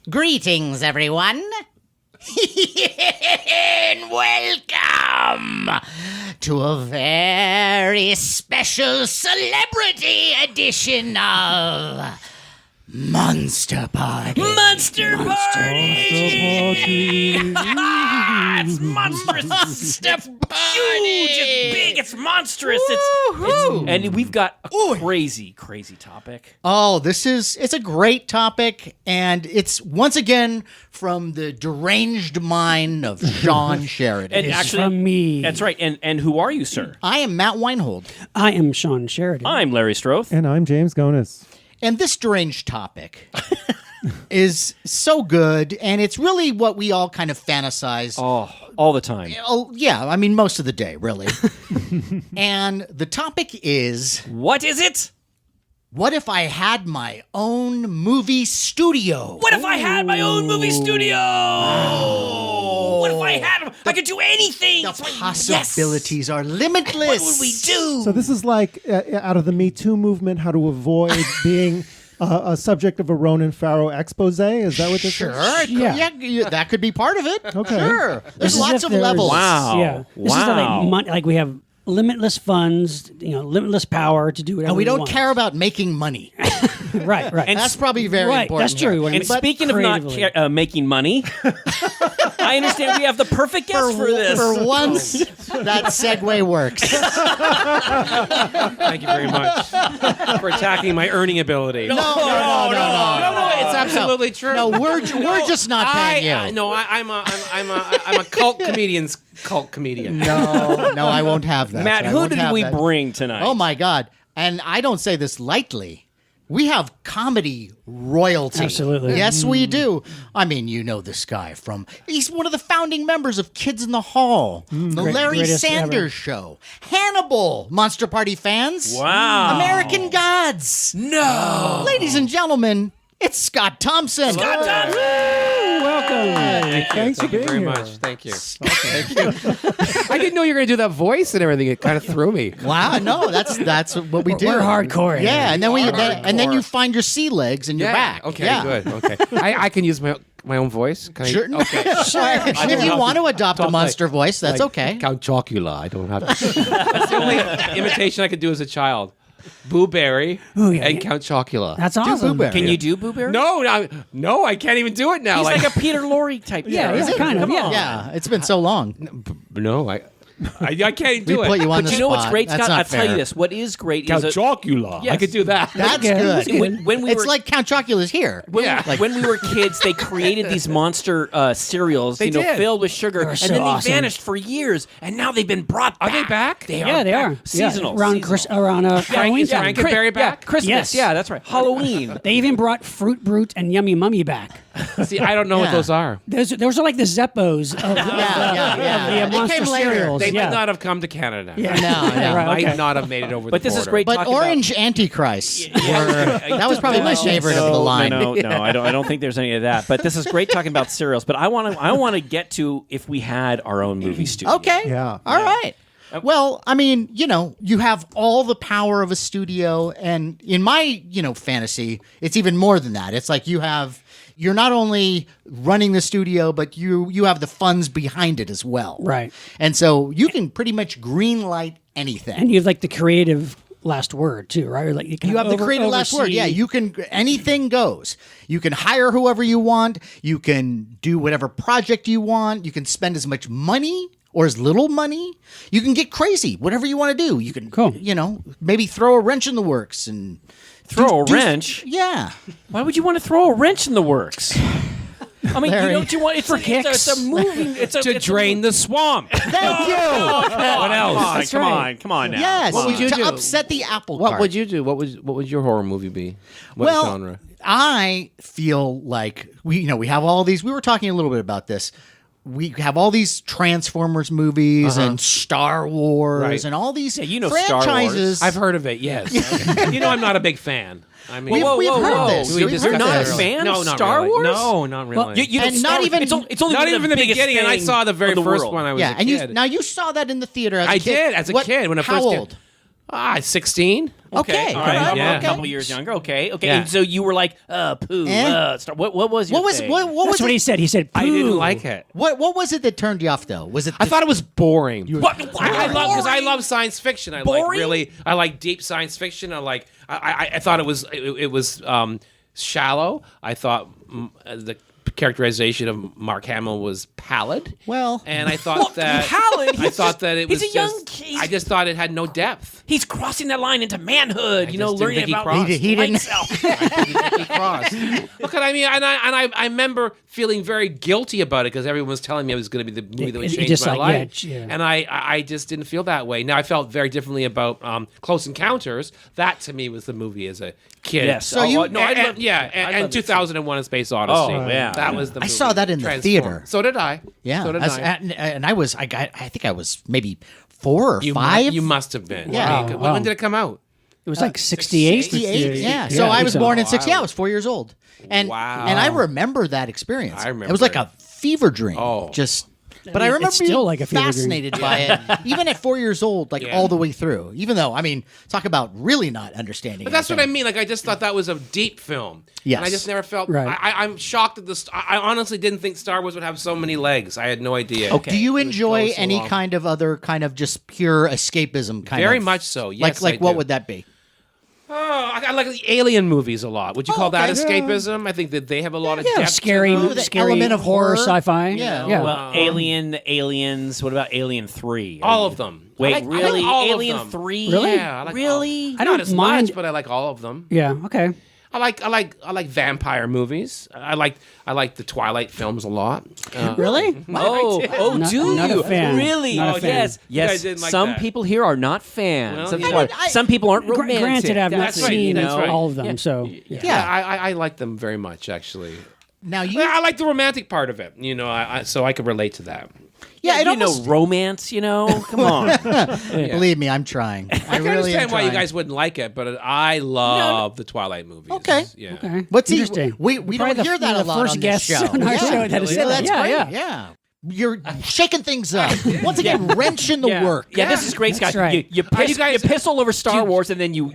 Greetings, everyone. And welcome to a very special celebrity edition of Monster Party. Monster Party! It's monstrous. Monster It's Party! huge. It's big. It's monstrous. And we've got a crazy topic. Oh, it's a great topic, and it's once again from the deranged mind of Shawn Sheridan. And It's actually, from me. That's right. And who are you, sir? I am Matt Weinhold, I am Shawn Sheridan. I'm Larry Stroth. And I'm James Gonis. and this deranged topic is so good, and it's really what we all kind of fantasize. Oh, all the time. Oh, yeah, I mean, most of the day, really. And the topic is, What is it? what if I had my own movie studio? What if I had my own movie studio? What if I had? I could do anything. The Yes. possibilities are limitless. What would we do? So this is like out of the Me Too movement, how to avoid being a subject of a Ronan Farrow expose. Is that what this Sure, is? yeah, that could be part of it. Okay. Sure. This There's is lots if of there's- levels. Wow. Yeah. This Wow. is like we have limitless funds, limitless power to do whatever And we don't want. care about making money. Right. And That's probably very right. important. That's true. here. And speaking of not making money, I understand we have the perfect guest for this. For once, that segue works. Thank you very much for attacking my earning ability. No, It's absolutely true. No, we're just not paying you. I'm a cult comedian's cult comedian. No, I won't have that. Matt, I who won't did have we that. bring tonight? Oh my God! And I don't say this lightly. We have comedy royalty. Absolutely. Yes, we do. I mean, you know this guy he's one of the founding members of Kids in the Hall, the Larry greatest Sanders ever. Show, Hannibal, Monster Party fans. Wow. American Gods. No. Ladies and gentlemen, it's Scott Thompson. Scott Thompson. Welcome. Thanks for Thank you being very here. much. Thank you. Thank you. I didn't know you were going to do that voice and everything. It kind of threw me. Wow, no, that's what we do. We're hardcore. Yeah, and then then hardcore. you find your sea legs and your back. Okay, yeah. good. Okay. I can use my own voice. Can Sure. I? Okay. If you want to adopt a talk monster voice, that's Like okay. Count Chocula. I don't have to. That's the only imitation I could do as a child. Boo Berry and Count Chocula. That's awesome. Boo Berry. Can you do Boo Berry? No, I can't even do it now. He's like a Peter Lorre type. Yeah, guy. yeah, kind of. Come Yeah. on. Yeah, it's been so long. no, I can't even We do put it. you on But the you know what's spot. great, That's Scott? not I'll tell you fair. this. What is great Count is Chocula. Yes. I could do that. That's Yeah, good. that's good. when we It's were like Count Chocula's here. when we were kids, they created these monster cereals, They did. filled with sugar, and so then they awesome. vanished for years, and now they've been brought back. Are they back? Yeah, they are. Seasonal. Yeah. Around seasonal. Halloween is time. Frankenberry back? Christmas. Yes. Yeah, that's right. Halloween. They even brought Fruit Brute and Yummy Mummy back. See, I don't know what Yeah. those are. Those are like the Zeppos of Yeah. the They monster came later. cereals. They yeah. might not have come to Canada. Yeah. No, no. Right, Might okay. not have made it over But the this is border. great. But talking Orange Antichrist that was probably my favorite of the line. No, I don't think there's any of that. But this is great talking about cereals. But I want to get to if we had our own movie studio. Okay. Yeah. All right. Well, I mean, you have all the power of a studio, and in my, fantasy, it's even more than that. It's like you're not only running the studio, but you have the funds behind it as well. Right. And so you can pretty much green light anything. And you have like the creative last word too, right? Or like You have the creative last word. Yeah, anything goes. You can hire whoever you want. You can do whatever project you want. You can spend as much money or as little money. You can get crazy, whatever you want to do. You can, Cool. Maybe throw a wrench in the works and Throw a wrench? Yeah. Why would you want to throw a wrench in the works? I mean, Larry. you want it's For a kicks. moving. It's a to drain the swamp. Thank you. What else? Come right. on, come on now. Yes. What would you to do? upset the apple What cart. would you do? What would your horror movie be? What Well, genre? I feel like we have all these. We were talking a little bit about this. We have all these Transformers movies and Star Wars Right. and all these Yeah, you know Star Wars. franchises. I've heard of it. Yes. I'm not a big fan. I mean, We've heard this. We We've discussed heard You're not a this. fan No, of not Star really. Wars? No, not really. Well, You And not even- it's only not been even the biggest beginning, and I thing saw the very of the first world. one. I was Yeah, a and kid. you saw that in the theater as a I kid. did as a kid when it how first came. old? 16. Okay. All right. Yeah. A couple years younger. Okay. Yeah. And so you were like, poo. What was your thing? what was That's what it? he said. He said, I didn't "Poo." like it. What was it that turned you off though? Was it? I thought it was boring. What? I love science fiction. I like deep science fiction. I thought it was shallow. I thought the characterization of Mark Hamill was pallid. Well, and I thought that pallid? I thought that it was He's a young kid. I just thought it had no depth. He's crossing that line into manhood. I just didn't learning think he about crossed. He didn't. myself. He crossed. Look, I mean, I remember feeling very guilty about it because everyone was telling me it was going to be the movie that would It change just my like, life, yeah. and I just didn't feel that way. Now I felt very differently about Close Encounters. That to me was the movie as a kid. Yes. So you- and 2001: A Space Odyssey. Oh, yeah. that was the movie. I saw that in the Transformed. theater. So did I. yeah. So did I. And I think I was maybe 4 or You 5. You must have been. Yeah. I mean, Wow. when did it come out? It was like 68. 68. Yeah. So I I think was so. born in Wow. 60. Yeah, I was 4 years old. And Wow. and I remember that experience. I remember It was like it. a fever dream. Oh. But I remember it's being still like a fever dream. fascinated by it, even at 4 years old, like Yeah. all the way through. Even though, I mean, talk about really not understanding. But that's what I anything. mean. Like I just thought that was a deep film. Yes. And I just never felt. Right. I'm shocked at this. I honestly didn't think Star Wars would have so many legs. I had no idea. Okay. Do you It would enjoy go so any long. kind of other kind of just pure escapism kind Very of? much so. Yes, like I what do. would that be? Oh, I like the alien movies a lot. Would you call that okay. escapism? I think that they have a lot of Yeah, depth. scary, Oh, the scary element of horror. sci-fi. Yeah. yeah. Well, Aliens. What about Alien 3? All of them. Wait, I like really? all of Alien them. 3? Really? Yeah. I like Really? I Not don't as mind- much, but I like all of them. Yeah. Okay. I like vampire movies. I like the Twilight films a lot. Really? Oh, Not- do not a you? fan. Really? Not a Oh, fan. yes. You guys Yes. didn't like Some that. people here are not fans. Well, Some, yeah. people some people aren't romantic. Granted, I've not That's right, seen you know. all of them, Yeah. so Yeah. I like them very much, actually. Now you, I like the romantic part of it, you know. So I could relate to that. yeah, it you almost, know, romance, you know? Come on. believe me, I'm trying. I I can really understand am why you trying. guys wouldn't like it, but I love the Twilight movies. Okay. Yeah. Okay. But see, Interesting. we Probably don't the- hear that the a lot first on guest this show. on our show that has So said that. that's Yeah, great. yeah. Yeah. You're shaking things up. Once again, wrenching the Yeah. work. Yeah, this is great, Scott. That's right. You piss all over Star Wars, and then you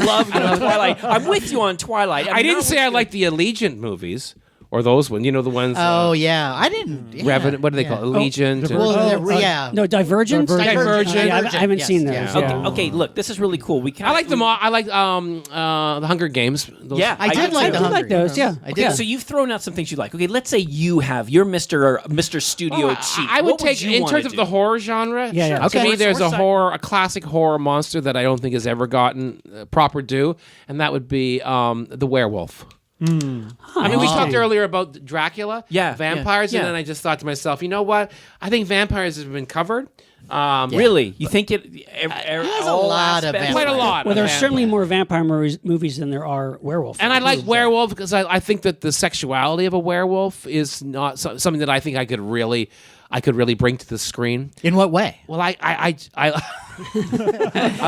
love Twilight. I'm with you on Twilight. I didn't say I like the Allegiant movies or those ones. You know the ones. Oh yeah, I didn't. Yeah. Revenant. What do they call it? Allegiant? or- Well, yeah. No, Divergent. Divergent. Yeah, I haven't Yes, seen those. yes. Yeah. Okay, look, this is really cool. We I like them all. I like the Hunger Games. Those- Yeah, I did like I the do like Hungry. those. Yeah. I did. Yeah. So you've thrown out some things you like. Okay, let's say you have your Mr. Studio Oh, Chief. I would What take you in wanna terms of do? the horror genre. Yeah, yeah. To Okay. me, there's Source a classic horror monster that I don't think has ever gotten proper due, and that would be the werewolf. I mean, we talked earlier about Dracula, Yeah, vampires, yeah. and then I just thought to myself, you know what? I think vampires have been covered. Really? You think it? There's a lot of Quite a lot. Well, of there's vampires. certainly more vampire movies than there are werewolf. And I movies. like werewolf because I think that the sexuality of a werewolf is not something that I think I could really bring to the screen. In what way? Well, I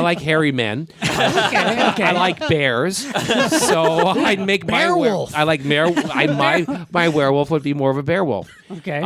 like hairy men. Okay. I like bears, so I'd make my Werewolf. I like my werewolf would be more of a werewolf. Okay.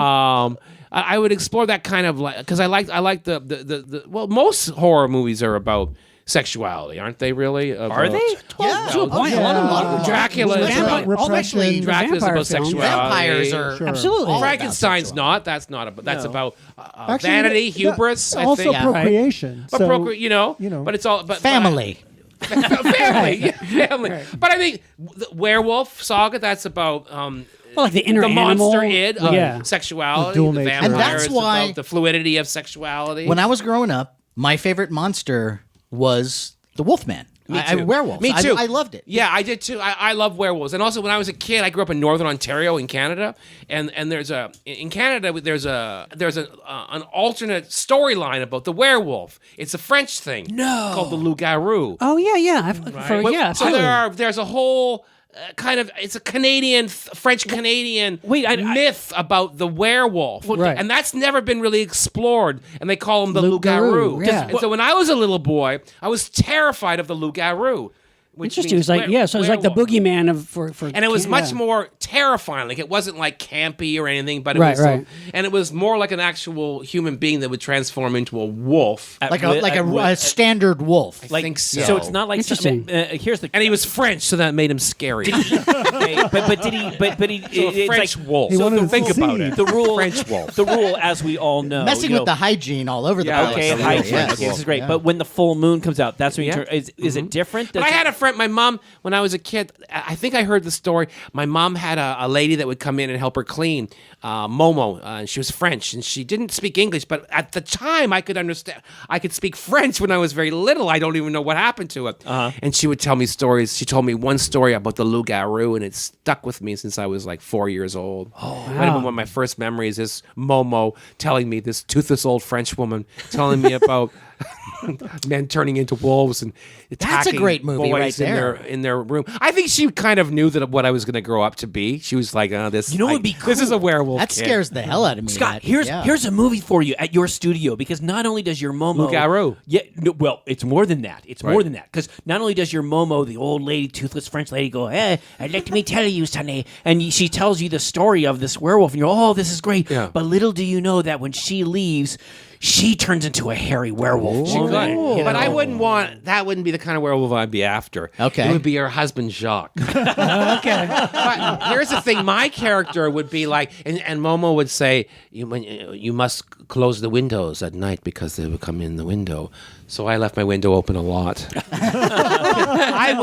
I would explore that kind of because I like the well, most horror movies are about sexuality, aren't they? Really? Are they? Yeah. to a point. yeah. A lot of them. Dracula is Vampire- about repression. Dracula's vampire about films. sexuality. Vampires are Sure. Absolutely. all Frankenstein's not. That's not about. That's No. about Actually, vanity, that- hubris. I also think. procreation. But So, you know, but it's all but Family. family, yeah, family. But I think the werewolf saga. That's about Well, like the inner the animal. monster id of Yeah. sexuality. The dual The nature. vampire And that's is why- about the fluidity of sexuality. When I was growing up, my favorite monster was the Wolfman. Me too. Werewolf. Me too. I loved it. Yeah, I did too. I love werewolves. And also, when I was a kid, I grew up in Northern Ontario in Canada, and there's in Canada there's an alternate storyline about the werewolf. It's a French thing. No. Called the loup-garou. Oh yeah, yeah. But- Yeah. So absolutely. there's a whole kind of it's a French Canadian Wait, I- myth about the werewolf, Right. and that's never been really explored. And they call him the Loup-garou, loup-garou. yeah. And so when I was a little boy, I was terrified of the loup-garou. Interesting. It was like so it was like the werewolf. boogeyman of for And it was yeah. much more terrifying. Like it wasn't like campy or anything, but it Right, was right. and it was more like an actual human being that would transform into a wolf. Like a standard wolf. I think so. So it's not like Interesting. Here's the And he was French, so that made him scary. okay, but did he? But he. So a it's French like, wolf. He wanted to think see. about it. The rule, French wolf. The rule, as we all know, Messing you with know, the hygiene all over the Yeah, place. Okay, Absolutely. hygiene. Yes. Okay, this is great. Yeah. But when the full moon comes out, that's when you Yeah. turn. Is it different? But I had a friend, my mom, when I was a kid, I think I heard the story. My mom had a lady that would come in and help her clean, Momo, and she was French, and she didn't speak English, but at the time I could understand. I could speak French when I was very little. I don't even know what happened to it. And she would tell me stories. She told me one story about the loup-garou, and it stuck with me since I was like 4 years old. Might have been one of my first memories is Momo telling me, this toothless old French woman telling me about men turning into wolves and attacking That's a great movie boys right there. in their room. I think she kind of knew that what I was going to grow up to be. She was like, "This, You know what would be This is cool? a werewolf." That kid. scares the hell out of me. Scott, that- here's a movie for you at your studio because not only does your Momo Loup-garou. yeah, no, well, it's more than that. It's more Right. than that because not only does your Momo, the old lady, toothless French lady, go, "Hey, let me tell you, Sonny," and she tells you the story of this werewolf, and you're, "Oh, this is great." Yeah. But little do you know that when she leaves, she turns into a hairy werewolf. She woman, could. you But know? I wouldn't want. That wouldn't be the kind of werewolf I'd be after. Okay. It would be her husband Jacques. Okay. But here's the thing: my character would be like, and Momo would say, "You must close the windows at night because they would come in the window." So I left my window open a lot. I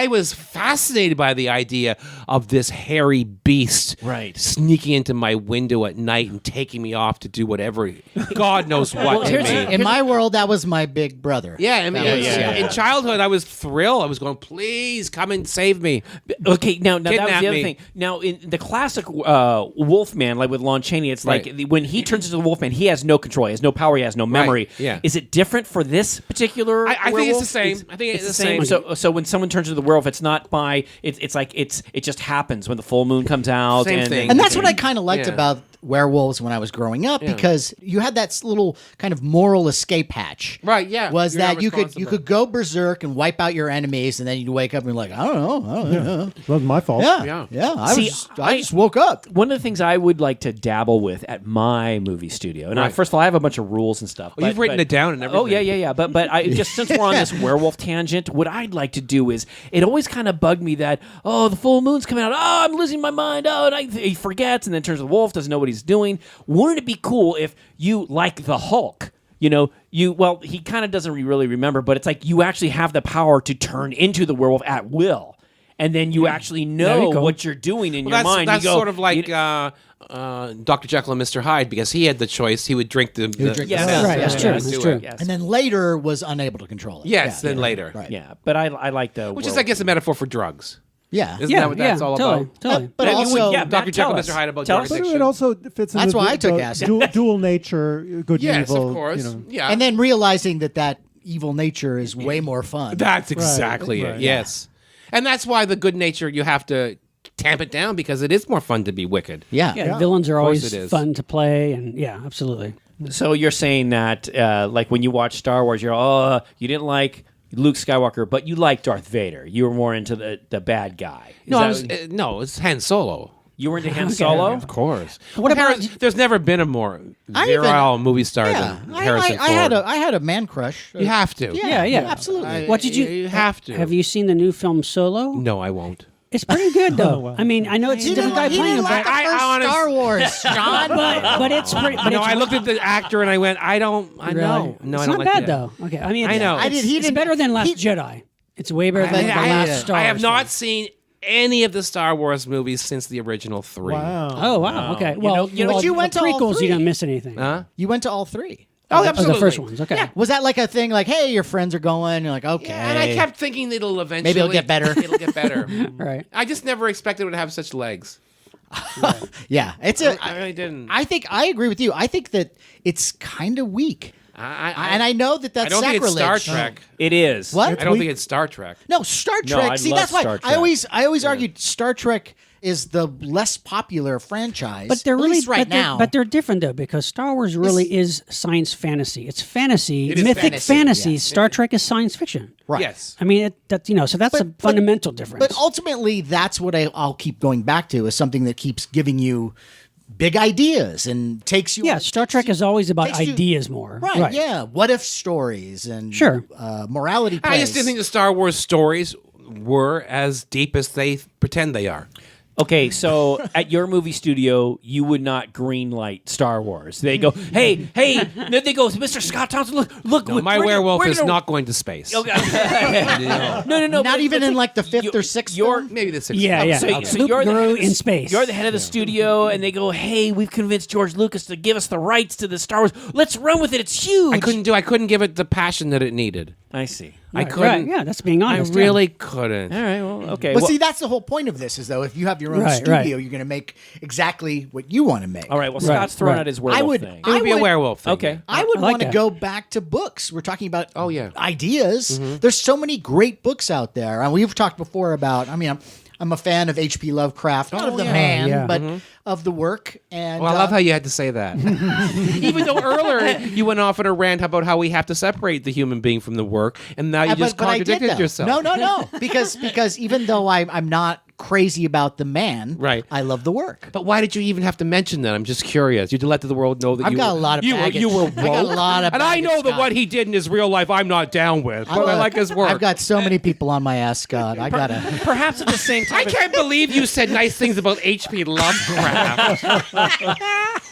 was fascinated by the idea of this hairy beast, Right. sneaking into my window at night and taking me off to do whatever, God knows what to here's me. In my world, that was my big brother. Yeah, I mean, That was- in childhood, I was thrilled. I was going, "Please come and save me." Okay, now that was Kidnap the other me. thing. Now, in the classic Wolfman, like with Lon Chaney, it's like Right. when he turns into the Wolfman, he has no control, he has no power, he has no memory. yeah. Is it different for this particular? I think it's werewolf? the same. I think it's the same. So when someone turns into the werewolf, it's not by it's like it just happens when the full moon comes out. Same and thing. And that's what I kind of liked Yeah. about werewolves when I was growing up because you had that little kind of moral escape hatch. Right, yeah. Was You're not that you responsible. could go berserk and wipe out your enemies and then you'd wake up and be like, I don't know. It wasn't my fault. Yeah. Yeah. I just woke up. One of the things I would like to dabble with at my movie studio, and Right. first of all, I have a bunch of rules and stuff. You've written it down and everything. Oh yeah. But I just since we're on this werewolf tangent, what I'd like to do is it always kind of bugged me that the full moon's coming out. Oh, I'm losing my mind. Oh, and he forgets and then turns to the wolf, doesn't know what he's doing. Wouldn't it be cool if you like the Hulk? He kind of doesn't really remember, but it's like you actually have the power to turn into the werewolf at will. And then you actually know you go. what you're doing in Well, your mind. that's you go, sort of like Dr. Jekyll and Mr. Hyde because he had the choice. He would drink the drink Yes. the Right, that's true. and That's do true. it. Yes. And then later was unable to control it. Yes, Yeah, then later. Right. Yeah, but I like the Which is, I werewolf. guess, a metaphor for drugs. Yeah. Isn't that what that's all totally, about? Totally. But And you also, would- yeah, Dr. Matt, Jekyll tell and Mr. us. Hyde about Tell drug us. But addiction. it also fits That's into why I took the acid. dual nature, good Yes, evil. of course. You know. Yeah. and then realizing that evil nature is way more fun. That's exactly it. Right. Yes. And that's why the good nature, you have to tamp it down because it is more fun to be wicked. yeah. Yeah, villains are course always it is. fun to play, and yeah, absolutely. So you're saying that, like when you watch Star Wars, you didn't like Luke Skywalker, but you liked Darth Vader. You were more into the bad guy. It's Han Solo. You were into Han Solo? Of course. What about- There's never been a more I even- virile movie star Yeah. than Harrison Ford. I had a man crush. You have to. Yeah. Absolutely. What did you? You have to. Have you seen the new film Solo? No, I won't. It's pretty good though. I mean, I know it's a different guy playing him, but Star Wars, John. but it's pretty. But No, it's I looked at the actor and I went, I know. really- No, it's I not don't like bad that. though. Okay, I mean, I know. It's better than Last Jedi. It's way better than the last Star Wars. I have not film. seen any of the Star Wars movies since the original 3. Wow. Oh wow. Okay. Well, but you went the to all prequels. three. You didn't miss anything. Huh? You went to all three. Oh, Oh, absolutely. the first ones. Okay. Was that like a thing? Like, hey, your friends are going. You're like, okay. Yeah, and I kept thinking it'll eventually... Maybe it'll get better. It'll get better. Right. I just never expected it would have such legs. Yeah, it's a. I didn't. I think I agree with you. I think that it's kind of weak. and I know that that's I don't think it's sacrilege. Star Trek. It is. What? I don't think it's Star Trek. No, Star No, Trek. I See, love that's why Star I Trek. always argued Star Trek is the less popular franchise. But they're at really least right now. But they're different though, because Star Wars really is science fantasy. It's fantasy, It is mythic fantasy, yes. Star Trek is science fiction. right. Yes. I mean, so that's a fundamental difference. But ultimately, that's what I'll keep going back to is something that keeps giving you big ideas and takes you. Star Trek is always about takes you- ideas more. Right, yeah. What if stories and Sure. morality plays. I just didn't think the Star Wars stories were as deep as they pretend they are. Okay, so at your movie studio, you would not green light Star Wars. They go, hey, they go, Mr. Scott Thompson, look. No, my werewolf is not going to space. Okay. no. Not but- even but in see, like the fifth or sixth film? Maybe the sixth. Yeah, one. yeah. So Luke you're the head grew of the in space. You're the head of the studio, and they go, "Hey, we've convinced George Lucas to give us the rights to the Star Wars. Let's run with it. It's huge." I couldn't give it the passion that it needed. I see. I Right, couldn't. right, yeah, that's being honest. I really couldn't. All right. Well, okay. But well, see, that's the whole point of this is though, if you have your own Right, studio, right. you're going to make exactly what you want to make. all right. Well, Scott's throwing right. out his werewolf would- thing. It would be a would- werewolf thing. Okay. I would I like want to that. go back to books. We're talking about yeah. ideas. There's so many great books out there. And we've talked before about, I'm a fan of H.P. Lovecraft, not of the man, yeah. but of the work. And Well, I love how you had to say that. Even though earlier you went off on a rant about how we have to separate the human being from the work, and now you just but I did, contradicted though. yourself. No, because even though I'm not crazy about the man, Right. I love the work. But why did you even have to mention that? I'm just curious. You to let the world know that I've you got a lot of you were baggage. you were I got a woke. lot of and I baggage, know that Scott. what he did in his real life, I'm not down with. But I like his work. I've got so many people on my ass, Scott. I gotta. Perhaps at the same time. I can't believe you said nice things about H.P. Lovecraft.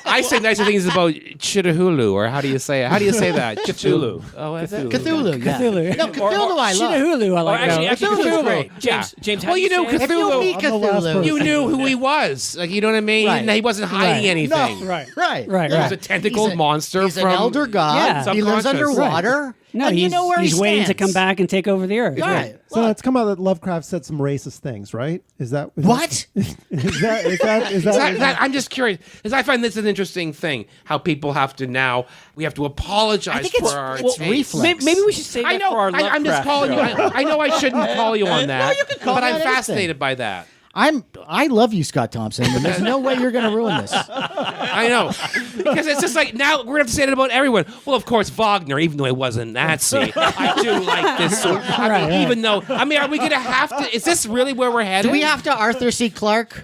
I say nicer things about Chitahulu, or how do you say it? How do you say that? Cthulhu. Oh, is it? Cthulhu. Yeah. Cthulhu. No, Cthulhu. I love. Hulu, I Or like actually, that. Cthulhu's great. Yeah. James, how Well, do you know, say it? If you Cthulhu. meet I'm the last Cthulhu, person. You knew who he was. Like, you know what I mean? Right. He wasn't hiding anything. Right. right, Right, He was right. a tentacled monster He's from an elder god. Yeah. He lives Subconscious. underwater. No, and he's, you know where he's he waiting to stands. come back and take over the earth. Right. So Look. it's come out that Lovecraft said some racist things, right? Is that What? Is that I'm just curious, because I find this an interesting thing. How people have to now, we have to apologize I think for it's- our it's taste. reflex. Maybe we should say that I know. for our I'm just Lovecraft calling you. show. I know I shouldn't call you on that. you can call but me I'm on anything. fascinated by that. I love you, Scott Thompson, but there's no way you're going to ruin this. I know, because it's just like now we're gonna have to say it about everyone. Well, of course, Wagner, even though he wasn't Nazi, I do like this sort. I mean, even though are we gonna have to? Is this really where we're headed? Do we have to Arthur C. Clarke?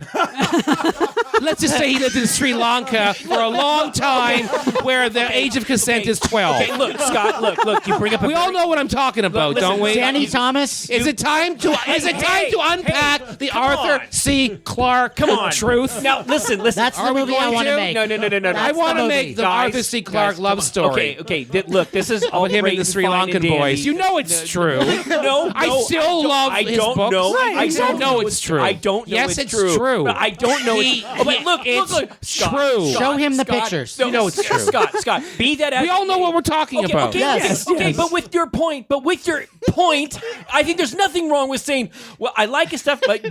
Let's just say he lived in Sri Lanka for a long time, where the age of consent is 12. Okay, look, Scott. Look. You bring up. We all know what I'm talking about, listen, don't we? Danny Thomas? Is it time to unpack the Arthur C. Clarke truth? Now, listen. That's the Are we movie I going want to? to make. No. I want to make the Guys, Arthur C. Clarke guys, love come on. story. Okay. Look, this is all About him great and the Sri fine Lankan and dandy. boys. You know it's true. No, I still love I his don't books. know. Right, I exactly. don't know it's true. I don't know Yes, it's it's true. But I don't know He- it's. Oh, but look, it's look. Scott, true. Scott, Show him the Scott, pictures. No, You know it's true. Scott. Be that as We all know what we're talking about. Okay, Yes. Okay, but with your point, I think there's nothing wrong with saying, well, I like his stuff, but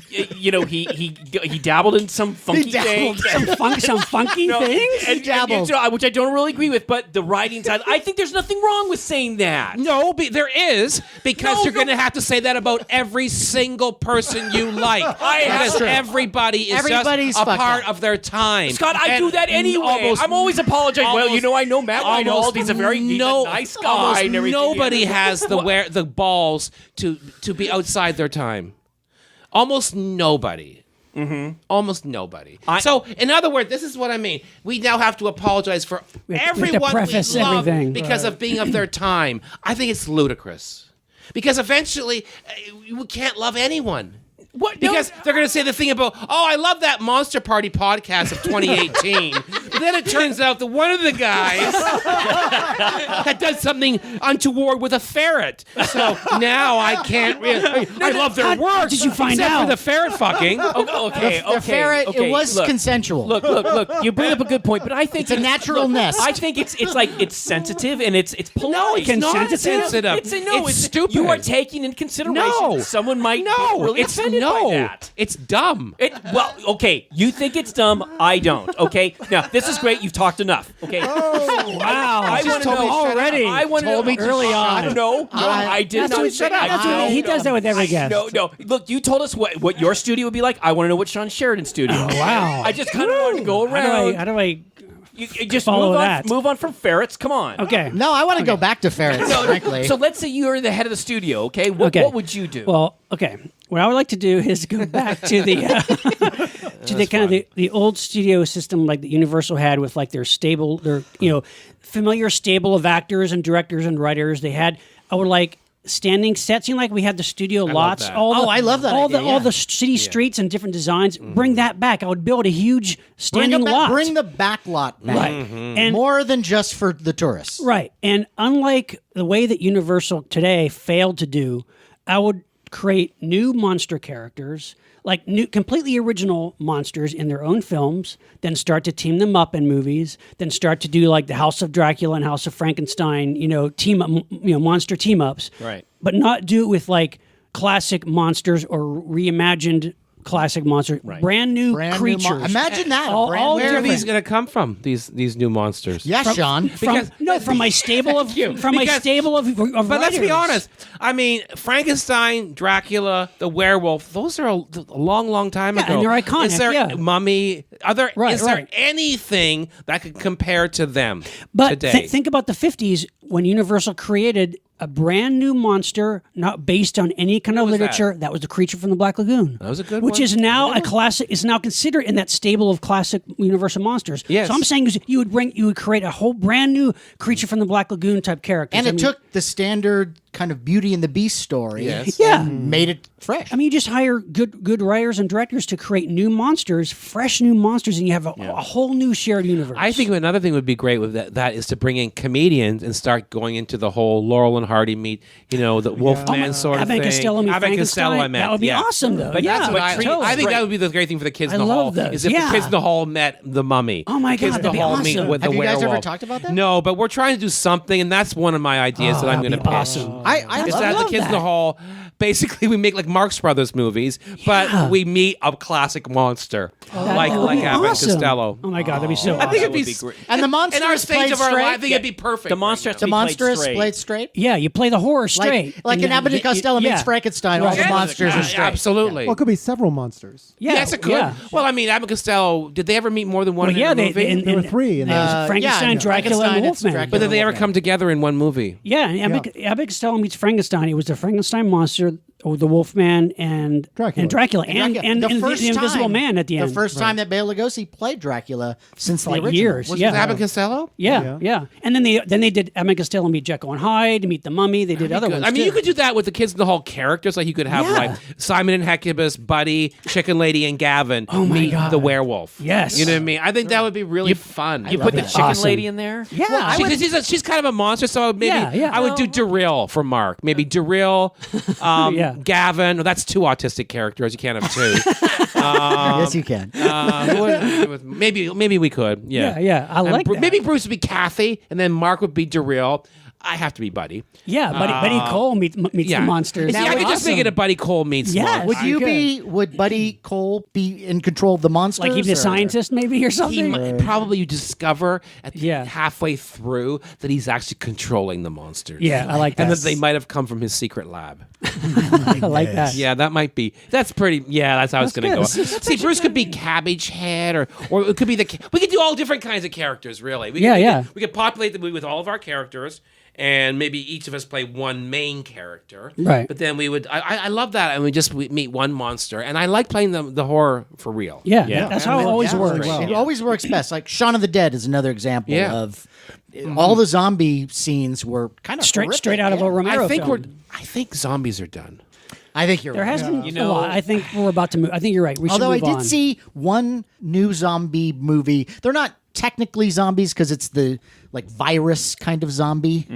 he dabbled in some funky dabbled. things. Some funky No, things. and dabbled. so, which I don't really agree with, but the writing side, I think there's nothing wrong with saying that. No, there is, because No, you're going to no. have to say that about every single person you like. Because everybody is Everybody's just a fucked part up. of their time. Scott, I do And that anyway. I'm always apologizing. I know Matt Weinhold. He's a nice guy almost and everything. nobody has the balls to be outside their time. Almost nobody. Mm-hmm. Almost nobody. So, in other words, this is what I mean. We now have to apologize for We have to everyone preface we love everything. because of being of their time. I think it's ludicrous. Because eventually, we can't love anyone. What? Because they're going to say the thing about, oh, I love that Monster Party podcast of 2018. But then it turns out that one of the guys had done something untoward with a ferret. So now I can't really. I love their work. How did you find except out? for the ferret fucking. Okay. The ferret, okay, it was look. consensual. Look. You bring up a good point, but I think It's a natural nest. I think it's sensitive and it's polite. No, it's not sensitive. It's stupid. You are taking into consideration No. someone might No, get really it's offended by that. It's dumb. Okay, you think it's dumb. I don't. Okay, now this is great. You've talked enough. Okay. Oh, wow. I want to know already. I want to Told me early on. No, I did not say. He does that with every guest. No. Look, you told us what your studio would be like. I want to know what Shawn Sheridan's studio. Oh, wow. I just kind of wanted to go around. How do I You just follow that? Move on from ferrets. Come on. Okay. No, I want to go back to ferrets, frankly. So let's say you're the head of the studio. Okay. What would you do? Well, okay. What I would like to do is go back to the to the kind of the old studio system like that Universal had with like their familiar stable of actors and directors and writers. I would like standing sets. You know, like we had the studio lots. that. I love that idea, all the city streets and different designs. Bring that back. I would build a huge standing lot. Bring the back lot back. Right. And more than just for the tourists. right. And unlike the way that Universal today failed to do, I would create new monster characters, like new, completely original monsters in their own films, then start to team them up in movies, then start to do like the House of Dracula and House of Frankenstein, monster team ups. Right. But not do it with like classic monsters or reimagined classic monsters, brand new creatures. Imagine that. All Where are different. these going to come from? These new monsters? Yes, Sean. From my stable of stable of But let's be writers. honest. I mean, Frankenstein, Dracula, the werewolf, those are a long time ago. and they're iconic, Is there yeah. Mummy? Is there Right. anything that could compare to them But today? think about the 50s when Universal created a brand new monster, not based on any kind of was literature. That was the creature from the Black Lagoon. That was a good which one. is now a classic. Is now considered in that stable of classic Universal monsters. Yes. So I'm saying is you would create a whole brand new creature from the Black Lagoon type character. And it took the standard kind of Beauty and the Beast story and made it fresh. I mean, you just hire good writers and directors to create new monsters, fresh new monsters, and you have a whole new shared universe. I think another thing would be great with that is to bring in comedians and start going into the whole Laurel and Hardy meet, the Wolfman sort of Abbott thing. and Costello meet Abbott and Costello, I Frankenstein. meant. That would be yeah. awesome, though. But Yeah, that's what but totally. I think that would be the great thing for the kids in the love hall. those. Is if the Yeah. kids in the hall met the Mummy. Oh my Kids God, in the that'd be hall meet awesome. with the Have you guys werewolf. ever talked about that? No, but we're trying to do something, and that's one of my ideas that I'm going to that'd be pitch. awesome. I Is love that the love kids in the that. hall? Basically, we make like Marx Brothers movies, but we meet a classic monster like That would be Abbott and awesome. Costello. Oh my God, that'd be so I think awesome. it'd be, And the monster in our stage played of our straight? life. I think it'd be perfect. The monster has to The be played monster is straight. played straight. Yeah, you play the horror straight. Like in Abbott and Costello meets Frankenstein, all the Yeah, monsters are straight. Absolutely. Well, it could be several monsters. Yeah, Yes, it could. yeah. Well, I mean, Abbott and Costello, did they ever meet more than one Well, in yeah, a movie? There were three. In there. Frankenstein, Dracula, and Frankenstein, it's Wolfman. Dracula. but did they ever Wolfman. come together in one movie? Yeah, and Abbott and Costello meets Frankenstein. It was the Frankenstein monster, or the Wolfman, and Dracula. and the Invisible Man at the end. The first time that Bela Lugosi played Dracula since the like original. years. Was Yeah. it Abbott and Costello? Yeah. And then they did Abbott and Costello meet Jekyll and Hyde, meet the Mummy. They did other ones. I mean, too. you could do that with the kids in the hall characters. Like you could have Yeah. like Simon and Hecubus, Buddy, Chicken Lady, and Gavin meet God. the werewolf. Yes. You know what I mean? I think that would be really fun. You put the that. chicken Awesome. lady in there. Yeah, I would- She's kind of a monster, so maybe Yeah. I would do Darryl for Mark. Maybe Darryl, Yeah. Gavin. Well, that's two autistic characters. You can't have two. Yes, you can. Maybe we could. Yeah, Yeah, I And like that. Maybe Bruce would be Kathy, and then Mark would be Darryl. I have to be Buddy. Yeah, Buddy Cole meets the monsters. See, I could just make it a Buddy Cole meets Yes. Mark. Would Buddy Cole be in control of the monsters? like he's a or- scientist, maybe, or He something. probably you discover Yeah. halfway through that he's actually controlling the monsters. Yeah, I like And that. that they might have come from his secret lab. I like that. Yeah, that might be. That's pretty. Yeah, that's how it's going to go. That's See, Bruce could be Cabbage Head, or it could be we could do all different kinds of characters. Really, we could populate the movie with all of our characters, and maybe each of us play one main character. Right. But then we would. I love that, and we meet one monster, and I like playing the horror for real. Yeah, Yeah. that's how it always works. It always works best. Like Shaun of the Dead is another example Yeah. of all the zombie scenes were kind of Straight out of a Romero I think film. I think zombies are done. I think you're There right. has been a lot. I think we're about to move. I think you're right. We should Although I move did on. see one new zombie movie. They're not technically zombies because it's the like virus kind of zombie,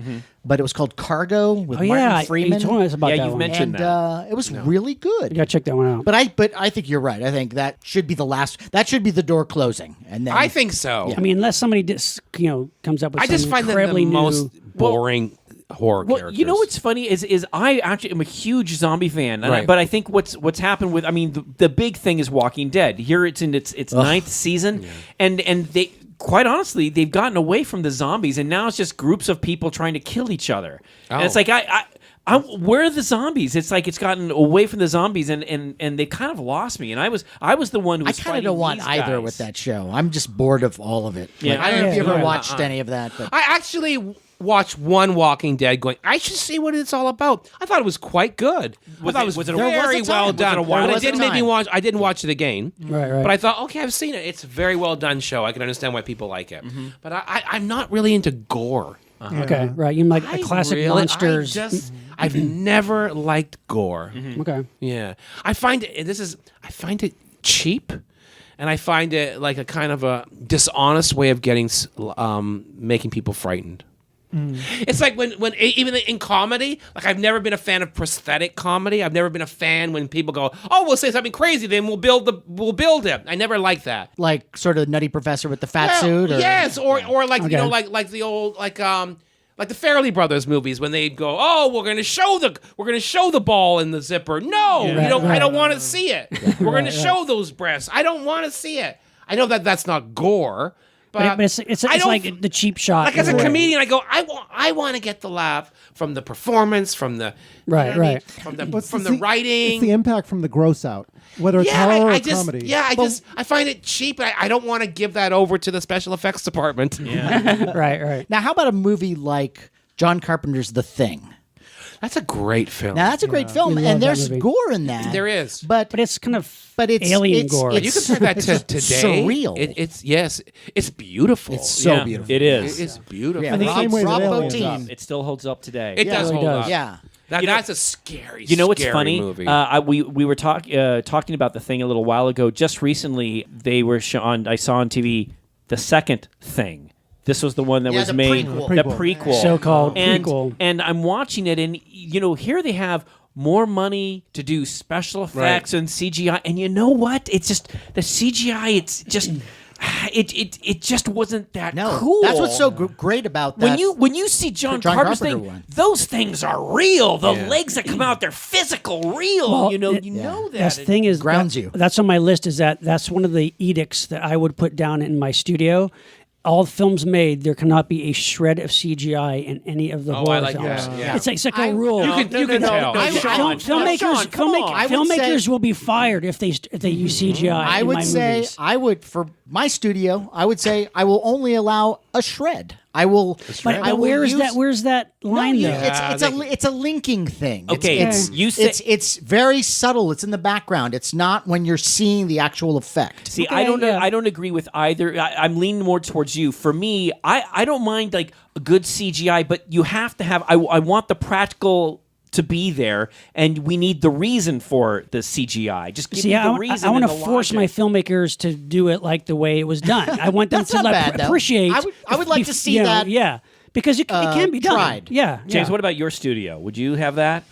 but it was called Cargo with Martin Freeman. you told us about Yeah, that you've one. mentioned and it was really good. You gotta check that one out. But I think you're right. I think that should be the last. That should be the door closing, and then I think so. I mean, unless somebody comes up with I just some find them the incredibly new. most boring horror Well, characters. you know what's funny is I actually am a huge zombie fan, Right. but I think what's happened with the big thing is Walking Dead. Here it's in its ninth season, and quite honestly, they've gotten away from the zombies, and now it's just groups of people trying to kill each other. And it's like where are the zombies? It's like it's gotten away from the zombies, and they kind of lost me. And I was the one who was I kind of don't want these either guys. with that show. I'm just bored of all of it. Yeah. Like, I don't know if you ever Yeah. watched any of that, but I actually watched one Walking Dead going, I should see what it's all about. I thought it was quite good. I thought it was a- very well done. Was But it it didn't make me time? watch. I didn't watch it again. Right. But I thought, okay, I've seen it. It's a very well done show. I can understand why people like it. But I'm not really into gore. Okay, right. You like the classic monsters. I've never liked gore. Okay. Yeah, I find it cheap, and I find it like a kind of a dishonest way of making people frightened. It's like when even in comedy, like I've never been a fan of prosthetic comedy. I've never been a fan when people go, "Oh, we'll say something crazy, then we'll build it." I never like that. like sort of Nutty Professor with the fat suit. Or, Yes, or like Okay. you know like the old like the Farrelly Brothers movies when they go, "Oh, we're going to show the ball in the zipper." No, I don't want to see it. We're going to show those breasts. I don't want to see it. I know that that's not gore, But it's I don't- like the cheap shot. like as a in way. comedian, I go, I want to get the laugh from the performance, from the Right, you know what I mean? right. from the But from it's the writing. It's the impact from the gross out, whether it's horror or comedy. I find it cheap. I don't want to give that over to the special effects department. Right. Now, how about a movie like John Carpenter's The Thing? That's a great film. Now, that's a great film, We love and that there's movie. gore in that. There is. But But it's kind of it's alien gore. You compare that to today. surreal. It's beautiful. It's so Yeah, beautiful. It is. It's beautiful. Yeah, the Rob, same way that Rob Aliens Bottin. is. It still holds up today. It does really hold does. up. Yeah. That's a scary. You know what's scary funny? Movie. We were talking about The Thing a little while ago. Just recently, they were I saw on TV the second Thing. This was the one that Yeah, was the made prequel. the prequel, So-called and, prequel. And I'm watching it, and here they have more money to do special effects and CGI, and you know what? It's just the CGI. It's just. It just wasn't that No, cool. that's what's so great about that. When you see John John Carpenter's Carpenter thing, one. those things are real. The legs that come out, they're physical, real. Well, you know that. That's the thing is grounds that- you. That's on my list. Is that's one of the edicts that I would put down in my studio. All films made, there cannot be a shred of CGI in any of the horror I like films. that, yeah. It's like a rule. You can tell. Filmmakers will be fired if they use CGI. I in would my say movies. I would for my studio. I would say I will only allow a shred. I will. But I will where's use- that? Where's that line No, though? it's a linking thing. Okay, it's, you say- it's very subtle. It's in the background. It's not when you're seeing the actual effect. See, Okay, I don't agree with either. I'm leaning more towards you. For me, I don't mind like a good CGI, but you have to have. I want the practical to be there, and we need the reason for the CGI. Just give See, me the I reason. want to and the force my logic. filmmakers to do it like the way it was done. I want them That's to not bad, though. appreciate. I would like to see that, Yeah, because it can be done. tried. Yeah, James, yeah. what about your studio? Would you have that?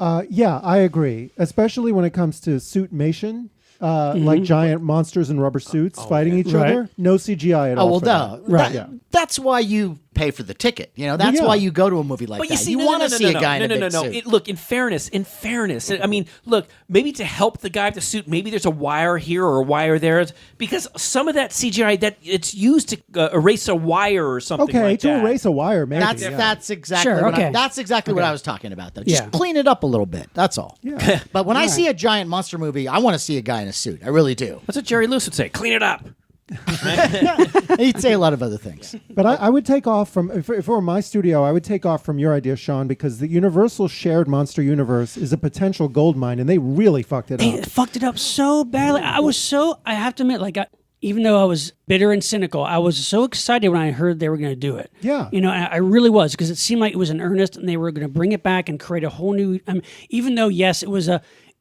Yeah, I agree. Especially when it comes to suitmation, like giant monsters in rubber suits fighting each Right. other. No CGI at Oh all. well, for duh. that. Right. Yeah. That's why you pay for the ticket. That's yeah. why you go to a movie like But that. you see, you no, want no, to no, see no, a guy no, in a no, big no, suit. Look, in fairness, I mean, look, maybe to help the guy with the suit, maybe there's a wire here or a wire there, because some of that CGI that it's used to erase a wire or something. Okay, like to that. erase a wire, maybe. That's yeah. that's exactly Sure, what okay. that's exactly what I was talking about though. Just Yeah. clean it up a little bit. That's all. Yeah. But when I see a giant monster movie, I want to see a guy in a suit. I really do. That's what Jerry Lewis would say. Clean it up. He'd say a lot of other things. But I would take off from, if it were my studio, I would take off from your idea, Sean, because the Universal shared monster universe is a potential gold mine, and they really fucked it They up. fucked it up so badly. I have to admit, like, even though I was bitter and cynical, I was so excited when I heard they were going to do it. Yeah. I really was, because it seemed like it was in earnest, and they were going to bring it back and create a whole new. Even though, yes, it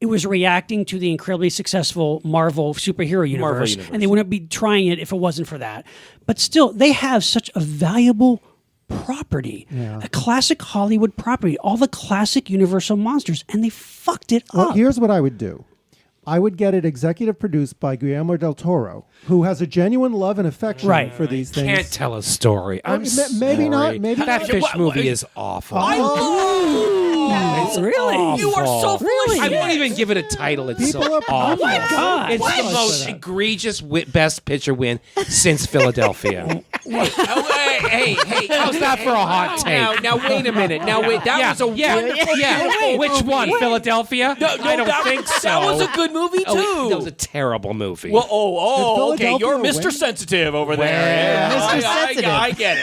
was reacting to the incredibly successful Marvel superhero universe, and they wouldn't be trying it if it wasn't for that. But still, they have such a valuable property, a classic Hollywood property, all the classic Universal monsters, and they fucked it Well, up. here's what I would do. I would get it executive produced by Guillermo del Toro, who has a genuine love and affection Right. for these things. Can't tell a story. I'm maybe not, sorry. maybe that not. fish movie is awful. No, Really? You are so full of I shit. won't even give it a title. It's People so are awful. Oh my God. It's What? the most egregious Best Picture win since Philadelphia. Hey, How's that for a hot take? Now wait a minute. Now wait, that was a wonderful yeah. Which one? Philadelphia? I don't think so. That was a good movie too. Oh, that was a terrible movie. Well, okay. You're Philadelphia Mr. Sensitive over there. Yeah, Mr. Sensitive. I get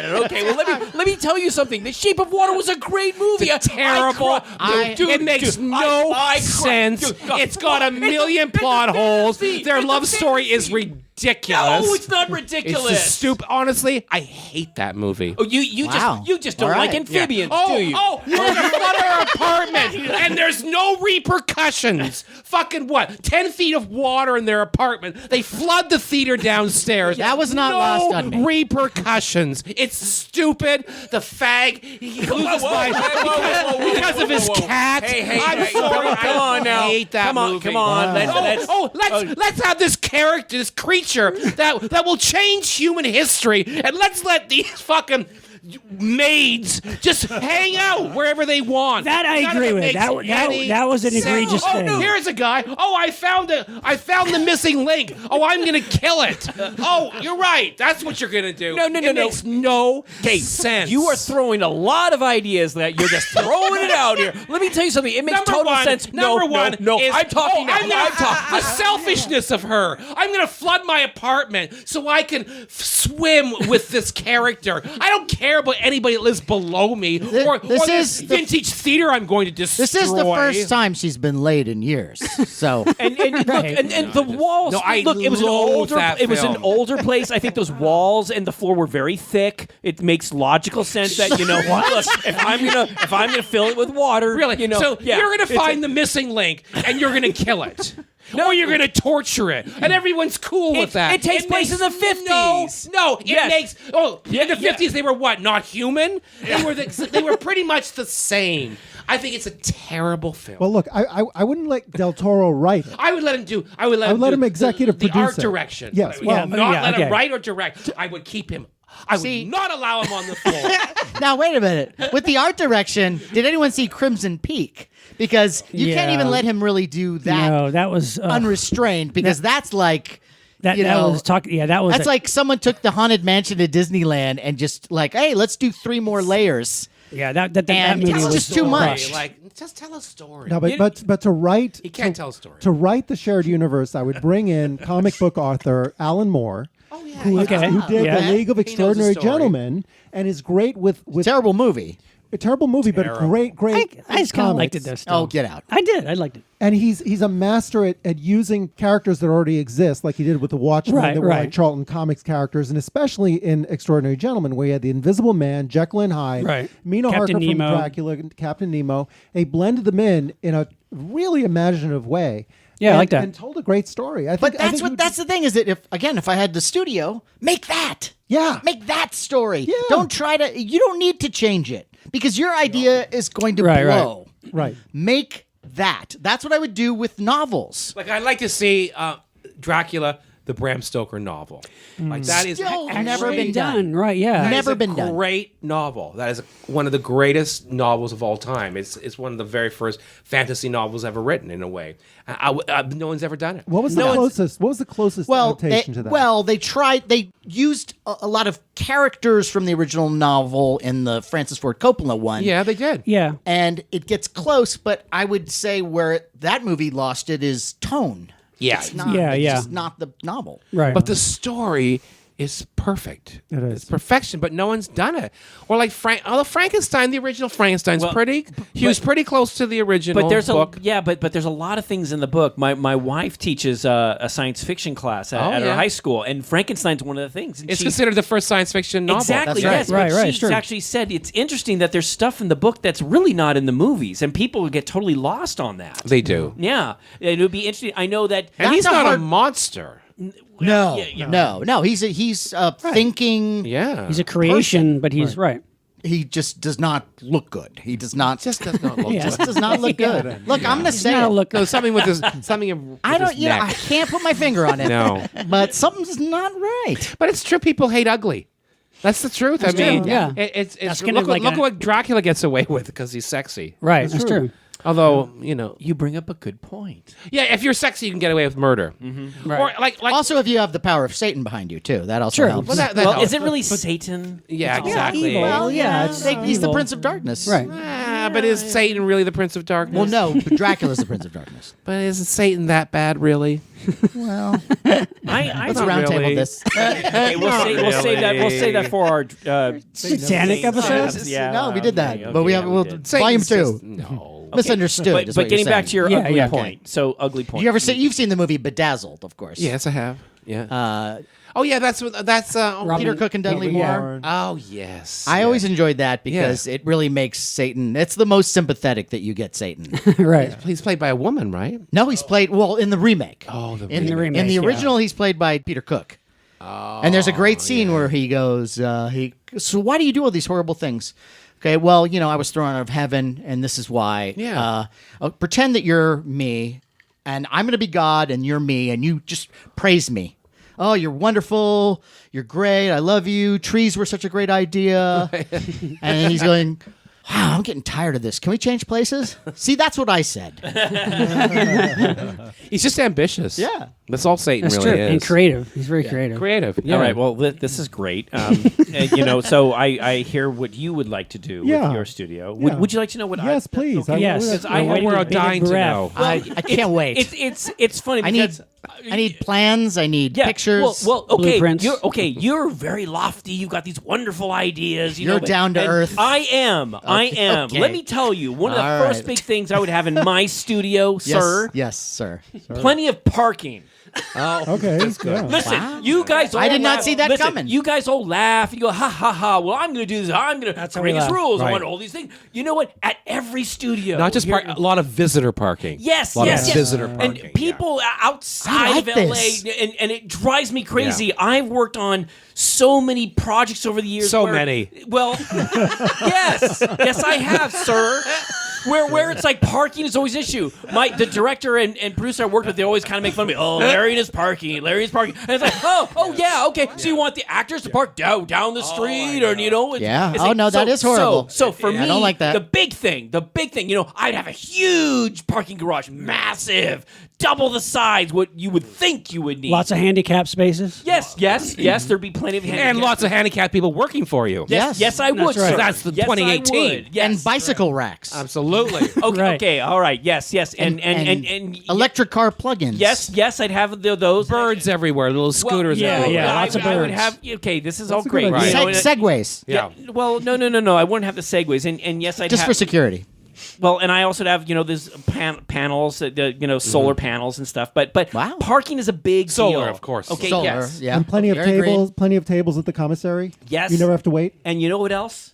it. Okay, well let me tell you something. The Shape of Water was a great movie. It's terrible. It makes no sense. It's got a million plot holes. Their love story is ridiculous. No, it's not ridiculous. It's just stupid. Honestly, I hate that movie. Oh, you Wow. just don't All like right. amphibians, Oh, do you? you flood our apartment, and there's no repercussions. Fucking what? 10 feet of water in their apartment. They flood the theater downstairs. That was not no lost on me. repercussions. It's stupid. The fag, he loses mind because of his cat. I'm sorry. come on now. I hate that Come on, movie. come on. Let's have this character, this creature that will change human history, and let's let these fucking maids just hang out wherever they want. That I None of agree it with. makes any That was an sense. egregious Oh, thing. no, here's a guy. Oh, I found the missing link. Oh, I'm gonna kill it. Oh, you're right. That's what you're gonna do. No. It makes no sense. You are throwing a lot of ideas that you're just throwing it out here. Let me tell you something. It makes total sense. Number one is I'm talking now. I'm talking the selfishness of her. I'm gonna flood my apartment so I can swim with this character. I don't care about anybody that lives below me or this vintage theater I'm going to destroy. This is the first time she's been late in years. So And look, and the walls. No, I look, it was an loathe older. that It was an film. older place. I think those walls and the floor were very thick. It makes logical sense that look, if I'm gonna fill it with water, Really? So yeah, you're going to find the missing link and you're going to kill it. Or you're going to torture it. And everyone's cool with that. It takes place in the 50s. No, it Yes. makes... Oh, in the 50s, they were what? Not human? They were pretty much the same. I think it's a terrible film. Well, look, I wouldn't let Del Toro write it. I would let him do. I would let him executive the art producer. direction. Yes, I would well, not let okay. him write or direct. I would keep him. I would not allow him on the floor. now wait a minute. With the art direction, did anyone see Crimson Peak? Because you can't Yeah. even let him really do that No, that was unrestrained. Because that's like that was talking. Yeah, that was. that's like someone took the Haunted Mansion at Disneyland and just like, hey, let's do 3 more layers. Yeah, that And movie it's was just too much. Like, just tell a story. No, but to write He can't tell a story. to write the shared universe, I would bring in comic book author Alan Moore, who did Yeah. the League of He knows the Extraordinary story. Gentlemen, and is great with Terrible movie. a terrible movie, but great I just kind of liked it comics. though. Oh, get out. I did. I liked it. And he's a master at using characters that already exist, like he did with the Watchmen, Right, that were right. like Charlton Comics characters, and especially in Extraordinary Gentlemen, where you had the Invisible Man, Jekyll and Hyde, Right. Mina Captain Harker Nemo. from Dracula, Captain Nemo. They blended them in a really imaginative way. Yeah, I and, like that. and told a great story. I think, But I that's think what you- that's the thing is that if I had the studio, make that. Yeah. Make that story. Yeah. Don't try to you don't need to change it because your idea is going to Right, right. blow. right. Make that. That's what I would do with novels. Like, I'd like to see Dracula, the Bram Stoker novel. Like, that is Still actually never been done. Right? Yeah. That Never is a been done. Great novel. That is one of the greatest novels of all time. It's one of the very first fantasy novels ever written. In a way, no one's ever done it. What was the closest? What was the closest adaptation to that? Well, they tried. They used a lot of characters from the original novel in the Francis Ford Coppola one. Yeah, they did. Yeah. and it gets close, but I would say where that movie lost it is tone. Yeah. It's not, Yeah, it's yeah. just not the novel. Right. But the story is perfect. It is. It's perfection, but no one's done it. Or like Frankenstein, the original Frankenstein's he was pretty close to the original But there's book. but there's a lot of things in the book. My wife teaches a science fiction class at her high school, and Frankenstein's one of the things. And It's she- considered the first science fiction novel. Exactly. That's right. Yes. Right, but right, She's sure. actually said it's interesting that there's stuff in the book that's really not in the movies, and people would get totally lost on that. They do. Yeah, it would be interesting. I know that. And he's That's a not a hard- monster. No, yeah. no. He's thinking. Yeah. He's a creation, but he's right. He just does not look good. He does not. just does not look Yeah. good. does not look good. Look, I'm gonna say Now it. look. No, something with his something. I don't. You know, I can't put my finger on it. No. but something's not right. But it's true. People hate ugly. That's the truth. I mean, true, yeah. it's That's look, kind of like look a- what Dracula gets away with because he's sexy. Right. That's true. Although, You bring up a good point. yeah, if you're sexy, you can get away with murder. Right. Or like Also, if you have the power of Satan behind you too, that also Sure. helps. well, that Well, helps. is it really Satan? Yeah, exactly. evil. Well, yeah, it's he's the evil. Prince of Darkness. Right. But is Satan really the Prince of Darkness? Well, no, but Dracula's the Prince of Darkness. But isn't Satan that bad, really? Well, I let's Not roundtable really. this. Okay, we'll save that. We'll save that for our Satanic episode. Yeah, No, we did that, okay, but we yeah, have we'll, did. volume 2. No. Misunderstood. But, is but what getting you're back to your Yeah, ugly yeah. point. So ugly point. you ever see? You've seen the movie Bedazzled, of course. Yes, I have. Yeah. Uh, Yeah. That's Peter Cook and Dudley Yeah. Moore. Oh yes. I yes. always enjoyed that because it really makes Satan. It's the most sympathetic that you get Satan. Right. He's played by a woman, right? No, he's played in the remake. Oh, the in the remake, In the yeah. original, he's played by Peter Cook. Oh, and there's a great scene where he goes, so why do you do all these horrible things? Okay, well, I was thrown out of heaven, and this is why. Yeah. Pretend that you're me, and I'm going to be God, and you're me, and you just praise me. Oh, you're wonderful. You're great. I love you. Trees were such a great idea. And he's going, wow, I'm getting tired of this. Can we change places? See, that's what I said. He's just ambitious. Yeah. That's all Satan That's really true. is. And creative. He's very creative. Creative. Yeah. All right. Well, this is great. So I hear what you would like to do Yeah. with your studio. Yeah. Would you like to know what? Yes, please. Okay. Yes. Because I We're we're waiting dying with to bated know. I can't wait. It's funny. I need because I need plans. I need Yeah, pictures. Well, okay, Blueprints. you're very lofty. You've got these wonderful ideas. You're down to and earth. I am. Okay. Let me tell you, one of the All first right. big things I would have in my studio, yes, sir, Yes, sir. plenty of parking. Okay. Yeah. Listen, you guys. All I did not laugh- see that listen, coming. You guys all laugh. You go, ha ha ha. Well, I'm going to do this. I'm going to how create we these laugh. rules. I Right. want all these things. You know what? At every studio, Not just here- a lot of visitor parking. Yes, a lot yes, of yes. visitor parking. And people outside I like of LA, this. and it drives me crazy. I've worked on so many projects over the years. So where- many. Well, yes, I have, sir. Where it's like parking is always an issue. The director and producer I worked with, they always kind of make fun of me. Oh, Larry and his parking. And it's like, oh yeah, okay. So you want the actors to park down the street, or it's, Yeah. it's Oh, like- no, that is horrible. So for I me, don't like that. the big thing, I'd have a huge parking garage, massive, double the size what you would think you would need. Lots of handicap spaces. Yes, there'd be plenty of And lots of handicapped people working for you. Yes, I would. That's right. sir. That's the Yes, I 2018. would. Yes. And bicycle racks. Absolutely. Okay, Right. okay, all right. Yes, and electric car plugins. yes, I'd have those Birds everywhere, little scooters yeah, everywhere. yeah, lots of I would birds. have. Okay, this is all a good great. idea. You know, Segways. Yeah. Well, no. I wouldn't have the segues, and yes, I'd Just have, for security. Well, and I also have these panels, solar panels and stuff. But Wow. parking is a big Solar, deal. of course. Okay, Solar. yes, Yeah. And plenty of Very green. tables. Plenty of tables at the commissary. Yes. You never have to wait. and you know what else?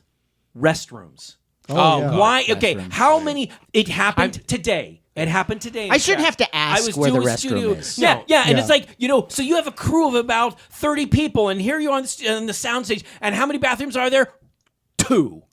Restrooms. Oh, yeah. God. Why? Okay, Restrooms. how many? It happened today. It happened today. in I shouldn't fact. have to ask I was where the doing restroom studio. is. Yeah, No. yeah, and Yeah. it's like so you have a crew of about 30 people, and here you're on the soundstage, and how many bathrooms are there? Two.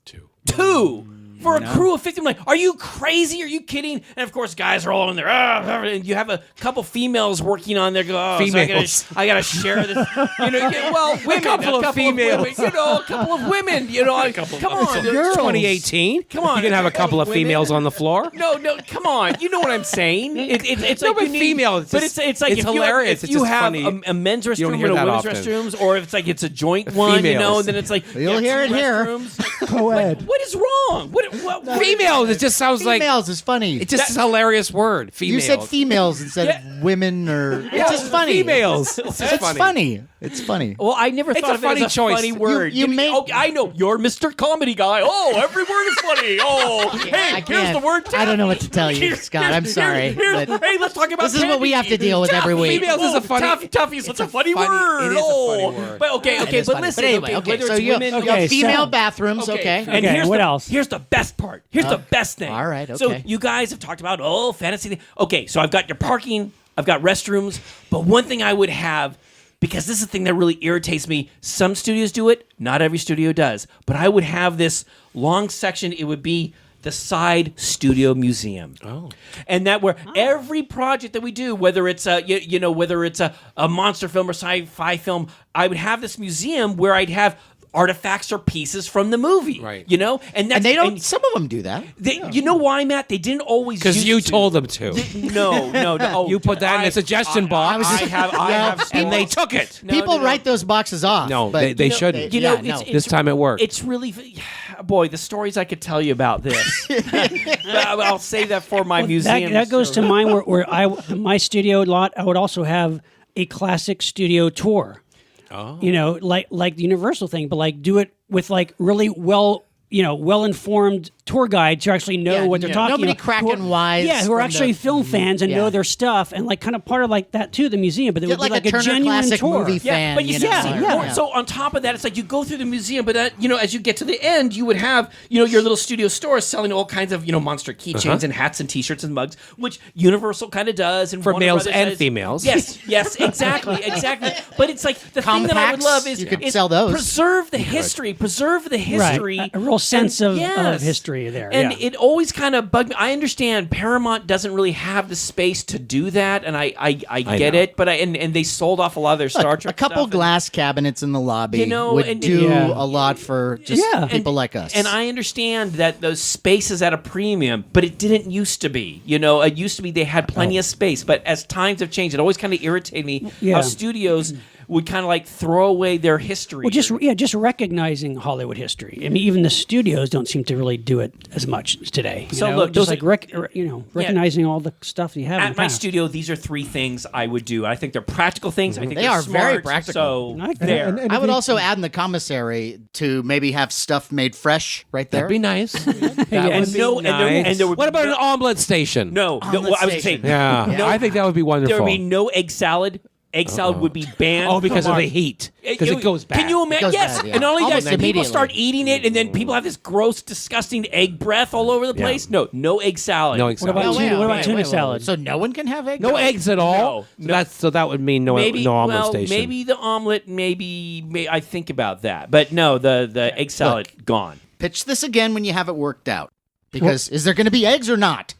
For a crew of 50, I'm like, are you crazy? Are you kidding? And of course, guys are all in there. And you have a couple females working on there. Go, Females. So I gotta share this. Women. couple of females. Women, a couple of women. Come on, girls. 2018. Come on, You can have a couple of women. females on the floor. No, come on. You know what I'm saying. It's No, like but you need, female, it's but just- it's like it's if hilarious. You It's have, just if you have funny. a men's You don't restroom hear and a that women's often. restrooms, or if it's like it's a joint one, Females. then it's like You'll hear it two here. restrooms. Co-ed. What is wrong? What Females. It just sounds like Females is funny. it's just a hilarious word. you Females. said females instead of women, or it's just funny. Females. It's just It's funny. It's funny. Well, I never It's thought a of it funny as a choice. funny word. You made- I know you're Mr. Comedy Guy. Oh, every word is funny. Oh, hey, I here's can't. the word. I don't know what to tell you, Here- Scott. I'm sorry, Hey, but let's talk about. this is what we have to deal with Tough. every week. Females is a funny- Tough is such a funny funny- word. it is a funny Oh. word. But okay, It is but funny. listen. But anyway, okay. Whether So it's you women, have Okay, female so- bathrooms. Okay. And Okay, here's what the, else? Here's the best part. Here's the best thing. all right, So okay. you guys have talked about fantasy thing. Okay, so I've got your parking, I've got restrooms, but one thing I would have, because this is the thing that really irritates me. Some studios do it, not every studio does. But I would have this long section. It would be the side studio museum. Oh, and that where every project that we do, whether it's whether it's a monster film or sci-fi film, I would have this museum where I'd have artifacts or pieces from the movie. Right. You know, and that's, And they don't. Some of them do that. You know why, Matt? They didn't always Because used you to. told them to. No. Oh, You put that in the suggestion box. I have, and they took it. People write those boxes off. No, but they shouldn't. You know, Yeah, no. This time it worked. It's really, boy, the stories I could tell you about this. I'll save that for my museum. That goes to mine where my studio lot. I would also have a classic studio tour. Oh. You know, like the Universal thing, but like do it with like really well-informed tour guides who actually know what they're talking Nobody about. cracking wise. Yeah, who are from actually the- film fans and know their stuff, and like kind of part of like that too, the museum. But it would like be like a a Turner genuine Classic tour. movie Yeah, fan. but you see, yeah. so on top of that, it's like you go through the museum, but as you get to the end, you would have your little studio store selling all kinds of monster keychains and hats and T-shirts and mugs, which Universal kind of does, and For Warner males Brothers and does. females. Yes, exactly. But it's like the thing that I would Compacts, love is you could is sell those. preserve the history, Right. A real sense of history there. And yeah. it always kind of bugged me. I understand Paramount doesn't really have the space to do that, and I get know. it. But and they sold off a lot of their Star Trek A couple stuff, glass cabinets in the lobby would and- do Yeah. a lot for just people like us. And I understand that those spaces at a premium, but it didn't used to be. It used to be they had plenty of space, but as times have changed, it always kind of irritated me Yeah. how studios would kind of like throw away their history. Well, just recognizing Hollywood history. I mean, even the studios don't seem to really do it as much today. So know? look, just those like recognizing all the stuff you have. in at the my past. studio, these are 3 things I would do. I think they're practical things. I think They they're are very smart, practical. So I like there. that. And I if would you- also add in the commissary to maybe have stuff made fresh right there. That'd be nice. That And would be no- and there- nice. and there would What be about no- an omelet station? No, well, I would say station. Yeah, No. I think that would be wonderful. there would be no egg salad. Egg salad would be banned. Oh, because from of our- the heat. Because it goes bad. Can you imagine? goes Yes, bad, yeah. and not only Almost that, people immediately. start eating it, and then people have this gross, disgusting egg breath all over the place. No egg salad. No egg salad. about No, tuna- wait, what about wait, tuna wait, salad? So no one can have egg? No eggs at all. No. So that would mean no omelet station. maybe the omelet. Maybe I think about that, but no, the egg salad gone. Pitch this again when you have it worked out. Because is there going to be eggs or not?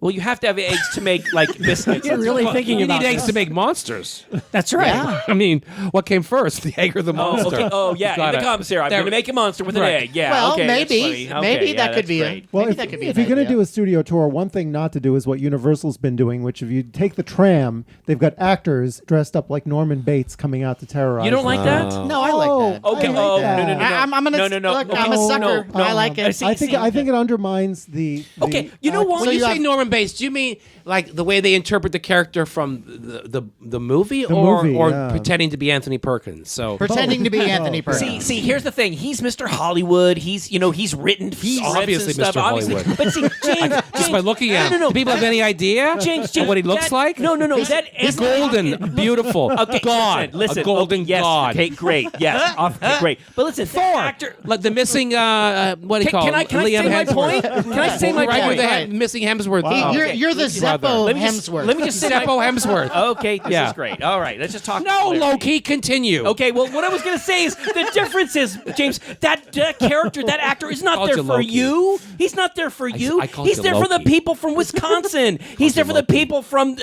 Well, you have to have eggs to make like biscuits. You're really thinking You about need eggs this. to make monsters. That's right. Yeah. I mean, what came first, the egg or the Oh, monster? okay. Oh, yeah. Got In the it. commissary, I'm There- going to make a monster with an Right. egg. Yeah. Well, okay, that's maybe. funny. Okay, Maybe yeah, that could that's be great. Well, maybe if, that could be if an you're going to idea. do a studio tour, one thing not to do is what Universal's been doing, which if you take the tram, they've got actors dressed up like Norman Bates coming out to terrorize. You don't like that? No, I like that. Okay. I like Oh, that. no. I'm gonna No. look, Okay. I'm a No, sucker. no. I like it. See, I think it undermines the. Okay, you know what? When you you say have- Norman Bates, do you mean like the way they interpret the character from the movie, The or movie, or yeah. pretending to be Anthony Perkins? So Pretending to be Anthony Perkins. See, here's the thing. He's Mr. Hollywood. He's written scripts obviously and stuff. Mr. Obviously. Hollywood. But see, James, just by looking at him, no. do people have any idea James, what he looks that- like? No. That He's golden, beautiful, Okay, God, listen, a golden okay, yes, God. Okay, great. Yes, okay, great. But listen, Thor, actor. Like the missing, what do you call Can him? I Liam say my Hemsworth. point? Can I say my Right, point? with the Right. missing Hemsworth. Wow. You're the Zeppo Let me just say my Zeppo Hemsworth. Okay, this is great. All right, let's just talk. No, clarity. Loki, continue. Okay, well, what I was going to say is the difference is, James, that character, that actor is not Called there you for Loki. you. He's not there for you. I called He's you there for the Loki. people from Wisconsin. He's there for the people from,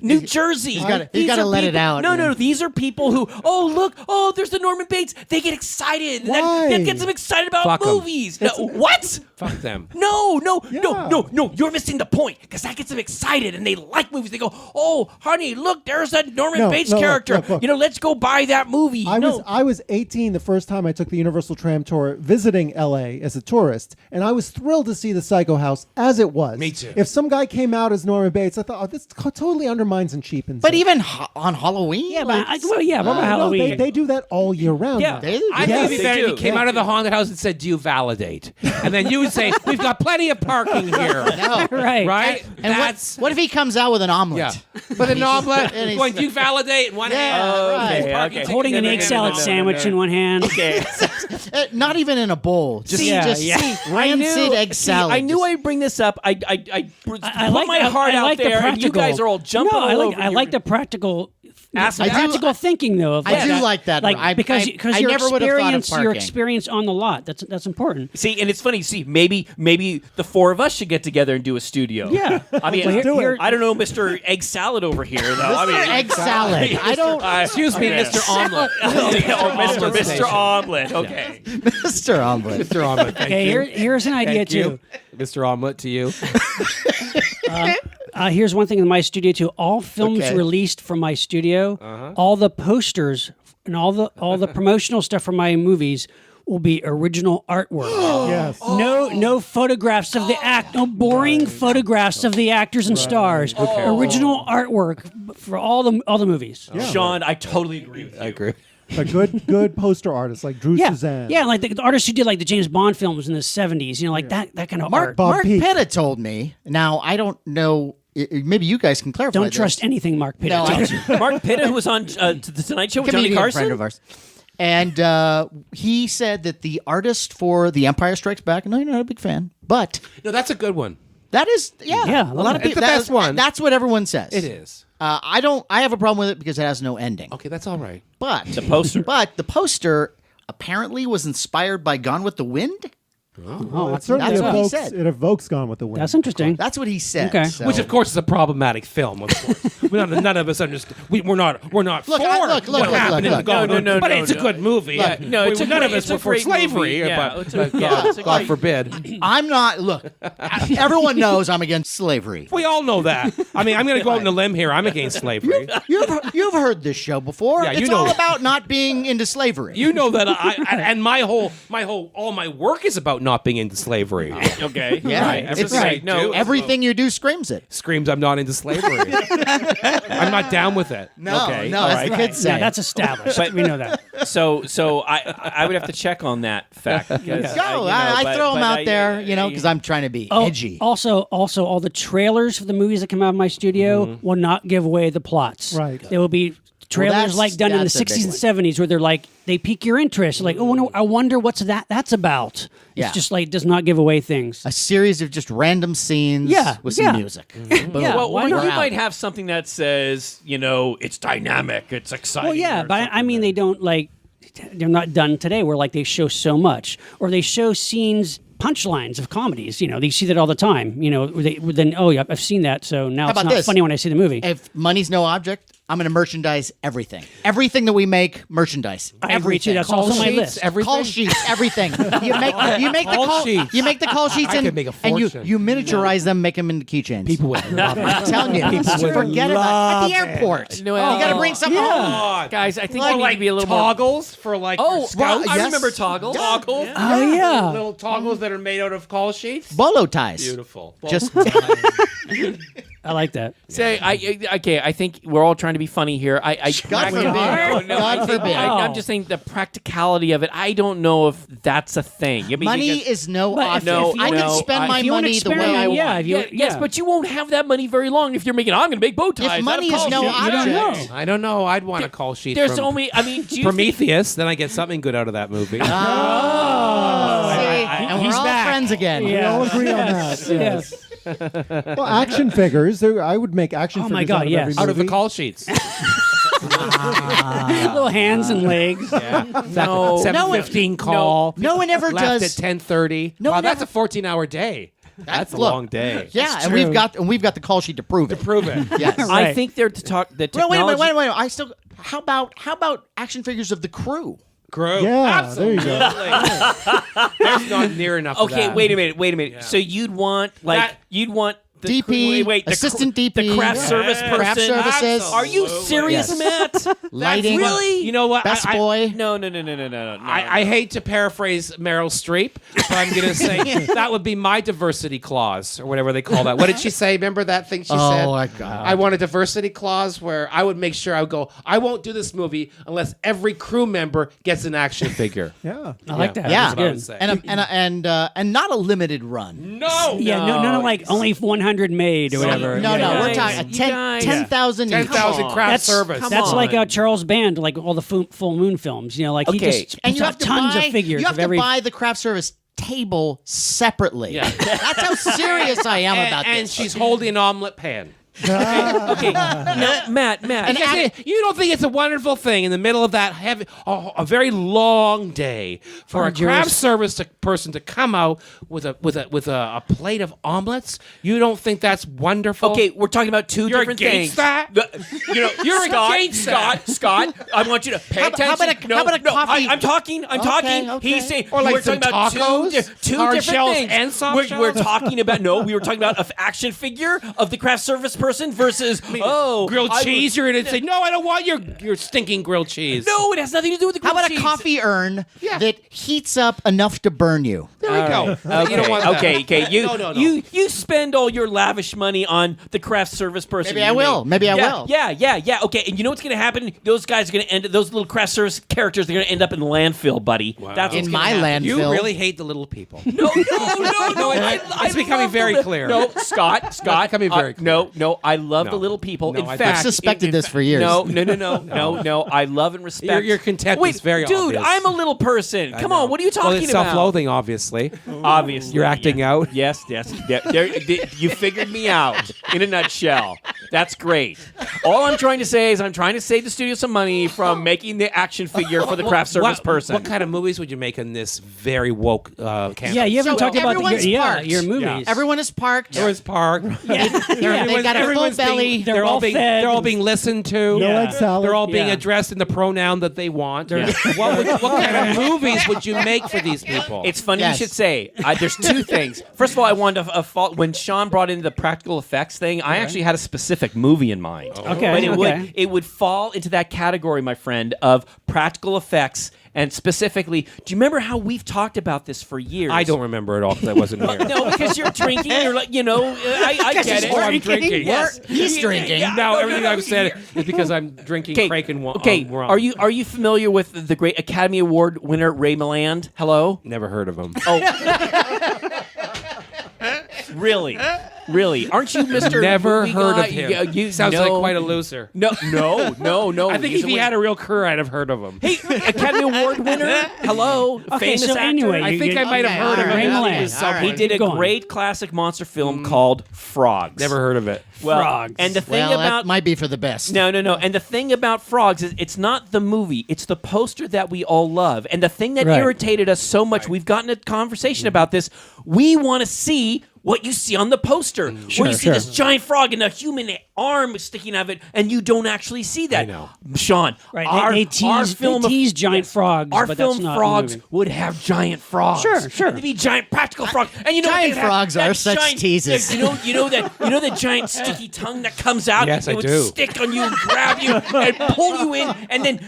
New Jersey. He's gotta These let are it people- out, No, man. these are people who, look, there's the Norman Bates. They get excited. Why? That gets them excited about Fuck 'em. movies. No, what? Fuck them. No, Yeah. you're missing the point because that gets them excited and they like movies. They go, oh, honey, look, there's that Norman No, Bates no, look, character. look. Let's go buy that movie. I was 18 the first time I took the Universal Tram Tour visiting LA as a tourist, and I was thrilled to see the Psycho House as it was. Me too. If some guy came out as Norman Bates, I thought, this totally undermines and cheapens. But it. even on Halloween? Yeah, like, but what about No, Halloween? they do that all year round. Yeah. now. They- I yes, think it'd be they better if do. he came out of the haunted house and said, "Do you validate?" And then you would say, "We've got plenty of parking here." No. Right. Right? And what if he comes out with an omelet? Yeah. But an omelet, and he's- going, "Do you validate?" In one Yeah, hand. right. Okay, Parking okay. ticket Holding in an the egg other salad hand. sandwich in one hand. Okay. Not even in a bowl. Just, rancid egg salad. I knew I'd bring this up. I put my heart I out like the there, and practical. you guys are all jumping no, all over. I like the practical practical thinking though. Of I do like that. Because I your never would have thought of your parking. experience on the lot. That's important. See, and it's funny. See, maybe the four of us should get together and do a studio. Yeah. I mean, Well, here- I don't know, Mr. Egg Salad over here, though. I mean, Egg salad. I don't. Excuse me, Mr. Omelette. Mr. Omelet. Okay. Mr. Omelet. Mr. Omelette. Thank Okay, you. here's an idea Thank you. too. Mr. Omelette to you. Here's one thing in my studio too. All films Okay. released from my studio, all the posters and all the promotional stuff from my movies will be original artwork. Yes. No photographs of the act. No boring photographs of the actors and stars. Original artwork for all the movies. Sean, I totally agree with you. I agree. A good poster artist like Drew Yeah, Suzanne. yeah, like the artists who did like the James Bond films in the '70s. You know, like that kind of art. Bob Mark Peake. Pitta told me. Now I don't know. Maybe you guys can clarify. Don't this. trust anything Mark Pitt No, tells you. Mark Pitta, who was on the Tonight Show with Johnny Comedian Carson. friend of ours. And he said that the artist for The Empire Strikes Back. No, you're not a big fan, but No, that's a good one. that is Yeah, a lot of It's people. the best one. That's what everyone says. It is. I don't. I have a problem with it because it has no ending. Okay, that's all right. But The poster. But the poster apparently was inspired by Gone with the Wind. Well, it certainly That's what he evokes, said. it evokes Gone with the Wind. That's interesting. That's what he said. Okay. so- Which, of course, is a problematic film. Of course, none of us understand. We're not Look, for look, what look, happened in look. the Gone. No, but no, it's a no. good movie. No, it's a none great- of us it's a were for great slavery. movie. Yeah, but it's a- God, it's a God great- forbid. I'm not. Look, everyone knows I'm against slavery. We all know that. I mean, I'm going to go out on a limb here. I'm against slavery. You've heard this show before. Yeah, you it's know. all about not being into slavery. You know that and all my work is about not being into slavery. Okay. Yeah, Right. it's Right. No. everything you do screams it. Screams I'm not into slavery. I'm not down with it. No, Okay, no, all that's right. the kids say. Yeah, that's established. We know that. So I would have to check on that fact. Because, Go. I throw them out there, because I'm trying to be edgy. Also, all the trailers for the movies that come out of my studio will not give away the plots. Right. There will be trailers that's- like done in the that's a big 60s and one. 70s where they're like, they pique your interest. Like, oh, no, I wonder what's that's about. Yeah. It's just like, does not give away things. A series of just random scenes Yeah, with some yeah. music. Boom. Yeah, Well, why you not? might have something that says, it's dynamic, it's exciting. Well, yeah, or but I mean, they don't they're not done today where like they show so much or they show scenes, punchlines of comedies. They see that all the time. Yeah, I've seen that. So now it's about not this? funny when I see the movie. If money's no object, I'm going to merchandise everything. Everything that we make, merchandise. I agree, too. Everything. That's also my list. Call sheets, everything. You make the call sheets. You make the call sheets I and could make a and fortune. you miniaturize them, make them into keychains. People would love it. I'm telling you, forget about it. At the airport. No, you got to bring something home. Guys, I think Or we need like to be a little more. toggles for like Oh, your scouts. I yes. remember toggles. Toggles. Oh, yeah. Little toggles that are made out of call sheets. Bolo ties. Beautiful. Just I like that. Say, I think we're all trying to be funny here. God forbid. God forbid. I'm just saying the practicality of it. I don't know if that's a thing. I mean, money because- is no But object. no, I no, can spend my if you want to money the way I experiment, want. yeah, if you, Yes, but you won't have that money very long if you're making. I'm going to make bow ties. If money out of is no call sheets. object, I don't know. I'd want a call sheet. There's from only. I mean, do you think- Prometheus. Then I get something good out of that movie. See, and we're all friends again. We all agree on that. Yes. Well, action figures. I would make action Oh figures my God, out of yes. every Out of the movie. call sheets. Little hands and legs. No. 7:15 call. No one ever Left does. at 10:30. No wow, one that's ever- a 14-hour day. That's a Look, long day. Yeah, and we've got the call sheet to prove it. Prove it. Yes. I Right. think they're to talk. The Well, technology. wait. I still. How about action figures of the crew? Crew. Yeah, there you go. There's not near enough. of Okay, that. wait a minute. So you'd want That- the DP, wait, the assistant DP, the craft yeah. service person. Craft services. Are you serious, Yes. Matt? Lighting. Really? You know what? Best I- boy. No. I hate to paraphrase Meryl Streep, but I'm going to say that would be my diversity clause or whatever they call that. What did she say? Remember that thing she said? Oh, my God. I want a diversity clause where I would make sure I would go, I won't do this movie unless every crew member gets an action figure. Yeah. I like that. Yeah, That's what I would good. say. and not a limited run. No. Yeah, none of like only 100 made or whatever. No, Yeah. we're guys, talking you guys. 10,000 each. 10,000 on. craft That's service. That's on. like Charles Band, like all the full moon films. Like he Okay. just And puts you out have to tons buy of figures You have of to every. buy the craft service table separately. Yeah. That's how serious I am about and this. she's holding an omelet pan. Okay. Now, Matt. You don't think it's a wonderful thing in the middle of that heavy, a very long day for a craft service person to come out with a plate of omelets? You don't think that's wonderful? Okay, we're talking about two different against things. that? You're against that. Scott, I want you to pay attention. How about a coffee? I'm talking. Okay. He's saying Or like we're talking some about tacos? two Hard different shells things. and soft shells? We're talking about we were talking about an action figure of the craft service person versus grilled cheese. You're going to say, no, I don't want your stinking grilled cheese. No, it has nothing to do with the How grilled about cheese. a coffee urn that heats up enough to burn you? There we go. Okay, You don't want that. okay. No. You spend all your lavish money on the craft service person. Maybe I will. Maybe I will. Yeah. Okay, and you know what's going to happen? Those guys are going to end. Those little craft service characters are going to end up in the landfill, buddy. Wow. That's what's In gonna my happen. landfill. You really hate the little people. No. It's becoming very clear. No, Scott. becoming very clear. No. I love the No. little people. No, In I fact, I've suspected this for years. No. I love and respect. Your contempt Wait, is very dude, obvious. I'm a little person. Come on, what are you Well, talking it's about? self-loathing, obviously. Obviously, You're acting out. Yes. You figured me out in a nutshell. That's great. All I'm trying to say is I'm trying to save the studio some money from making the action figure for the craft service person. What kind of movies would you make in this very woke campus? Yeah, you haven't So talked about everyone's parked. your movies. Everyone is parked. Everyone's parked. They got a full belly. They're all fed. They're all being listened to. No egg salad. They're all being Yeah. addressed in the pronoun that they want. What kind of movies would you make for these people? It's funny Yes. you should say. There's two things. First of all, I wanted to when Sean brought in the practical effects thing, I actually had a specific movie in mind. Okay, But it would fall into that category, my friend, of practical effects. And specifically, do you remember how we've talked about this for years? I don't remember it all because I wasn't here. No, because you're drinking. You're like, I get it. Oh, I'm drinking. Yes. He's drinking. Now everything I've said is because I'm drinking Craig and Okay, rum. are you familiar with the great Academy Award winner Ray Milland? Hello? Never heard of him. Really? Aren't you Mr. Never movie heard guy? of him. You Sounds know- like quite a loser. No. I think He's if he had a real career, I'd have heard of him. Hey, Academy Award winner. Hello, Okay, famous so actor. anyway, I think I might have heard of Ray him. Milland. All right. He did a Keep going. great classic monster film called Frogs. Never heard of it. Well, Frogs. And the thing Well, about that might be for the best. No. And the thing about Frogs is it's not the movie, it's the poster that we all love. And the thing that Right. irritated us so much, we've gotten a conversation about this, we want to see what you see on the poster. where you see sure. this giant frog and a human arm sticking out of it, and you don't actually see that. I know. Sean, Right, our, they our tease- film they of- tease giant frogs, Our but film that's not in the Frogs movie. would have giant frogs. Sure. They'd be giant practical frogs. And you know Giant they'd have frogs that are such giant- teases. You know the giant sticky tongue that comes out. Yes, it I would do. stick on you, and grab you, and pull you in, and then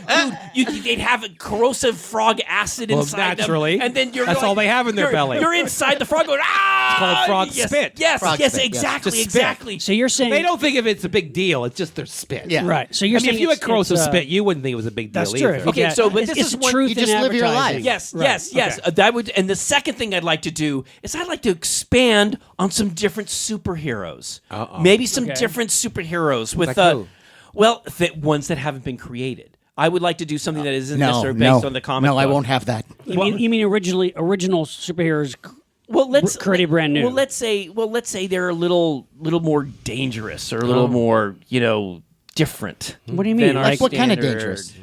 they'd have a corrosive frog acid Well, inside naturally. them. And then That's all they have in their belly. You're inside the frog going, ah! It's called frog yes, spit. Yes, Frog yes, spit, yes. exactly, Just spit. exactly. So you're saying They don't think of it's a big deal. It's just their spit. Yeah. right? So you're I mean, saying if you had it's- corrosive it's, spit, you wouldn't think it was a big deal That's true. either. Okay, Yeah, so, but it's, this is it's one- truth you just in live your advertising. life. Yes, Right. yes. That would, and the second thing I'd like to do is I'd like to expand on some different superheroes. Maybe some different superheroes with Like who? ones that haven't been created. I would like to do something that isn't No, necessarily no, based on the comic. no, I book. won't have that. You mean original superheroes? Well, let's created brand new. Well, let's say they're a little more dangerous or a little more different. What do you mean? than our Like what kind of standard- dangerous?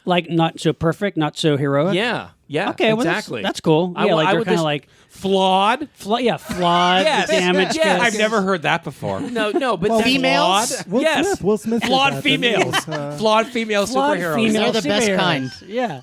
Like not so perfect, not so heroic. Yeah. Okay. Well, exactly. that's cool. I Yeah, would- like I they're would kind of just- like Flawed? flawed, Yes, damaged. yes. I've never heard that before. No, but Well, that's females? Will Yes. Smith. Will Smith. did Flawed that, didn't he? females. Flawed female flawed superheroes. female They're the best superheroes. kind. Yeah.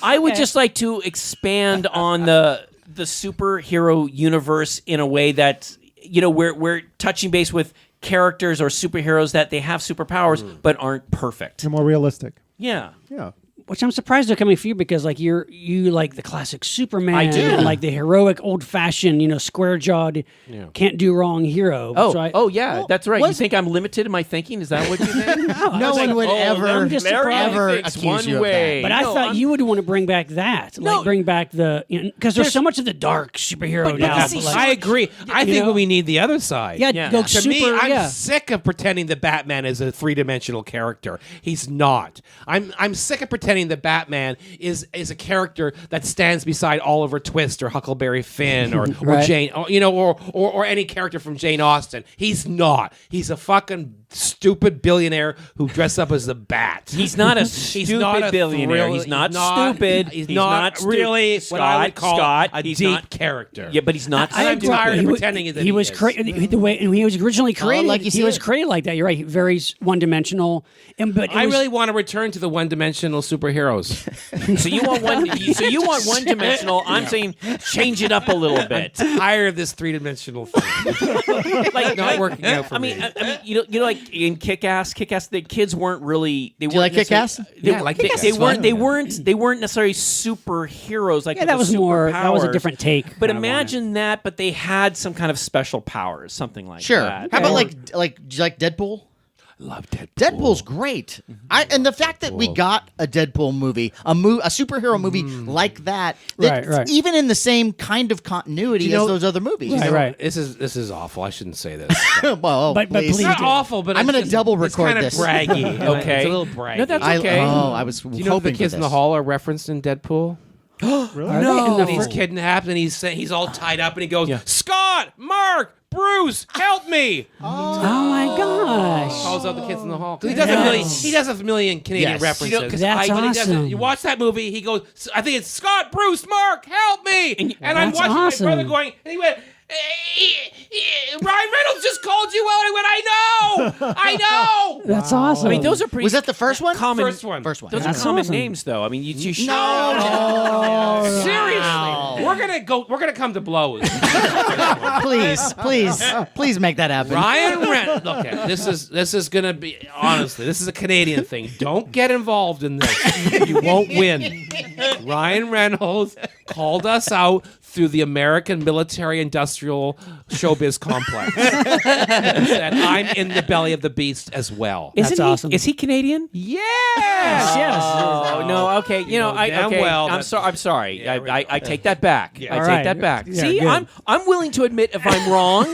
I would Okay. just like to expand on the superhero universe in a way that we're touching base with characters or superheroes that they have superpowers but aren't perfect. They're more realistic. Yeah. Yeah. Which I'm surprised they're coming for you because like you like the classic Superman. I do. And like the heroic, old fashioned, square jawed, can't do wrong hero. Oh, yeah, that's right. You was- think I'm limited in my thinking? Is that what you think? No one would ever, just Larry ever thinks accuse one you of way. that. But I No, thought I'm- you would want to bring back that, No. like bring back the because there's so much of the dark superhero now. see, but, like, I agree. I think know? we need the other side. yeah, go To super. me, I'm yeah. sick of pretending that Batman is a three-dimensional character. He's not. I'm sick of pretending pretending that Batman is a character that stands beside Oliver Twist or Huckleberry Finn or Right. Jane, or any character from Jane Austen. He's not. He's a fucking stupid billionaire who dressed up as the Bat. He's not a He's stupid not a billionaire. thrill- He's not stupid. He's not really what I would call a he's deep not, character. Yeah, but he's not And I'm stupid. tired of He pretending that he was is. the way and he was originally created. like you he was said. created like that. You're right. Very one-dimensional. But I really want to return to the one-dimensional superheroes. So you want one dimensional. I'm saying change it up a little bit. Tired of this three-dimensional thing. Like Not working out for me. I mean, you know, like in Kick-Ass, the kids weren't really. They Do you like Kick-Ass? Yeah, I like Kick-Ass. They It's weren't. fun. They weren't necessarily superheroes. Like Yeah, with that the was more. That was a superpowers. different take. But kind of on it. imagine that. But they had some kind of special powers, something like Sure. that. How about Or- do you like Deadpool? Love Deadpool. Deadpool's great. And the fact that we got a Deadpool movie, a superhero movie like that, Right. even in the same kind of continuity You know- as those other movies. Right. This is awful. I shouldn't say this. Well, But please. please It's not do. awful, but I'm it's gonna just- double it's record kind this. of braggy. Okay. It's a little braggy. No, that's I, okay. I was Do you know hoping the kids for in the this. hall are referenced in Deadpool? Are they in the And he's fir- kidnapped, and he's all tied up, and he goes, "Scott, Mark, Bruce, help me!" Oh my gosh. Calls out the kids in the hall. 'Cause he does a million Canadian Yes. references. You know, 'cause That's But he does awesome. you watch that movie, he goes, I think it's Scott, Bruce, Mark, help me! And I'm That's watching awesome. my brother going, and he went, Ryan Reynolds just called you out. I went, I know! That's awesome. I mean, those are pretty. Was that the first one? Common, First one. First one. Those That's are common awesome. names, though. I mean, you should. Seriously. We're gonna come to blows. Please make that happen. Ryan Reynolds. Okay, this is gonna be honestly. This is a Canadian thing. Don't get involved in this. You won't win. Ryan Reynolds called us out through the American military-industrial showbiz complex. And said, I'm in the belly of the beast as well. That's awesome. Is he Canadian? Yes. Yes. Oh no. Okay. You know. know damn well I'm that- sorry. I'm sorry. Yeah, we I know. take that back. I All take right. that back. Yeah, See, good. I'm willing to admit if I'm wrong.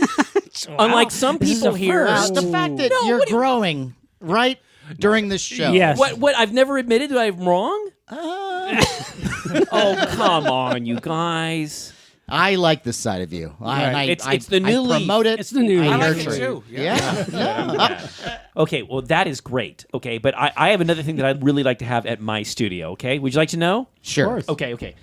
Unlike some This is people a here. first. The fact that No, you're what do you- growing right during this show. Yes. What? I've never admitted that I'm wrong. Oh come on, you guys. I like this side of you. It's the new I promote it. It's the new I leaf. I like nurture it too. Yeah. Okay, well that is great. Okay, but I have another thing that I'd really like to have at my studio. Okay, would you like to know? Sure. Okay.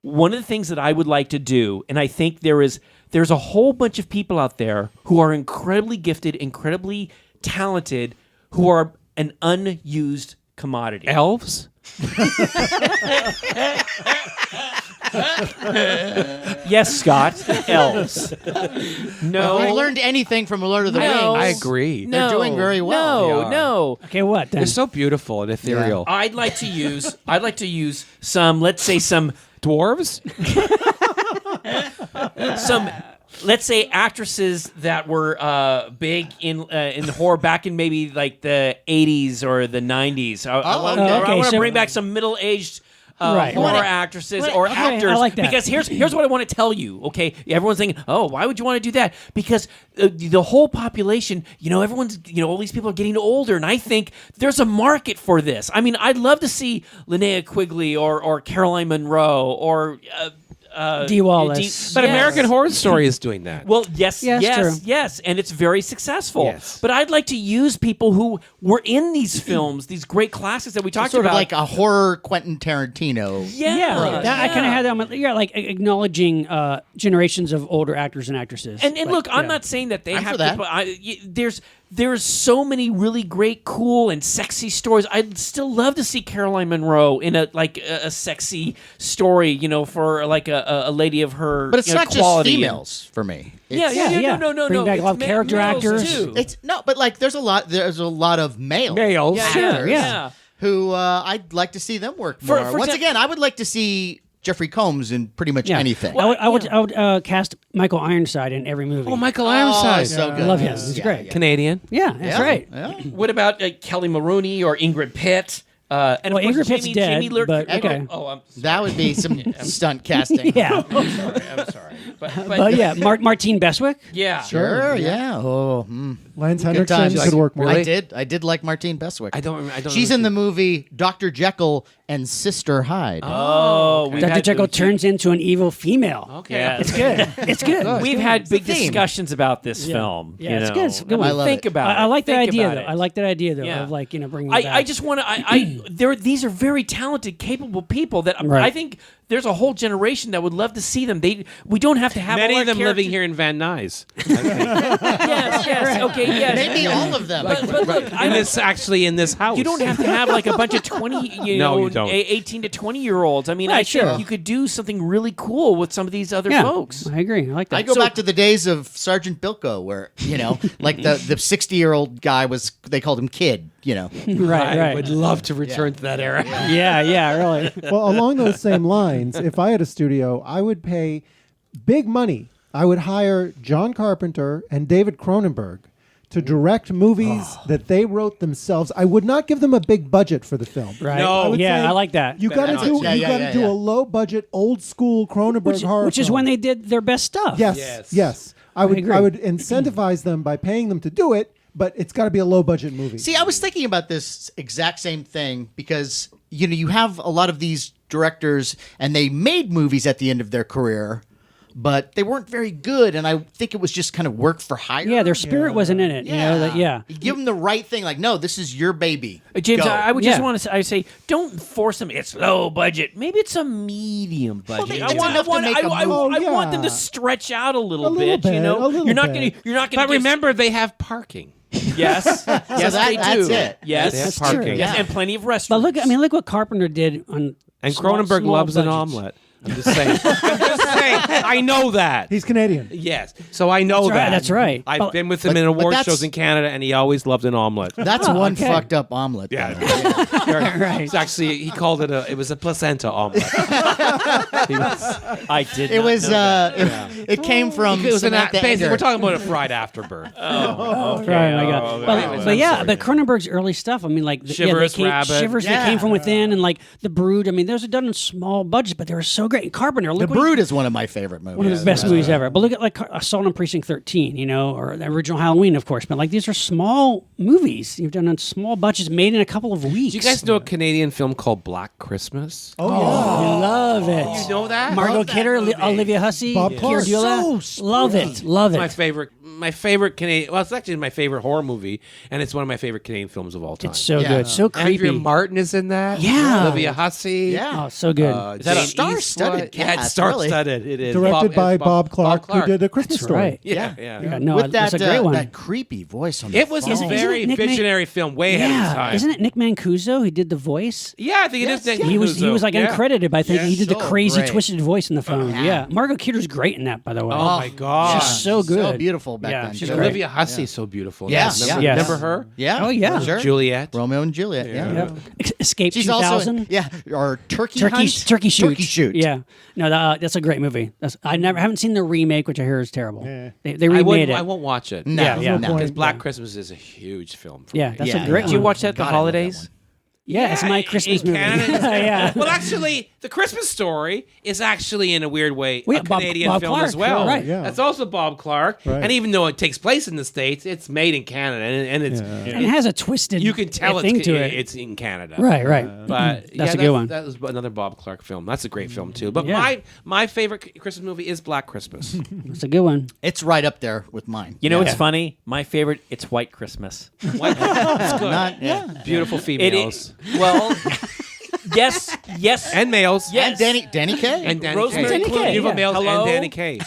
One of the things that I would like to do, and I think there's a whole bunch of people out there who are incredibly gifted, incredibly talented, who are an unused commodity. Elves? Yes, Scott. Elves. No. If we learned anything from Lord of the No. Rings, I agree. No, They're doing very well. No, They are. no. Okay, what then? They're so beautiful and ethereal. I'd like to use some, let's say some Dwarves? let's say actresses that were big in horror back in maybe like the 80s or the 90s. I want to so- bring back some middle-aged Right. horror Right. actresses Right. or Okay, actors. I like that. Because here's what I want to tell you. Okay, everyone's thinking, oh, why would you want to do that? Because the whole population, everyone's, all these people are getting older, and I think there's a market for this. I mean, I'd love to see Linnea Quigley or Caroline Munro or. Dee Wallace. But Yes. American Horror Story is doing that. Well, yes, true. and it's very successful. Yes. But I'd like to use people who were in these films, these great classics that we talked sort about. of like a horror Quentin Tarantino. Yeah, I kind of had that. Like acknowledging generations of older actors and actresses. And Like, look, I'm yeah. not saying that they I'm have for that. to. There's so many really great, cool, and sexy stories. I'd still love to see Caroline Munro in a sexy story, for like a lady of her. But it's not just quality. females for me. Yeah, Yeah. no. Bring back a lot of It's character males, actors. too. It's no, but like there's a lot of males. Sure, yeah. Who I'd like to see them work more. For Once exam- again, I would like to see Jeffrey Combs in pretty much Yeah. anything. I would cast Michael Ironside in every movie. Oh, Michael Oh, Ironside. so good. I love him. He's great. Canadian. Yeah, that's right. Yeah. What about Kelly Maroney or Ingrid Pitt? And Well, of course, Ingrid Pitt's Jamie dead, Lerner. but okay. Oh, I'm That would be some stunt casting. Yeah, I'm sorry. But but yeah, Martine Beswick. yeah. Sure, yeah. Oh, Lance Good Henriksen times. could work more. Really? I did like Martine Beswick. I don't She's in remember- the movie Dr. Jekyll and Sister Hyde. Oh, we've Dr. had- Jekyll turns into an evil female. Okay. Yeah. It's good. It's good. We've had big theme. discussions about this film. Yeah, you it's know. good. It's a good I one. love think about it. I like that Think idea, about though. it. I like that idea, though, Yeah. of like, bringing it back. I just want to. These are very talented, capable people that Right. I think there's a whole generation that would love to see them. We don't have to have Many all of them our living characters- here in Van Nuys. Yes. Okay. Yes. Maybe all of them. But look, In this house. you don't have to have like a bunch of 20, No, you don't. 18 to 20-year-olds. I mean, Right, I think sure. you could do something really cool with some of these other yeah, folks. I agree. I like that. I go back to the days of Sergeant Bilko, where like the 60-year-old guy they called him Kid. right, I right. would love to return to that era. Yeah, really. Well, along those same lines, if I had a studio, I would pay big money. I would hire John Carpenter and David Cronenberg to direct movies that they wrote themselves. I would not give them a big budget for the film. Right. No. I would Yeah, say, I like that. You got to do Yeah, you yeah, got to yeah, do yeah. a low budget, old school Cronenberg horror Which is film. when they did their best stuff. Yes. Yes. I would agree. I would incentivize them by paying them to do it, but it's got to be a low budget movie. See, I was thinking about this exact same thing because you have a lot of these directors and they made movies at the end of their career, but they weren't very good, and I think it was just kind of work for hire. Yeah, their spirit wasn't in it. You give them the right thing, like, no, this is your baby. James, Go. I would just Yeah. want to say, don't force them. It's low budget. Maybe it's a medium budget. they- I it's want, enough to make a I movie. want them Yeah. to stretch out a little, A little bit. You bit, know, a little you're not bit. gonna. You're not gonna. But remember, they have parking. yes, yes, that- they do. that's it. Yes, They have That's parking. true. yes, Yeah. and plenty of But restaurants. look what Carpenter did on And small- Cronenberg small loves an budgets. omelet. I'm just saying. I'm just saying. I know that. He's Canadian. Yes. So I know That's right, that. that's right. I've But- been with him but- in but award that's- shows in Canada, and he always loved an omelet. That's Oh, one okay. fucked up omelet. Yeah. though. Right. It's actually, he called it was a placenta omelet. I did. It not was. know that. It came from It was an Samantha basically, Egger. we're talking about a fried afterbirth. Right, my God. But Cronenberg's early stuff. I mean, like Shivers, Rabbit. Shivers that Yeah. came from within, and like The Brood. I mean, those are done in small budgets, but they were so great. And Carpenter, The look what he- Brood is one of my favorite movies. one of the best movies ever. But look at like Assault on Precinct 13, or the original Halloween, of course. But like these are small movies you've done on small budgets, made in a couple of weeks. Do you guys know a Canadian film called Black Christmas? Oh, yeah. I love it. You know that? Margot Love that Kidder, movie. Olivia Hussey, Bob Clark. Keira Dula. So Love it. Love My it. favorite Canadian. Well, it's actually my favorite horror movie, and it's one of my favorite Canadian films of all time. It's so Yeah. good. So creepy. Andrea Martin is in that. Yeah. Olivia Hussey. Yeah. Oh, so good. Is that a star-studded Yeah, it's cast, star-studded. It is. Directed by it's Bob Clark, who did A Christmas That's Story. right. Yeah. Yeah, no, With that's that, a great one. that creepy voice on the It was phone. a Isn't very it Nick visionary film, way ahead of its Yeah, time. isn't it Nick Mancuso who did the voice? Yeah, I think it is. Nick He was Mancuso. like Yeah. uncredited, but I think Yeah, he did the so crazy great. twisted voice in the phone. Yeah. Yeah, Margot Kidder's great in that, by the way. Oh my God. She's so good, So beautiful back Yeah, then. she's too. great. Olivia Hussey is so beautiful. Yes, Remember, yes. remember her? Yeah. Oh, yeah. Sure. Juliet. Romeo and Juliet. Yeah. Yep. Escape She's 2000. also or Turkey Turkey Hunt? Turkey shoot. Turkey Shoot. Yeah, no, that's a great movie. I haven't seen the remake, which I hear is terrible. They I remade it. won't watch it. No, Yeah, no. Because Black Christmas is a huge film for Yeah, me. that's Yeah, a great yeah. Did you one. watch that at the God, I love that holidays? one. Yeah, it's my in Christmas movie. Canada, yeah. Well, actually, The Christmas Story is actually, in a weird way, Well, a yeah, Bob Canadian film Clark, as well. right. Yeah. That's also Bob Clark. Right. And even though it takes place in the States, it's made in Canada. And it's And it has a twisted you can tell thing to it. it's in Canada. Right, right. But That's a good one. That was another Bob Clark film. That's a great film, too. But Yeah. my favorite Christmas movie is Black Christmas. It's a good one. It's right up there with mine. You know what's funny? My favorite, it's White Christmas. What? It's good. Not, yeah. Beautiful It females. is. Well, yes. And males. Yes. And Danny Kaye. And Danny Rosemary Kaye. Clooney, Beautiful yeah. males Hello? and Danny Kaye.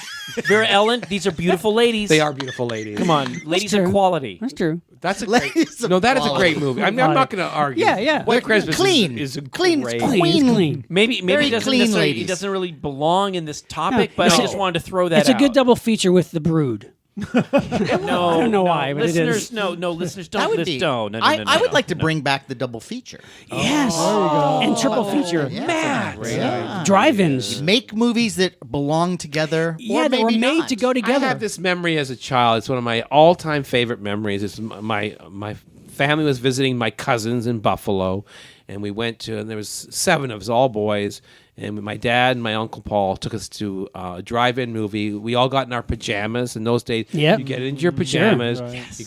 Vera Ellen, these are beautiful ladies. They are beautiful ladies. Come on. Ladies true. of quality. That's true. That's a Ladies great. of No, that is a quality. great movie. I'm not going to argue. Yeah, yeah. White Christmas Clean. is a Clean. great. Clean. It's clean. Maybe Very he doesn't clean necessarily, he ladies. doesn't really belong in this topic, but it's I a- just wanted to throw that It's a good out. double feature with The Brood. No, I don't know why, but it listeners, is. no, listeners, That don't. would Listen, be. no, no, I would no, like to no. bring back the double feature. Yes. And triple feature. Matt. Yeah. Drive-ins. Make movies that belong together. Yeah, or they were maybe made not. to go I together. have this memory as a child. It's one of my all-time favorite memories. It's my family was visiting my cousins in Buffalo, and we went to, and there was 7 of us, all boys, And my dad and my uncle Paul took us to a drive-in movie. We all got in our pajamas. In those days, Yep. you get into your pajamas. Right. Yes. You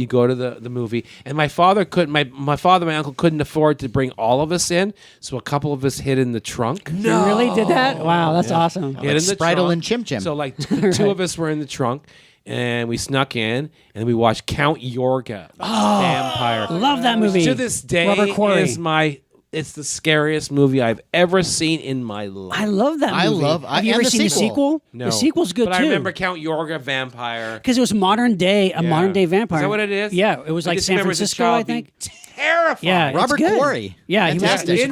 go to the movie. And my father couldn't. My father and my uncle couldn't afford to bring all of us in, so a couple of us hid in the trunk. You really did that? Wow, that's awesome. Hid in the Spritel trunk. and Chim Chim. So like two of us were in the trunk. And we snuck in, and we watched Count Yorga, Vampire. Love that movie. To this day, Robert Quarry. it's the scariest movie I've ever seen in my life. I love that movie. Have you and ever the seen the sequel. sequel? No. The sequel's good but too. I remember Count Yorga, Vampire. Because it was modern day vampire. Is that what it is? Yeah, it was I like just San remember as a Francisco, child I think. being terrifying. Yeah, Robert it's good. Quarry. Yeah, he was, Fantastic. he was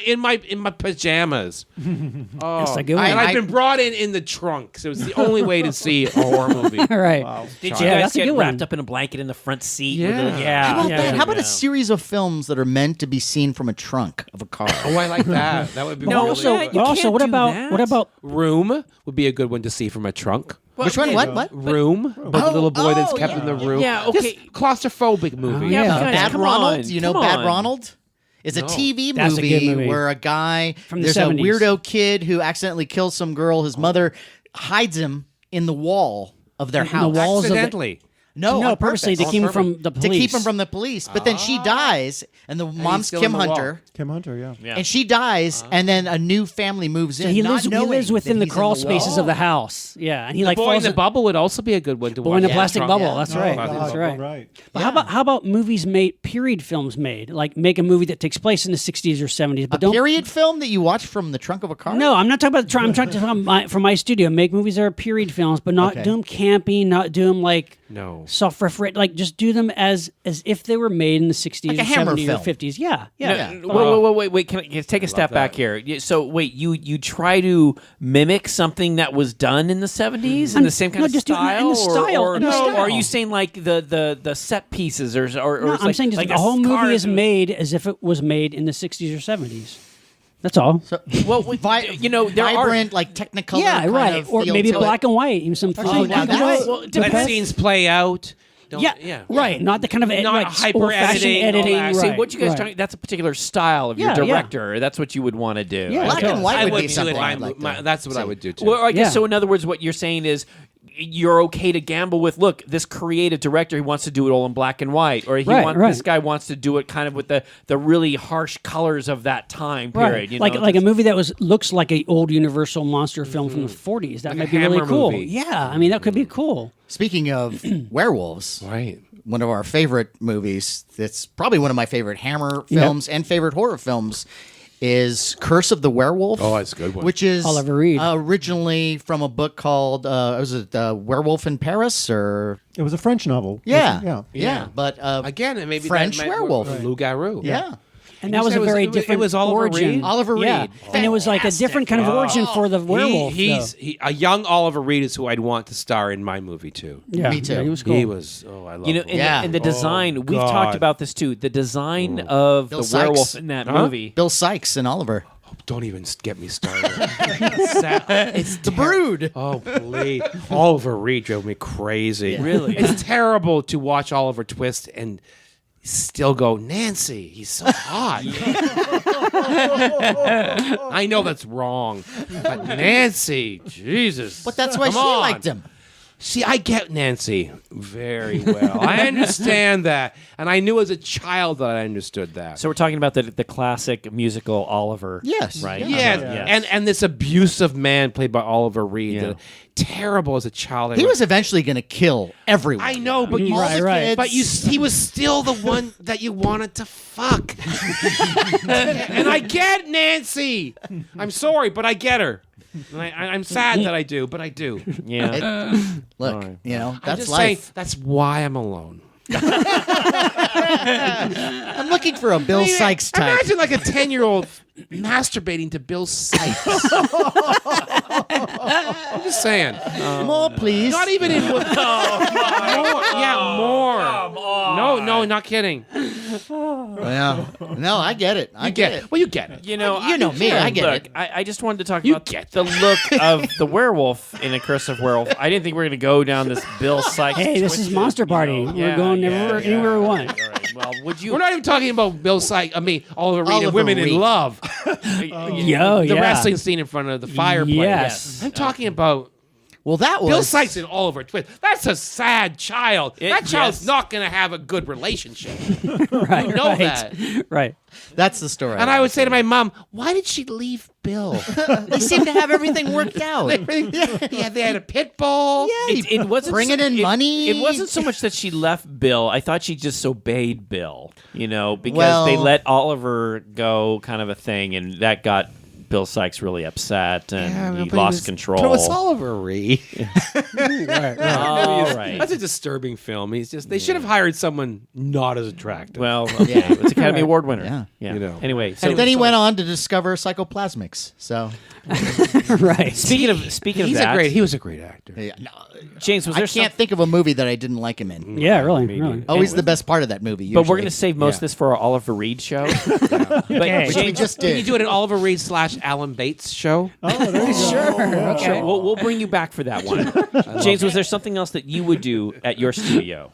in great. my pajamas. That's a good one. And I've been brought in the trunk, so it's the only way to see a horror movie. All right. Did you Yeah, guys that's a get good wrapped one. up in a blanket in the front seat? Yeah. How about Yeah. that? How about Yeah. a series of films that are meant to be seen from a trunk of a car? Oh, I like that. That would be No, really Also, Yeah, good. you also, can't what do about that. Room would be a good one to see from a trunk. Which one? What? Room, the little boy that's kept in the room. Yeah, okay. Just claustrophobic movie. Yeah, but guys, Bad come Ronald? on, You know come Bad on. Ronald? It's a TV That's a good movie. where a guy, From the there's 70s. a weirdo kid who accidentally kills some girl. His mother hides him in the wall of their the house. walls of the- Accidentally. No, on purposely to purpose. keep him from the police. To keep him from the police. But then she dies, and the mom's still Kim in the wall. Hunter. Kim Hunter, yeah. And she dies, and then a new family moves in. He not lives, he knowing lives within that the he's in crawl wall. spaces of the house. Yeah, and he like Boy in falls the Bubble would also be a good one to Boy watch. in the Yeah. plastic Trunk, bubble. yeah. That's Oh, right. God, That's right. right. But how about movies made, period films made, like make a movie that takes place in the 60s or 70s, but A don't. period film that you watch from the trunk of a car? No, I'm not talking about. I'm talking about from my studio. Make movies that are period films, but not Okay. do them campy, not do them like No. self-referent. Like just do them as if they were made in the 60s Like a or Hammer 70s or film. 50s. Yeah, yeah. Wait. Can I take a step back here? So wait, you try to mimic something that was done in the 70s in the same kind no, of just do it style, in the style, or in the no? style. Or are you saying like the set pieces, or No, it's I'm like, saying just like the a whole movie car is made as if it was made in the 60s or 70s. That's all. Well, there are. vibrant, like Technicolor. Yeah, kind right. of Or feel maybe to black it. and white. Even some Actually, now black and that's- white. Well, Let depends. scenes play out. Don't- Yeah, right. Not the kind of Not like hyper old-fashioned editing, all that. See, Right, what you guys right. talking? That's a particular style of your Yeah, yeah. director. That's what you would want to do. Yeah. Black and white I would would be do it. something I'd like to That's what I see. would do too. Well, I guess Yeah. so. In other words, what you're saying is you're okay to gamble with. Look, this creative director, he wants to do it all in black and white, or Right. this guy wants to do it kind of with the really harsh colors of that time period. Right. You Like know? like a movie that looks like an old Universal monster film from the 40s. That Like might a be really Hammer cool. movie. Yeah, I mean that could be cool. Speaking of werewolves, Right. one of our favorite movies, that's probably one of my favorite Hammer films and favorite horror films, is Curse of the Werewolf. Oh, that's a good one. Which is Oliver Reed. originally from a book called, was it Werewolf in Paris? Or It was a French novel. Yeah. Yeah. Yeah. But Again, and maybe French that might werewolf. work with Lou Garou. yeah. And that was a very different It was Oliver origin. Reed? Oliver Yeah. Reed. And it was like a different kind of origin for the werewolf. He's though. a young Oliver Reed is who I'd want to star in my movie too. Yeah, Me too. Yeah, he was cool. He was. Oh, I love. You know, him. and, Yeah. and the design, we've God. talked about this too. The design of Bill the werewolf Sykes. in that Huh? movie. Bill Sykes and Oliver. Don't even get me started. It's The Brood. Oh, please. Oliver Reed drove me crazy. Really? It's terrible to watch Oliver twist and still go, Nancy, he's so hot. I know that's wrong, but Nancy, Jesus. But that's why Come she on. liked him. See, I get Nancy very well. I understand that. And I knew as a child that I understood that. So we're talking about the classic musical Oliver. Yes. Right? yeah, Yes. and this abusive man played by Oliver Reed. Yeah. Terrible as a child. He was eventually going to kill everyone. I know, but you, Right, right. but he was still the one that you wanted to fuck. And I get Nancy. I'm sorry, but I get her. And I'm sad that I do, but I do. Yeah. Look, you know, I'm that's just saying, life. that's why I'm alone. I'm looking for a Bill Sykes type. Imagine like a 10-year-old masturbating to Bill Sykes. I'm just saying. More, please. Not even in. More. Yeah, more. No, not kidding. Yeah. No, I get it. I get it. Well, you get it. You know, You know me, I get look, it. I just wanted to talk You about get the look of the werewolf in A Curse of Werewolf. I didn't think we were going to go down this Bill Sykes. Hey, this is twisted, Monster Party. you know, We're going anywhere we want. All right. Well, Would you? We're not even talking about Bill Sykes. I mean, Oliver Reed and Oliver Women Reed. in Love. The Wrestling scene in front of the fireplace. Yes. I'm talking about Well, that was Bill Sykes and Oliver Twist. That's a sad child. That child's yes. not going to have a good relationship. Right. You know right. that. Right. That's the story. And I would say to my mom, why did she leave Bill? they seem to have everything worked out. Yeah, they had a pit bull. It wasn't Bringing in money. It wasn't so much that she left Bill. I thought she just obeyed Bill. Because Well- they let Oliver go, kind of a thing, and that got Bill Sykes really upset, and he lost control. But it was Oliver Reed. All right. That's a disturbing film. He's just they should have hired someone not as attractive. Well, okay. It's Academy Award winner. Yeah. You know. Anyway, so And then he went on to discover psychoplasmics. So Right. speaking of that, he was a great actor. yeah, no, James, was I there can't think of a movie that I didn't like him in. Yeah, really. Really. Always the best part of that movie. But we're usually. going to save most of this for our Oliver Reed show. But Which we James, just Can you did. do it an Oliver Reed / Alan Bates show? Oh, there you go. Sure. Okay. we'll bring you back for that one. James, was there something else that you would do at your studio?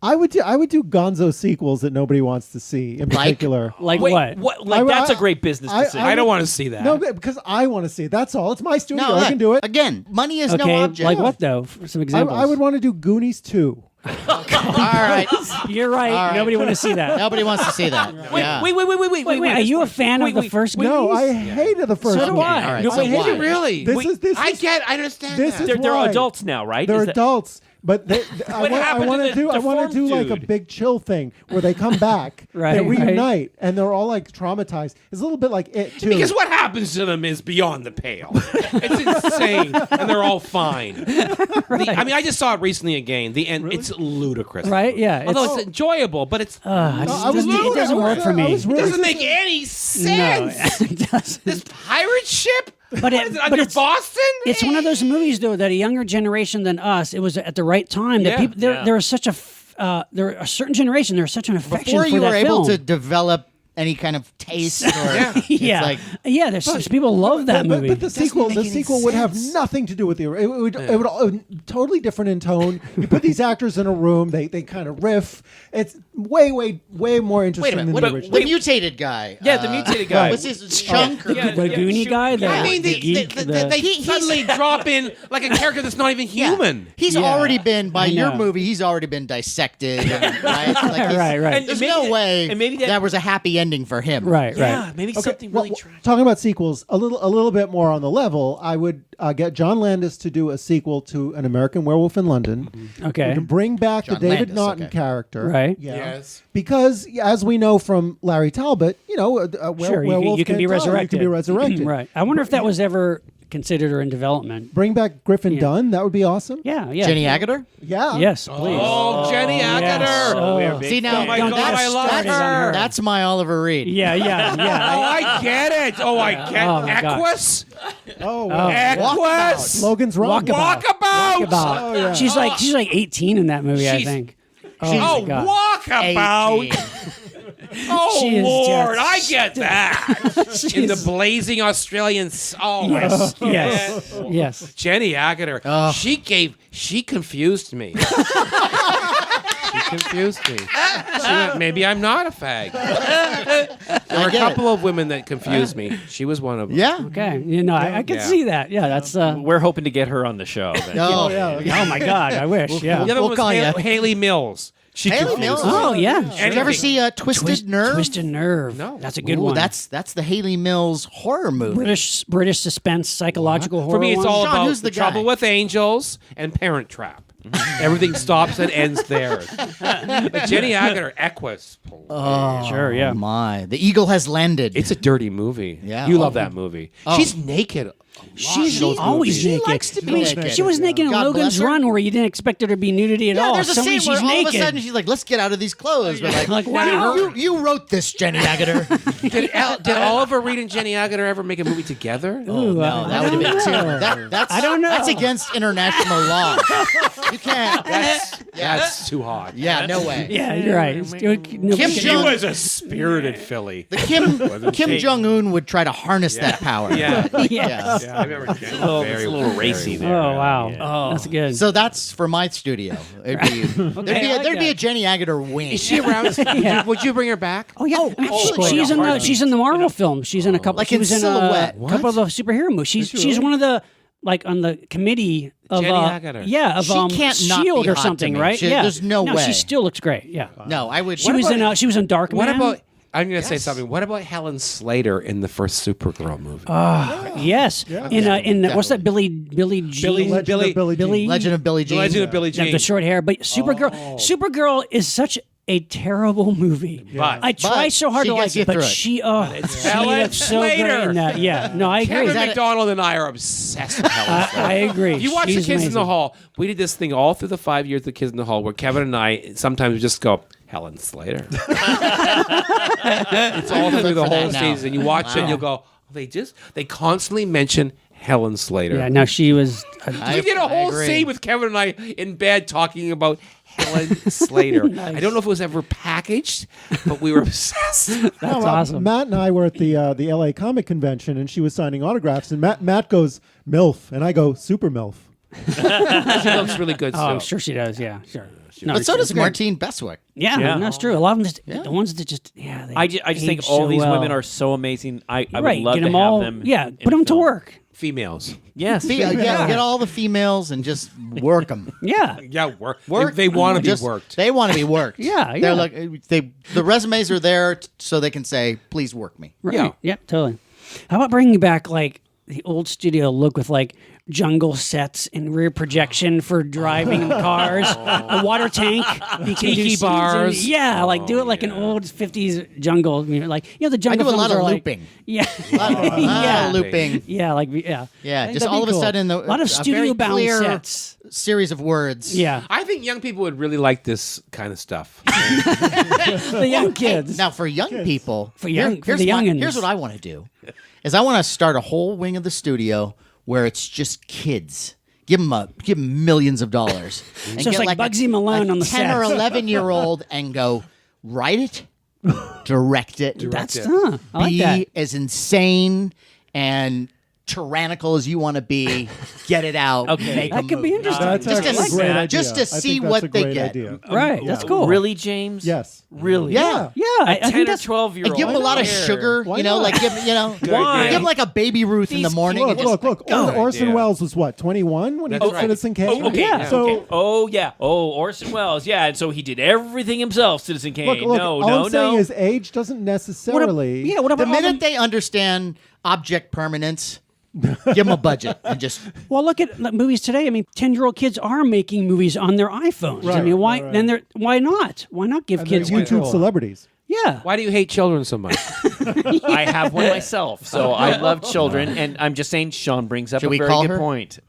I would do Gonzo sequels that nobody wants to see. In particular, Like Wait, what? Like, that's I- a great business decision. I don't want to see that. no, because I want to see it. That's all. It's my studio. No, I can do it. Again, money is no Okay. object. Like what though? For some examples. I would want to do Goonies 2. All right. You're right. All right. Nobody want to see that. Nobody wants to see that. Yeah. Wait. Are you a fan of the first Goonies? No, I hated the first So do one. I. All right. No, so wait, why? Really? I understand this that. is They're why. adults now, right? They're Is that- adults. But I happened want to to the do. I want to do deformed like a dude? big chill thing where they come back, Right, they right. reunite, and they're all like traumatized. It's a little bit like it too. Because what happens to them is beyond the pale. It's insane, and they're all fine. I mean, I just saw it recently again. The end. It's ludicrous. Right? Yeah. Although it's enjoyable, but it's It I was doesn't, it doesn't work for me. I was really doesn't make any sense. No, it doesn't. This pirate ship. But What it- is it, but under it's- Boston. It's one of those movies, though, that a younger generation than us, it was at the right time. That Yeah. people, there was such a, there a certain generation, there's such an affection Before for you that were able film. to develop any kind of taste or it's yeah, like yeah. There's people love that movie. But the sequel would have nothing to do with the. It would totally different in tone. You put these actors in a room, they kind of riff. It's way more interesting wait a minute, than what, the the original. mutated guy. Yeah, the mutated guy. What's his chunk? Or yeah, the Goonie shoot, guy. yeah. I mean, the geek. they suddenly drop in like a character that's not even Yeah. human. He's Yeah. already been by I your know. movie. He's already been dissected, and, right? Like he's- Right. And There's maybe no that- way and maybe that- that was a happy ending for him. Right. Yeah, maybe something really tragic. Talking about sequels, a little bit more on the level. I would get John Landis to do a sequel to An American Werewolf in London. Okay. To bring back John the David Landis, Naughton okay. character. Right. Yeah. Yes. Because as we know from Larry Talbot, Sure, werewolf you can be can't die. resurrected. You can be resurrected. Right. I wonder if that was ever considered or in development. Bring back Griffin Dunn. That would be awesome. Yeah. Yeah. Jenny Agutter. Yeah. Yes, please. Oh, Jenny yes. Agutter. Oh. See now, my God, I love her. That's my Oliver Reed. Yeah. Oh, I get it. Oh, I get Oh, my God. Equus. Oh, Equus. Logan's Run. Walkabout. Walkabout. Walkabout. yeah. She's like 18 in that movie, I She's- think. Oh, my God. walkabout. 18. Oh, She is Lord, just- I get that. In the blazing Australian. Oh, my Yes. God. Yes. Yes. Jenny Agutter. She confused me. She confused me. She went, maybe I'm not a fag. There were a get couple of women that confused me. She was one of them. Yeah. Okay. I can Yeah. see that. Yeah. That's. We're hoping to get her on the show. then. Oh, yeah. Oh my God. I wish. Yeah. The other We'll one call was ya. Haley Mills. She Haley confused Mills? me. Oh yeah. Did you ever see Twisted Nerve? Twisted Nerve. No. That's a good Ooh, one. That's the Haley Mills horror movie. British suspense psychological horror. For me, it's one. all Sean, about who's the the Trouble guy? with Angels and Parent Trap. Everything stops and ends there. But Jenny Agutter, Equus. Sure. Yeah. Oh my, the eagle has landed. It's a dirty movie. Yeah. You Oh. love that movie. She's naked. She's those always movies. naked. likes to be I mean, naked. She was naked in God bless Logan's her. Run, where you didn't expect there to be nudity at yeah, all. there's a Suddenly scene where she's all naked. of a sudden she's like, "Let's get out of these clothes." We're like, wow. You wrote this, Jenny Agutter. Did Oliver Reed and Jenny Agutter ever make a movie together? Ooh, No, that would have been too. That's, I don't know. That's against international law. You can't. That's too hard. Yeah, no way. Yeah, you're right. Kim He Jong- was a spirited filly. The Kim Jong Un would try to harness that power. Yeah. Yes. Yeah, I remember. It's a little racy there. Oh wow, Yeah. that's good. So that's for my studio. There'd be there'd be a Jenny Agutter wing. Is she around? Would you bring her back? Oh yeah, actually, she's in the Marvel film. She's in a couple. Like she in was in Silhouette. a couple of the superhero movies. She's one of the on the committee of Jenny Agutter. of She can't not Shield be or hot to something, me. right? There's no way. She still looks great. Yeah. No, I would. She was in Dark What Man. about? I'm going to say something. What about Helen Slater in the first Supergirl movie? Yes. In the, what's that? Billy Jean. Legend of Billie Jean. Legend of Billie Jean. Legend of Billie Jean. The short hair, but Supergirl is such a terrible movie. But- I try so hard she to like gets you it, but through it. she Helen looks so great Slater. in that. Yeah, no, I agree. Kevin Is that McDonald and I are obsessed with Helen Slater. I agree. If you watch She's The Kids in the amazing. Hall, we did this thing all through the 5 years of The Kids in the Hall where Kevin and I sometimes we just go, Helen Slater. It's all through the for that whole now. season. You watch it and you'll go, they constly mention Helen Slater. Yeah, no, she was. We did a whole agree. scene with Kevin and I in bed talking about Helen Slater. I don't know if it was ever packaged, but we were obsessed. That's awesome. Matt and I were at the LA Comic Convention, and she was signing autographs, and Matt goes MILF, and I go Super MILF. She looks really good. Oh, I'm sure she does. Yeah, sure. No, But so she's does great. Martine Bestwick. Yeah, Yeah. that's true. A lot of them, the ones that just they I just think age all so these well. women are so amazing. I would right. love Get to them have all. them. Yeah, in put them to film. work. Females. Yes. Get all the females and just work them. Yeah. Yeah, work. They want to be Just- worked. They want to be worked. Yeah, yeah. They're like the resumes are there so they can say, "Please work me." Right. Yeah. Yep, totally. How about bringing back like the old studio look with like jungle sets and rear projection for driving in the cars, a water tank, you can do Tiki scenes in- bars. yeah, like do it like an old 50s jungle, like the jungle I do a lot films of are like- looping. Yeah. A lot yeah. of looping. Yeah, like yeah. Yeah, I think just that'd all be of a cool. sudden, a lot of a very studio bound clear sets. series of words. Yeah, I think young people would really like this kind of stuff. the young kids. Now, for young people, For young- for here's the youngins. here's what I want to do: is I want to start a whole wing of the studio where it's just kids. Give them millions of dollars. And So it's get like Bugsy Malone a on the 10 or set. 11-year-old and go write it, direct it, That's it. I like be that. as insane and tyrannical as you want to be. Get it out. Okay. Make That a could be movie. interesting. That's Just actually to- a great idea. just to I think see that's what a they great get. idea. Right, that's cool. Really, James? Yes. Really? Yeah. Yeah, I 10 think or that's 12-year-old. And give them a lot of Why sugar, Why you know, not? like give Why? them like a baby Ruth in the These morning. Look, and just look. Good Orson idea. Welles was what, 21 when he That's did right. Citizen Kane? Okay. Yeah. So okay. Oh yeah. Oh, Orson Welles. Yeah. And so he did everything himself. Citizen Kane. look, no. all No. I'm saying No. is age doesn't necessarily. what the about all minute they understand object permanence, give them a budget and just Well, look at like, movies today. I mean, 10-year-old kids are making movies on their iPhones. I Right, mean, why? right. Then they're why not? Why not give And they're kids YouTube control? celebrities. Yeah. Why do you hate children so much? I have one myself, so I love children, and I'm just saying. Sean brings up Should a we very call good her? point.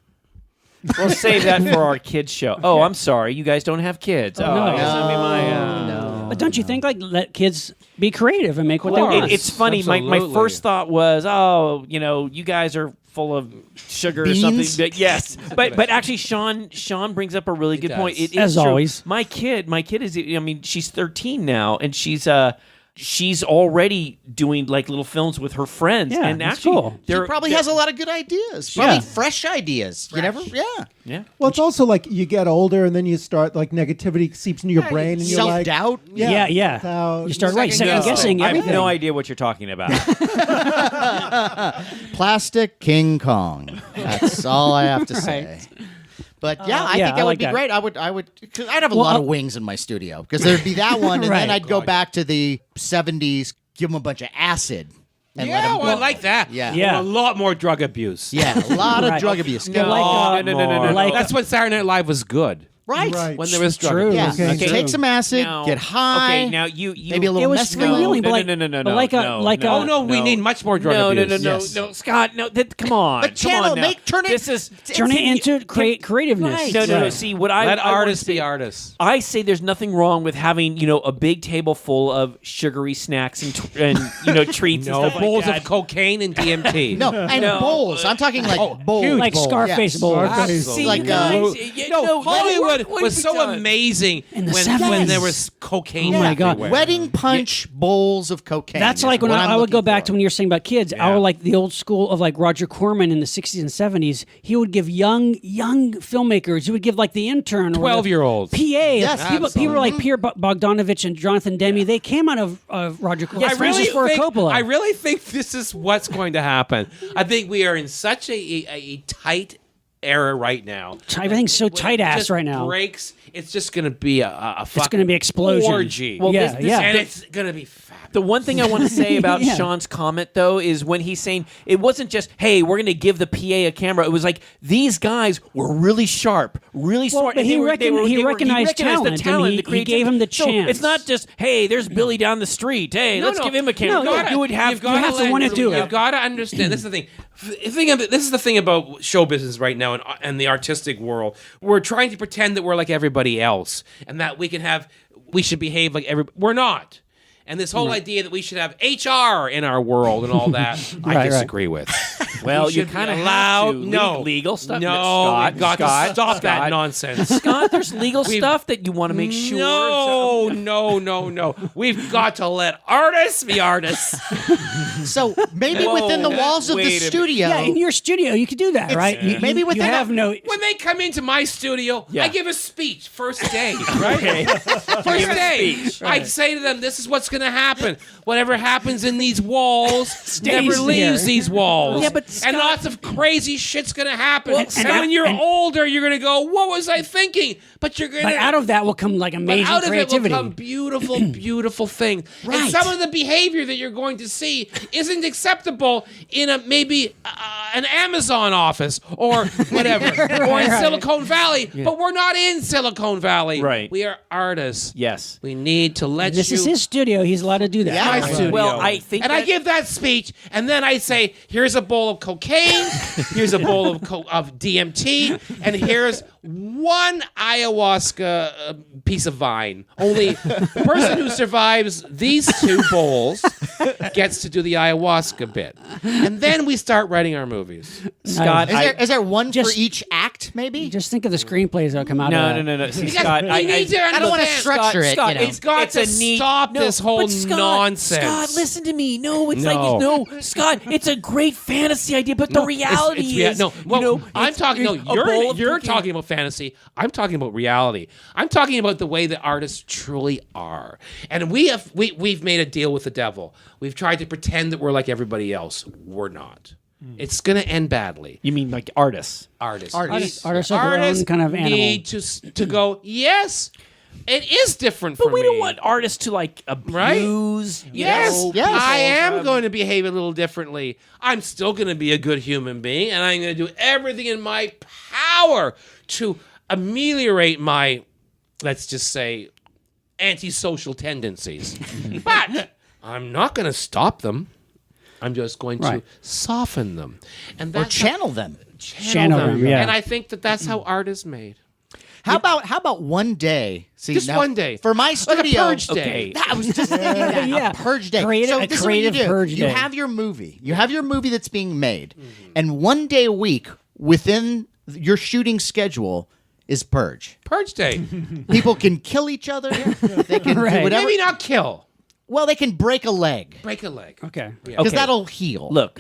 We'll save that for our kids show. Oh, I'm sorry, you guys don't have kids. Oh, I guess that'd be my. But don't you think like let kids be creative and make what they course. want? It's funny. My Absolutely. first thought was, oh, you guys are full of sugar or Beans? something. But yes, but actually, Sean brings up a really good point. does. It is As true. always. My kid is. I mean, she's 13 now, and she's already doing like little films with her friends. Yeah, and that's actually, cool. She probably has a lot of good ideas. Probably fresh ideas. You never, Yeah. Well, it's also like you get older and then you start like negativity seeps into your brain and you're like, self-doubt. yeah. doubt. You start second guessing I have everything. no idea what you're talking about. Plastic King Kong. That's all I have to say. But yeah, I yeah, think I that like would be that. great. Cause I'd have a lot of wings in my studio because there'd be that one, and Right. then I'd go back to the '70s, give them a bunch of acid, and let Yeah, 'em well, I go. like that. Yeah. Yeah. A lot more drug abuse. Yeah, a lot of Right. drug abuse. No, like, no. like, That's when Saturday Night Live was good. Right. When there was drug True. abuse. Yeah. Okay, Okay. Take some acid, Now- get high. Okay, now you maybe a little It was mescaline. freewheeling, but No, like, no, but like a no, like no. a. Oh no, we need much more drug no, abuse. Yes. no, Scott, no, come on. But come channel, on now. turn it. This is Turn it into creativeness. Right. no. Right. See, what I Let I wanna artists say- be artists. I say there's nothing wrong with having a big table full of sugary snacks and treats and No stuff like bowls that. of cocaine and DMT. No, and No. bowls. I'm talking like bowls. huge Like bowl. Scarface Yes. bowl. Scarface. See, like, you guys, No, Hollywood what was have so we done? amazing In the when 70s. there was cocaine. Oh my God. everywhere. Wedding punch bowls of cocaine. That's is like when what I'm I would go looking back to for. when you were saying about kids. I would like the old school of like Roger Corman in the 60s and 70s. He would give young filmmakers. He would give like the intern, or the 12-year-olds. PA. Yes, people were like Pierre Bogdanovich and Jonathan Demme. They came out of Roger Corman. Francis Ford Coppola. I really think this is what's going to happen. I think we are in such a tight era right now. Everything's so When it tight ass just right now. Breaks. It's just going to be a It's going to be explosion. orgy. Well, yeah, this- yeah. and it's going to be fabulous. The one thing I want to say about Yeah. Sean's comment, though, is when he's saying it wasn't just, hey, we're going to give the PA a camera. It was like these guys were really sharp, really smart. but and he they recognized talent, and he creativity. gave him the So chance. it's not just, hey, there's Billy down the street. Hey, let's give him a camera. No, You would have You've gotta have to let- wanna do it. You've got to understand. This is the thing. This is the thing about show business right now and the artistic world. We're trying to pretend that we're like everybody else and that we should behave like everybody. We're not. And this whole idea that we should have HR in our world and all that, I Right. disagree with. Well, We you should be kind of allowed. have to. No Legal stuff. No, Scott, we've got Scott, to stop that Scott. nonsense. Scott, there's legal stuff that you want to make sure. No. We've got to let artists be artists. So maybe within the walls of the wait a minute. studio. Yeah, in your studio, you could do that, right? maybe you within have a- no. When they come into my studio, Yeah. I give a speech first day, right? First day. speech. I say to them, this is what's going to happen. Whatever happens in these walls never Stays leaves here. these walls. Yeah, but and Scott- lots of crazy shit's going to happen. Well, and when you're older, you're going to go, what was I thinking? But you're going But to... out of that will come like But amazing out of creativity. it will come beautiful, beautiful things. Right. And some of the behavior that you're going to see isn't acceptable in a maybe an Amazon office or whatever, or in Silicon Valley. But we're not in Silicon Valley. Right. We are artists. Yes. We need to let This you. is his studio. He's allowed to do that. Yeah. My Right. studio. Well, I think and I that- give that speech, and then I say, "Here's a bowl of cocaine, here's a bowl of DMT, and here's one ayahuasca piece of vine. Only the person who survives these two bowls gets to do the ayahuasca bit, and then we start writing our movies." Scott, Is there one Just- for each act, maybe? Just think of the screenplays that come out of that. no. See, Because Scott, we I need to I don't want to understand. structure it. Scott, you know. It's got to stop this whole but Scott, nonsense. Scott, listen to me. No, it's No. like no, Scott. It's a great fantasy idea, but the reality is no. Well, I'm it's- talking. No, a bowl of you're cooking. talking about fantasy. I'm talking about reality. I'm talking about the way that artists truly are. And we've made a deal with the devil. We've tried to pretend that we're like everybody else. We're not. It's going to end badly. You mean like artists? Artists. Artists have their own kind of animal. need to go. Yes, it is different for But we me. don't want artists to like abuse. you Yes, know, yes. I am people. going to behave a little differently. I'm still going to be a good human being, and I'm going to do everything in my power to ameliorate my, let's just say, antisocial tendencies. But I'm not going to stop them. I'm just going to Right. soften them. And Or that's channel them. Channel them, yeah. And I think that that's how art is made. How about one day? See, Just now, one day. for my Like a studio. purge day. Okay. I was just thinking that Yeah. a purge day. Creative- so a this is what you creative do. purge You day. have your movie. You have your movie that's being made, and one day a week within your shooting schedule is purge. Purge day. People can kill each other. They can Right. do whatever. Maybe not kill. Well, they can break a leg Break a leg. Okay. because Okay. that'll heal. Look.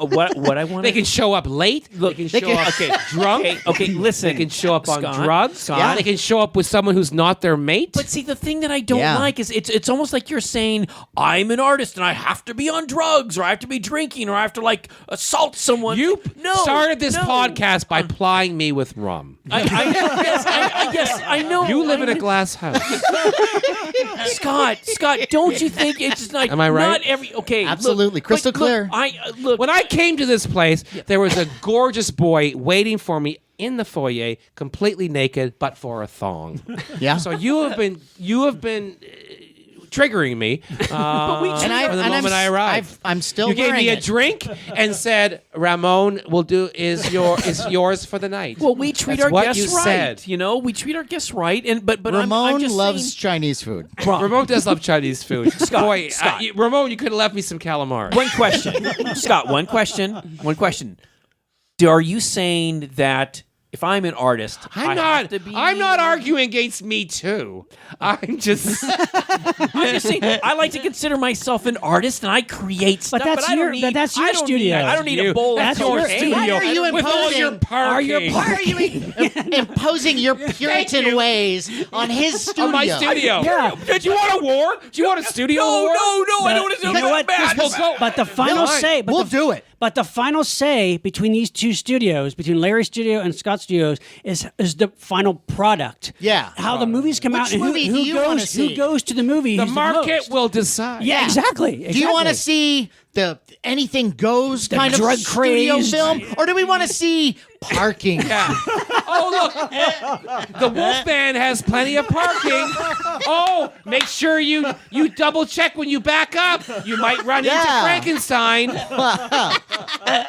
What I want. They can show up late. Look, they can show up okay, drunk. Okay, listen. They can show up on Scott, drugs. Scott. They can show up with someone who's not their mate. But see, the thing that I don't Yeah. like is it's almost like you're saying I'm an artist and I have to be on drugs or I have to be drinking or I have to like assault someone. you no, started this no. podcast by plying me with rum. Yes, I know. You live in I a glass house. Scott, don't you think it's like Am I right? not every okay? Absolutely. Crystal clear. Look, When I came to this place, there was a gorgeous boy waiting for me in the foyer, completely naked, but for a thong. Yeah. So you have been triggering me from the moment I arrived. I'm still You gave wearing me a it. drink and said, "Ramon is yours for the night." Well, we treat That's our what guests you right. said. You know, we treat our guests right. And but Ramon I'm just loves saying, Chinese food. Ramon does love Chinese food. Boy, Scott. Ramon, you could have left me some calamari. One question, Scott. One question. Are you saying that if I'm an artist, I'm not arguing against Me Too. I'm just I'm just saying, I like to consider myself an artist, and I create stuff. that's but I don't your- need, but that's your I don't studio. Need, I don't need a bowl. That's of your cocaine. studio. Why are you with all your imposing? parking. Why are you imposing your Puritan ways on his studio? on my studio. Yeah. Did you want a war? Do you want a studio war? No, I don't want to do You know what? that. But the final Fine. say, We'll do it. But the final say between these two studios, between Larry's studio and Scott's studios, is the final product. Yeah. How the movies come out Which and movie do you wanna see? who goes to the movie. The who's market most. will decide. Yeah, exactly. Do you want to exactly. see the anything goes kind of drug studio crazed. film, or do we want to see parking? Oh, look. The Wolfman has plenty of parking. Oh, make sure you double check when you back up. You might run into Yeah. Frankenstein.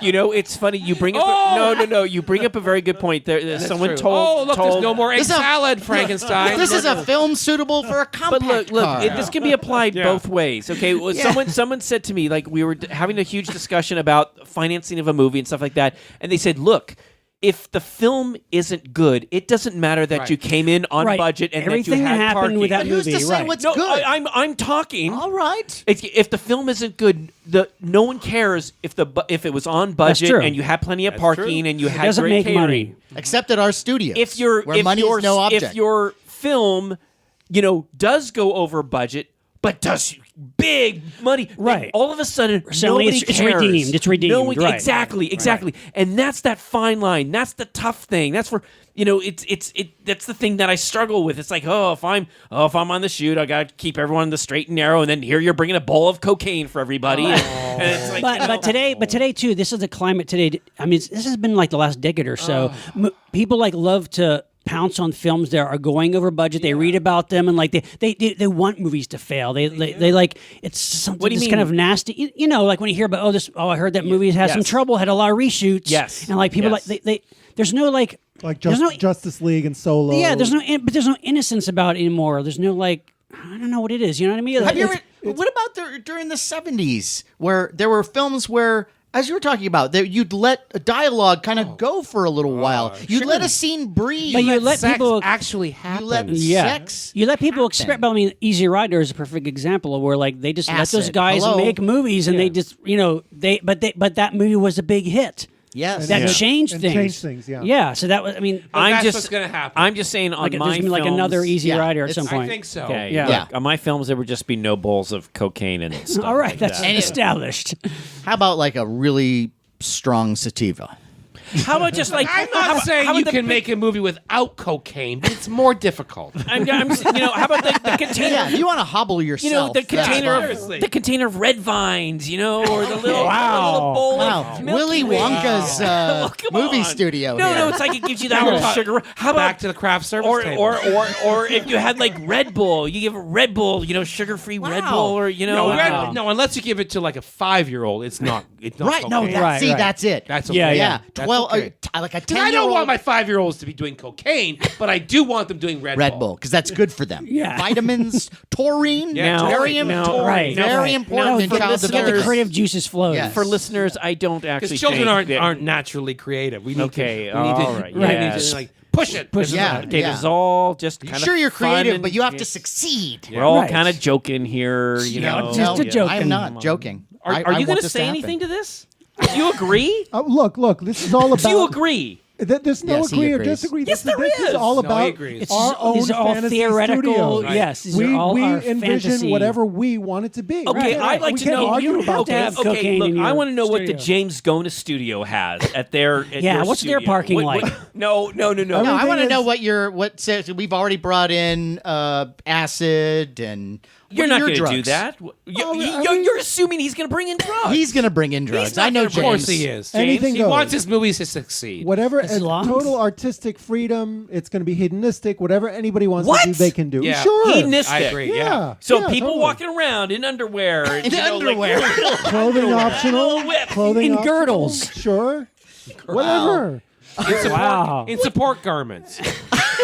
You know, it's funny. You bring up no. You bring up a very good point. Someone True. told. Oh, look, told, there's no more egg This is a- salad, Frankenstein. This is a film suitable for a compact But look, car. this can be applied both ways. Okay, well, someone said to me, like, we were having a huge discussion about financing of a movie and stuff like that, and they said, look, if the film isn't good, it doesn't matter that Right. you came in on Right. budget and Everything that you that had happened parking. with that But who's to movie, say right. what's No, good? I'm talking. All right. If the film isn't good, no one cares if it was on budget true. and you had plenty of parking and you had doesn't great make catering. money. Except at our studios, where money is no object. If your film, does go over budget, but does big money, then Right. all of a sudden, Suddenly nobody it's cares. redeemed. It's redeemed, No one, right. Exactly. And that's that fine line. That's the tough thing. That's for that's the thing that I struggle with. It's like, if I'm on the shoot, I got to keep everyone in the straight and narrow, and then here you're bringing a bowl of cocaine for everybody. And it's like, But today too, this is the climate today. I mean, this has been like the last decade or so. People love to pounce on films that are going over budget. They read about them and they want movies to fail. They like it's something What do you that's kind mean? of nasty. Like when you hear about I heard that movie has some Yes. trouble, had a lot of reshoots. Yes. And like people Yes. they there's no like there's no Justice League and Solo. yeah there's no innocence about it anymore. There's no I don't know what it is. You know what I mean? Have you It's- ever, what about during the 70s where there were films where, as you were talking about, you'd let a dialogue kind of go for a little while. You'd let a scene breathe. But you let Sex people actually happen. You let sex. You let people happen. experiment. But I mean, Easy Rider is a perfect example of where they just let those Acid. guys Hello. make movies, and they just but that movie was a big hit. Yes. That changed And things. changed things, yeah. Yeah. So that was. I mean, That's what's gonna happen. I'm just saying on there's my gonna be like films- another Easy Yeah, Rider at some it's- point. I think so. Okay, Yeah. look, on my films, there would just be no bowls of cocaine and stuff. All right, like that's that. established. How about like a really strong sativa? How about just like I'm not saying you can make a movie without cocaine, but it's more difficult. I'm how about the container? Yeah, if you want to hobble yourself. The that's container fine. Seriously. the container of red vines, or the little, Wow. little bowl Wow, of Milky Willy Way. Wonka's Come movie on. studio. No, here. it's like it gives you that little sugar. How about Back to the craft service or table. or if you had like Red Bull, you give a Red Bull, sugar-free Red Wow. Bull, or no, unless you give it to like a 5-year-old, it's not. It's not Right? No, cocaine. Right, see, right. that's it. That's okay. Yeah, yeah. That's 12, okay. like a 10-year-old. Because I don't want my 5-year-olds to be doing cocaine, but I do want them doing Red Red Bull because that's good for them. Yeah. Vitamins, taurine, Yeah, very, taurine. Right. very Right. important in for child listeners- Get the development. creative juices flowing. Yes. For listeners, I don't actually Because children think that- aren't naturally creative. We need Okay, to. We need all to, right, we need yes. to like push it. Push it. Yeah. Okay, this is all just kind of Sure, you're fun creative, and- but you have to succeed. We're all Right. kind of joking here, No, just a joke. I am not joking. Are I you want going to this say happen. anything to this? Do you agree? Look, this is all about. Do you agree? There's no Yes, he agree or agrees. disagree. Yes, this there is is. all No, about he agrees. our own These are all fantasy theoretical. studios. Right. Yes, these we are all our envision fantasy. whatever we want it to be. Okay, We I'd can't- like we to can't know. argue you about have to have that. Okay, cocaine look, in I your want to know what the studio. James GONIS studio has at their. Yeah, what's their parking like? No. No, I Everything want to know is- what says. We've already brought in acid and You're are not your going to do drugs? that. You're assuming he's going to bring in drugs. He's going to bring in drugs. not I know gonna Of James. course he is. Anything He goes. wants his movies to succeed. Whatever, As long- total artistic freedom. It's going to be hedonistic. Whatever anybody wants What? to do, they can do. Yeah. Sure. Hedonistic. I agree. Yeah. So yeah, people totally. walking around in underwear. In underwear. Clothing optional. whip. Clothing In optional. girdles. Sure. Whatever. In support garments,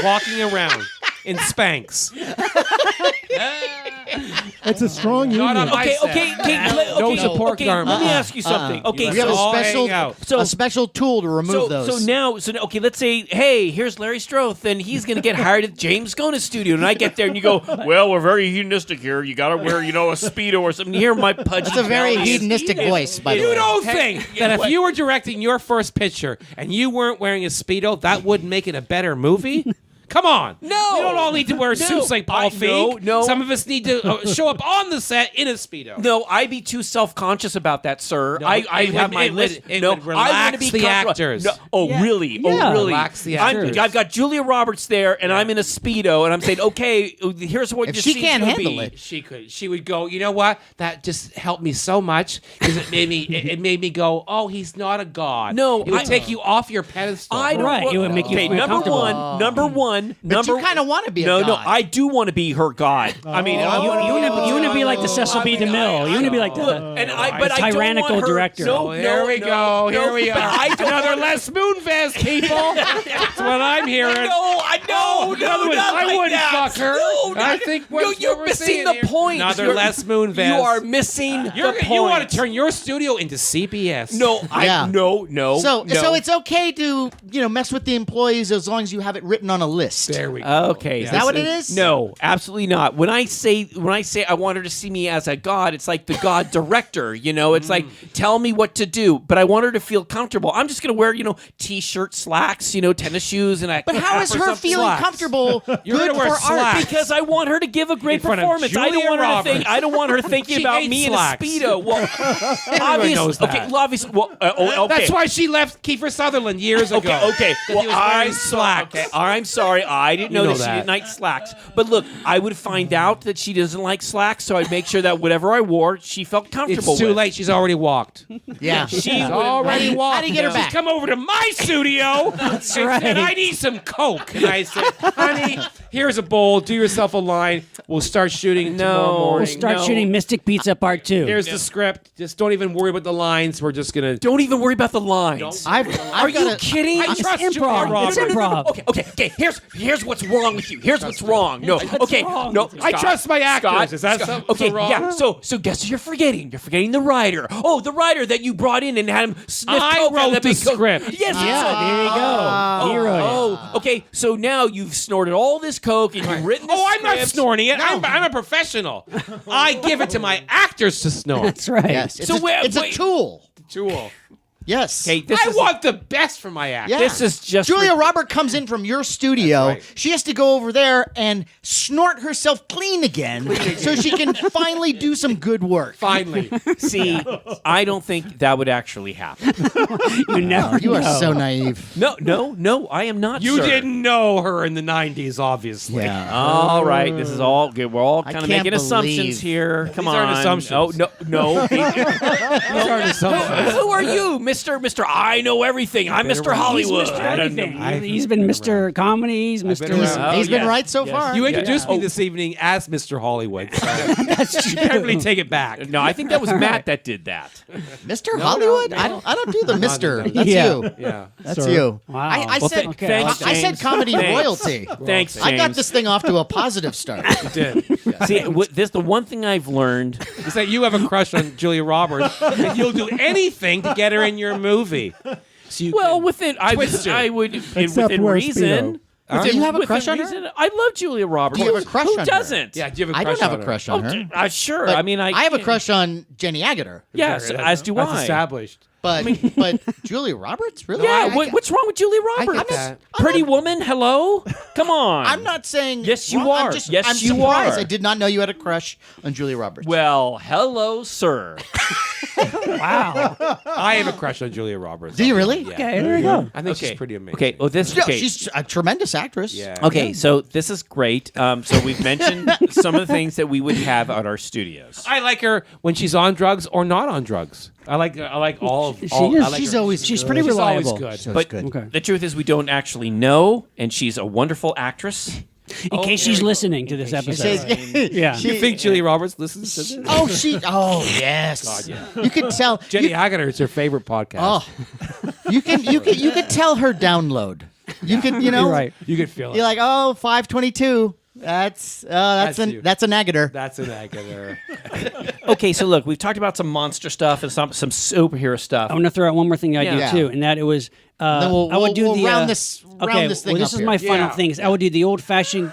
walking around in Spanx. It's a strong union. Not on my set. No support okay, garment. Let me ask you something. Okay, We have a all special, hang out. So- a special tool to remove those. okay, let's say, hey, here's Larry Strothe, and he's going to get hired at James GONIS studio, and I get there, and you go, well, we're very hedonistic here. You got to wear, a Speedo or something. You hear my pudgy. That's a very belly. hedonistic voice, by the way. You don't think yeah, that if what? you were directing your first picture and you weren't wearing a Speedo, that would make it a better movie? Come on. No. We don't all need to wear suits like Paul Feig. no. Some of us need to show up on the set in a Speedo. No, I'd be too self-conscious about that, sir. No, I it have would- my it would- list. it no, would I want relax to be the comfortable. actors. No, oh, Yeah. really? Yeah. Oh, really? Relax the actors. I've got Julia Roberts there, and I'm in a Speedo, and I'm saying, okay, here's what If your she scene's can't gonna handle be. it. She could. She would go, you know what? That just helped me so much because it made me. It made me go, oh, he's not a god. No, it would I- take you off your pedestal. I don't. Right, it would make you okay, feel number comfortable. one. Number one. But Number. you kind of want to be a No, god. no, I do want to be her god. I mean, I want You want to be like the Cecil B. DeMille. You want to be like Look, the and I, but I don't tyrannical want her, director. No, Here we no, go. no, Here we but are. I don't Another want- Les Moonves, people. That's what I'm hearing. No, I know. In other words, not I like wouldn't that. fuck her. No, I not- think no, what you're we're missing seeing the here- point. Another You're- Les Moonves. You are missing the point. You want to turn your studio into CBS? No, Yeah. no. So no. it's okay to mess with the employees as long as you have it written on a list. There we go. Okay, Is that what it is? No, absolutely not. When I say I want her to see me as a god, it's like the god director. It's like tell me what to do, but I want her to feel comfortable. I'm just gonna wear t-shirt, slacks, tennis shoes, and I. But how is her feeling slacks. comfortable You're good gonna wear for art? slacks. Because I want her to give a great In front of performance. I don't Julia want her to Roberts. think. I don't want her thinking She about hates me slacks. in a speedo. Well, obviously, knows that. okay, obviously, well, okay. That's why she left Kiefer Sutherland years ago. Okay. That Well, he was wearing slacks. slacks. I'm sorry. I didn't know know that she that. didn't like slacks. But look, I would find out that she doesn't like slacks, so I'd make sure that whatever I wore, she felt comfortable It's too with. late. She's already walked. Yeah. She would- Already walked. How do you get her She's back? come over to my studio and said, I need some Coke. And I said, honey, here's a bowl. Do yourself a line. We'll start shooting tomorrow morning. We'll start shooting Mystic Pizza Part 2. Here's the script. Just don't even worry about the lines. We're just going to... Don't even worry about the lines. Are Are you kidding? I trust Julia improv. Roberts. It's improv. Okay. Here's what's wrong with you. Here's what's wrong. No. Okay. wrong? No. I trust my actors. Scott, Is that Scott. so Okay. wrong? Yeah. So guess who you're forgetting? You're forgetting the writer. Oh, the writer that you brought in and had him sniff I coke out of wrote that the big coke. script. Yes. There you go. He wrote it. Oh, okay. So now you've snorted all this coke and you've written this Oh, I'm not script. snorting it. I'm a professional. I give it to my actors to snort. That's right. Yes. It's, So it's a wait. tool. Tool. Yes. Okay. This I is, want the best for my actors. Yeah. This is just Julia Robert comes in from your studio. That's right. She has to go over there and snort herself clean again so she can finally do some good work. Finally. See, I don't think that would actually happen. You never You are know. so naive. No, I am not. You sir. didn't know her in the 90s, obviously. All right, this is all good. We're all kind of can't making assumptions believe- here. Come These on. aren't assumptions. Oh no. These aren't assumptions. Who are you, Mister? I know everything. I'm Mr. Hollywood. He's Mr. Everything. He's been Mr. Comedy. He's Mr. around. He's been yes, right so yes. far. You introduced me this evening as Mr. Hollywood. So That's you true. can't really take it back. No, I think that was Matt that did that. Mr. Hollywood? no. I don't do the Mister. That's Yeah. you. Yeah. That's Sir. you. Wow. I Well, said okay. thanks, I said James. comedy Thanks. royalty. Thanks, James. I got this thing off to a positive start. You did. See, this the one thing I've learned. Is that you have a crush on Julia Roberts and you'll do anything to get her in your movie. So you Well, can within twist her. I would Except within wear reason. Speedo. Do you have a within crush on her? reason, I love Julia Roberts. Do you have a crush Who on her? doesn't? Yeah, do you have a I crush don't have on a her? crush on her. Sure. But I mean, I have a crush on Jenny Agutter. Yes, as do That's I. established. But Julia Roberts, really? Yeah, what's wrong with Julia Roberts? that. Pretty woman, hello? Come on. I'm not saying. Yes, you wrong. are. I'm just, Yes, I'm you surprised. are. I did not know you had a crush on Julia Roberts. Well, hello, sir. Wow. I have a crush on Julia Roberts. Do you really? Yeah. Okay, there you go. I think she's pretty amazing. Okay, well, this... No, Okay. she's a tremendous actress. Yeah. Okay, so this is great. So we've mentioned some of the things that we would have at our studios. I like her when she's on drugs or not on drugs. I like all of. She all, is. I like She's her. always She's good. pretty She's always reliable. good. So But good. Okay. the truth is we don't actually know, and she's a wonderful actress. In case she's listening to this episode. Yeah. You think Julia Roberts listens to this? Oh, oh, yes. You could tell. Jenny you, Agutter is her favorite podcast. oh, you could tell her download. You could, You're right. You can feel it. You're like, oh, 522. That's you. a negator. That's an Agutter. Okay, so look, we've talked about some monster stuff and some superhero stuff. I want to throw out one more thing I Yeah. did too, and that it was Then I would do we'll the round this okay. this thing well, this up is my here. final Yeah. thing. Is I would do the old fashioned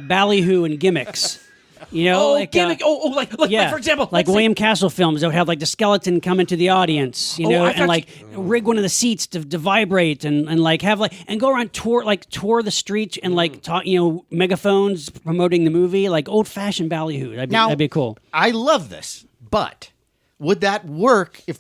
ballyhoo and gimmicks. You know, like gimmick. Like for example, like let's say- William Castle films that would have like the skeleton come into the audience, you know, I thought and like rig one of the seats to vibrate and like have like and go around tour the streets and like talk, you know, megaphones promoting the movie, like old fashioned ballyhoo. That'd be cool. I love this, but would that work if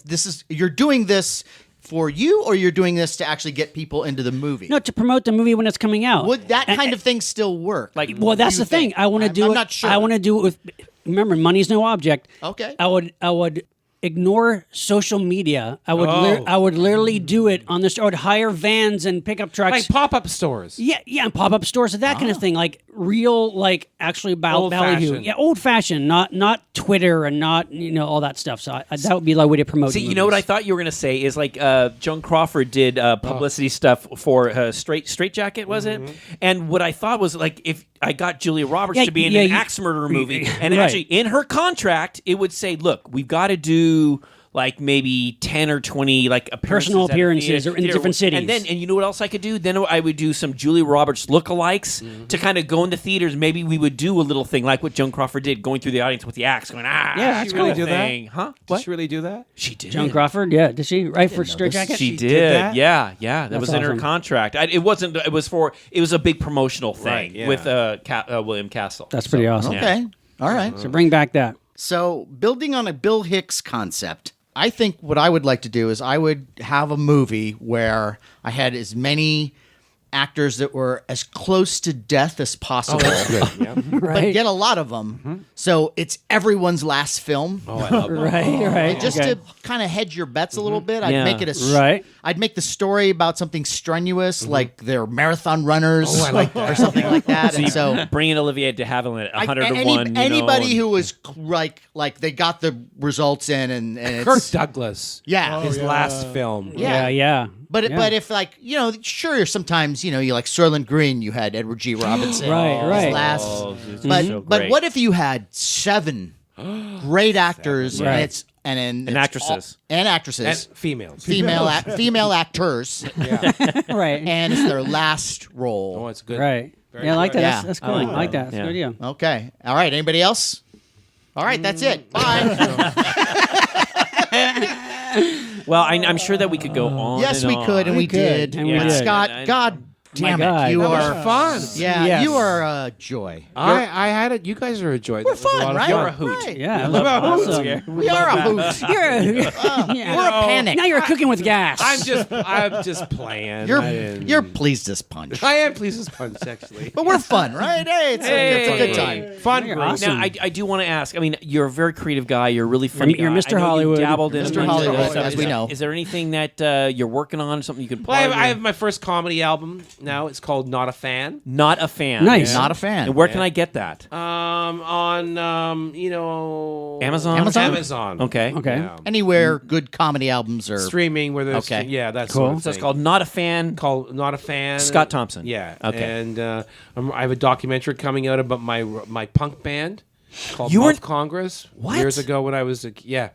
you're doing this for you, or you're doing this to actually get people into the movie? No, to promote the movie when it's coming out. Would that kind of thing still work? Like, Well, that's you the thing. think? I want to do I'm it. not sure. I want to do it with. Remember, money's no object. Okay. I would ignore social media. I would literally do it on this. I would hire vans and pickup trucks. Like pop-up stores. Yeah, and pop-up stores and that kind of thing, like real, like actually ballyhoo. Old-fashioned. Yeah, old-fashioned, not Twitter and not all that stuff. So that would be the way to promote. See, you know what I thought you were going to say is like Joan Crawford did publicity stuff for Straight Jacket, was it? And what I thought was like if I got Julia Roberts Yeah, to be in yeah, an you- axe murderer movie, and Right. actually in her contract it would say, look, we've got to do like maybe 10 or 20 like Personal at a appearances theater- in different cities. and you know what else I could do? Then I would do some Julia Roberts lookalikes to kind of go into theaters. Maybe we would do a little thing like what Joan Crawford did, going through the audience with the axe, going Yeah, Did that's she really cool. do Thing. that? Huh? Did she really do that? She did. Joan Crawford, yeah, did she? Right for Straight Jacket? She She did. did that? Yeah. That That's was in her awesome. contract. It wasn't. It was a big promotional thing Right, yeah. with William Castle. That's pretty awesome. Okay. All right. So bring back that. So, building on a Bill Hicks concept, I think what I would like to do is I would have a movie where I had as many actors that were as close to death as possible, Right. but get a lot of them. So it's everyone's last film. Oh, I love that. Right. Just okay. to kind of hedge your bets a little bit, I'd Yeah. make it Right. I'd make the story about something strenuous, like they're marathon runners, Oh, I like that. or something like that. And so Bring in Olivier de Havilland at 100-1. anybody who was like they got the results in, and it's, Kirk Douglas. yeah, His last film. Yeah. But Yeah. but if like sure sometimes you like Soylent Green, you had Edward G. Robinson, Right. his last. Oh, this is but so but great. what if you had 7 great actors Right. and it's and actresses. and actresses, And females. female actors, Right. and it's their last role. Oh, it's good. Right. Very Yeah, I like that. good. Yeah. That's cool. I I like like that. that. That's a Yeah. good idea. Okay, all right. Anybody else? All right, that's it. Bye. Well, I'm sure that we could go on. Yes, and we on. could, and we did. And we But did. Scott, And- God damn it, God. you That was are fun. Yeah, Yes. you are a joy. I had it. You guys are a joy. We're That was a lot fun, of right? You're a hoot. Right. Yeah, We are a hoot. yeah. We're a panic. Now you're cooking with gas. I'm just playing. You're pleased as punch. I am pleased as punch, actually. But we're fun, right? Hey, it's a good time. Fun You're group. awesome. Now, I do want to ask. I mean, you're a very creative guy. You're a really funny. You're guy. Mr. I know Hollywood. You dabbled in Mr. a bunch of Hollywood, stuff. as we know. Is there anything that you're working on? Something you could plug? Well, I have my first comedy album now. It's called Not a Fan. Not a fan. Nice. Not a fan. And where can I get that? On Amazon? Amazon. Okay. Okay. Yeah. Anywhere good comedy albums are. Streaming where there's Okay. yeah, that's Cool. sort of So it's thing. called Not a Fan. Called Not a Fan. Scott Thompson. Yeah. Okay. And I have a documentary coming out about my punk band called You were- Mouth Congress. What? Years ago when I was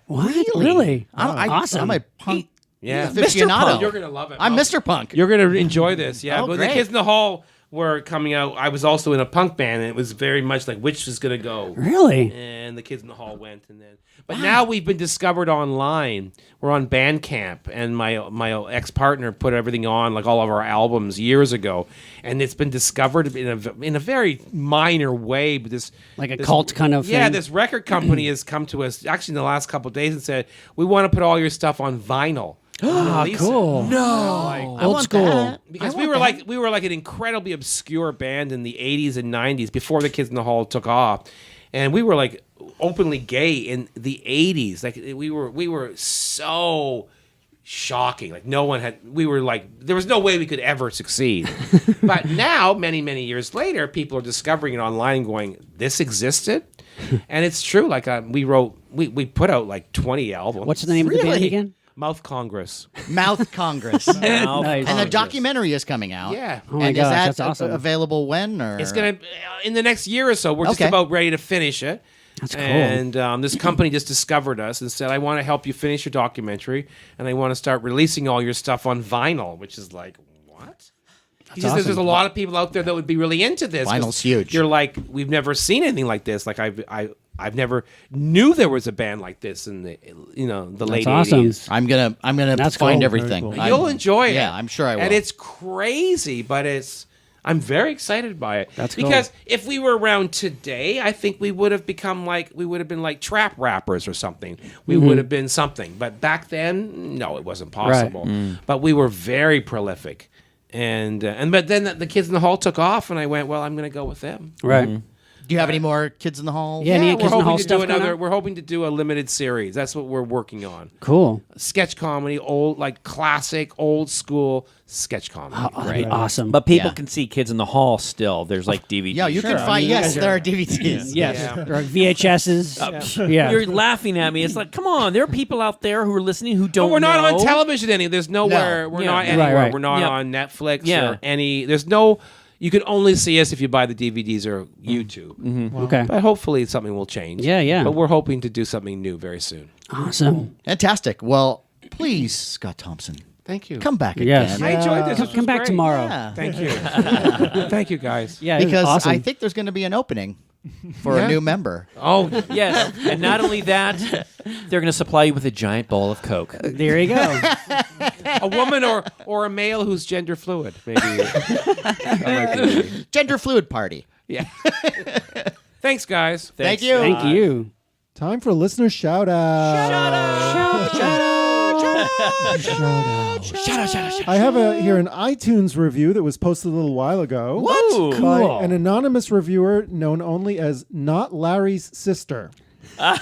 What? Really? I'm Awesome. a punk yeah. aficionado. You're gonna love it. I'm Well, Mr. Punk. You're gonna enjoy this. Yeah. Oh, But great. the kids in the hall were coming out. I was also in a punk band, and it was very much like which was going to go. Really? And the Kids in the Hall went, and then. But now we've been discovered online. We're on Bandcamp, and my ex-partner put everything on, like all of our albums years ago, and it's been discovered in a very minor way. But this Cult kind of thing? Yeah, this record company has come to us actually in the last couple of days and said, we want to put all your stuff on vinyl. Cool. I Old want school. that. Because I we want were that. like an incredibly obscure band in the 80s and 90s before the Kids in the Hall took off. And we were like openly gay in the 80s. Like we were so shocking. Like we were like, there was no way we could ever succeed. But now, many years later, people are discovering it online and going, this existed? And it's true. Like we put out like 20 albums. What's the name of the band Really? again? Mouth Congress. Mouth Congress. Nice. And the documentary is coming out. Yeah. Oh my and gosh, is that that's awesome. available when? Or It's going to, in the next year or so, we're just Okay. about ready to finish it. That's cool. And this company just discovered us and said, I want to help you finish your documentary, and I want to start releasing all your stuff on vinyl, which is like, what? He says, there's a lot of people out there that would be really into this. 'cause Vinyl's huge. You're like, we've never seen anything like this. Like I've never knew there was a band like this in the the late awesome. 80s. I'm gonna That's find cool. everything. Very I'm- You'll enjoy it. Yeah, I'm sure I will. And it's crazy, but I'm very excited by it. That's cool. because if we were around today, I think we would have been like trap rappers or something. We would have been something. But back then, no, it wasn't possible. But we were very prolific. But then the Kids in the Hall took off, and I went, well, I'm going to go with them. Right. Do you have any more Kids in the Hall? Yeah, any we're Kids in the Hall hoping to stuff do coming another. out? We're hoping to do a limited series. That's what we're working on. Cool. Sketch comedy, classic, old school sketch comedy. Right. Awesome. But people Yeah. can see Kids in the Hall still. There's like DVDs. Yeah, you can Sure, I find. mean, you Yes, guys there are- are DVDs. yes. Yeah. There are VHSs. Yeah. You're laughing at me. It's like, come on, there are people out there who are listening who don't But we're not know. on television any. There's nowhere. No. We're Yeah. not Right, anywhere. right. We're not Yeah. on Netflix Yeah. or any. There's no. You can only see us if you buy the DVDs or YouTube. Okay. But hopefully something will change. Yeah, yeah. But we're hoping to do something new very soon. Awesome. Fantastic. Well, please, Scott Thompson, Thank you. come back Yes. again. I enjoyed this. Come, This come was back great. tomorrow. Yeah. Thank you. Thank you, guys. Yeah, it was Because awesome. I think there's going to be an opening for Yeah. a new member. Oh, Yes, and not only that, they're going to supply you with a giant bowl of Coke. There you go. a woman or a male who's gender fluid, maybe. I like it. Gender fluid party. Yeah. Thanks, guys. Thank you. Thank you. Time for listener shout out. I have here an iTunes review that was posted a little while ago. What? By Cool. an anonymous reviewer known only as Not Larry's Sister. Who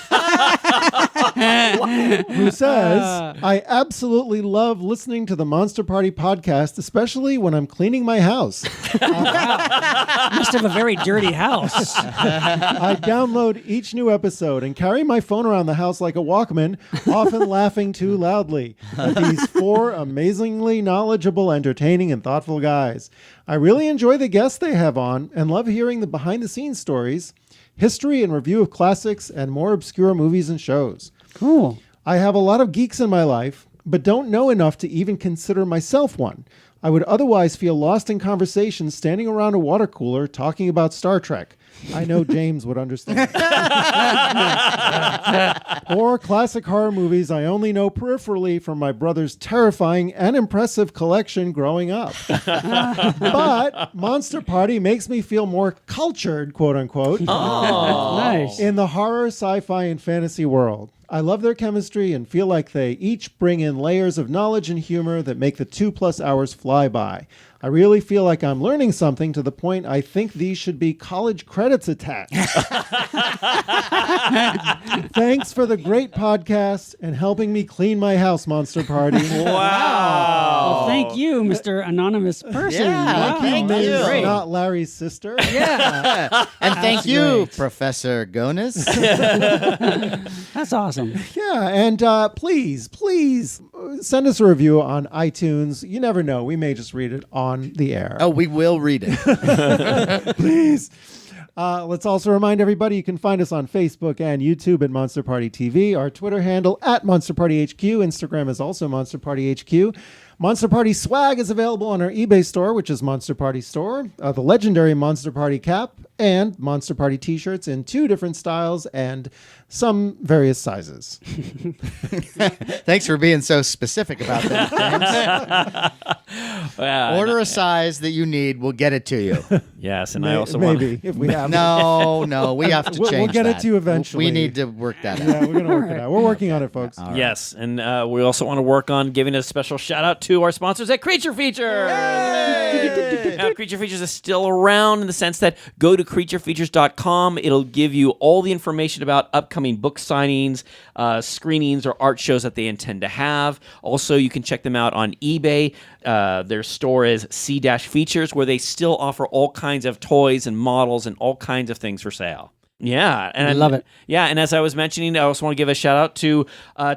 says, I absolutely love listening to the Monster Party podcast, especially when I'm cleaning my house. Must have a very dirty house. I download each new episode and carry my phone around the house like a Walkman, often laughing too loudly at these four amazingly knowledgeable, entertaining, and thoughtful guys. I really enjoy the guests they have on and love hearing the behind-the-scenes stories, history and review of classics, and more obscure movies and shows. Cool. I have a lot of geeks in my life, but don't know enough to even consider myself one. I would otherwise feel lost in conversation standing around a water cooler talking about Star Trek. I know James would understand. Or classic horror movies I only know peripherally from my brother's terrifying and impressive collection growing up. But Monster Party makes me feel more cultured, quote unquote, Nice. in the horror, sci-fi, and fantasy world. I love their chemistry and feel like they each bring in layers of knowledge and humor that make the 2+ hours fly by. I really feel like I'm learning something to the point I think these should be college credits attached. Thanks for the great podcast and helping me clean my house, Monster Party. Well, thank you, Mr. Anonymous Person. Yeah, Wow, thank that's you. great. Not Larry's sister. Yeah, And thank you, great. Professor Gonis. that's awesome. Yeah, and please send us a review on iTunes. You never know. We may just read it on the air. Oh, we will read it. Please. Let's also remind everybody you can find us on Facebook and YouTube at Monster Party TV. Our Twitter handle at Monster Party HQ. Instagram is also Monster Party HQ. Monster Party swag is available on our eBay store, which is Monster Party Store. The legendary Monster Party cap and Monster Party t-shirts in 2 different styles and some various sizes. Thanks for being so specific about that, James. Order a size that you need. We'll get it to you. Yes, and I also want Maybe, if we have No, we have to change We'll get that. it to you eventually. We need to work that out. Yeah, we're going to work it out. We're working on it, folks. Yes, and we also want to work on giving a special shout out to our sponsors at Creature Features. Now, Creature Features is still around in the sense that go to creaturefeatures.com. It'll give you all the information about upcoming book signings, screenings, or art shows that they intend to have. Also, you can check them out on eBay. Their store is C-Features, where they still offer all kinds of toys and models and all kinds of things for sale. Yeah, and I love it. Yeah, and as I was mentioning, I also want to give a shout out to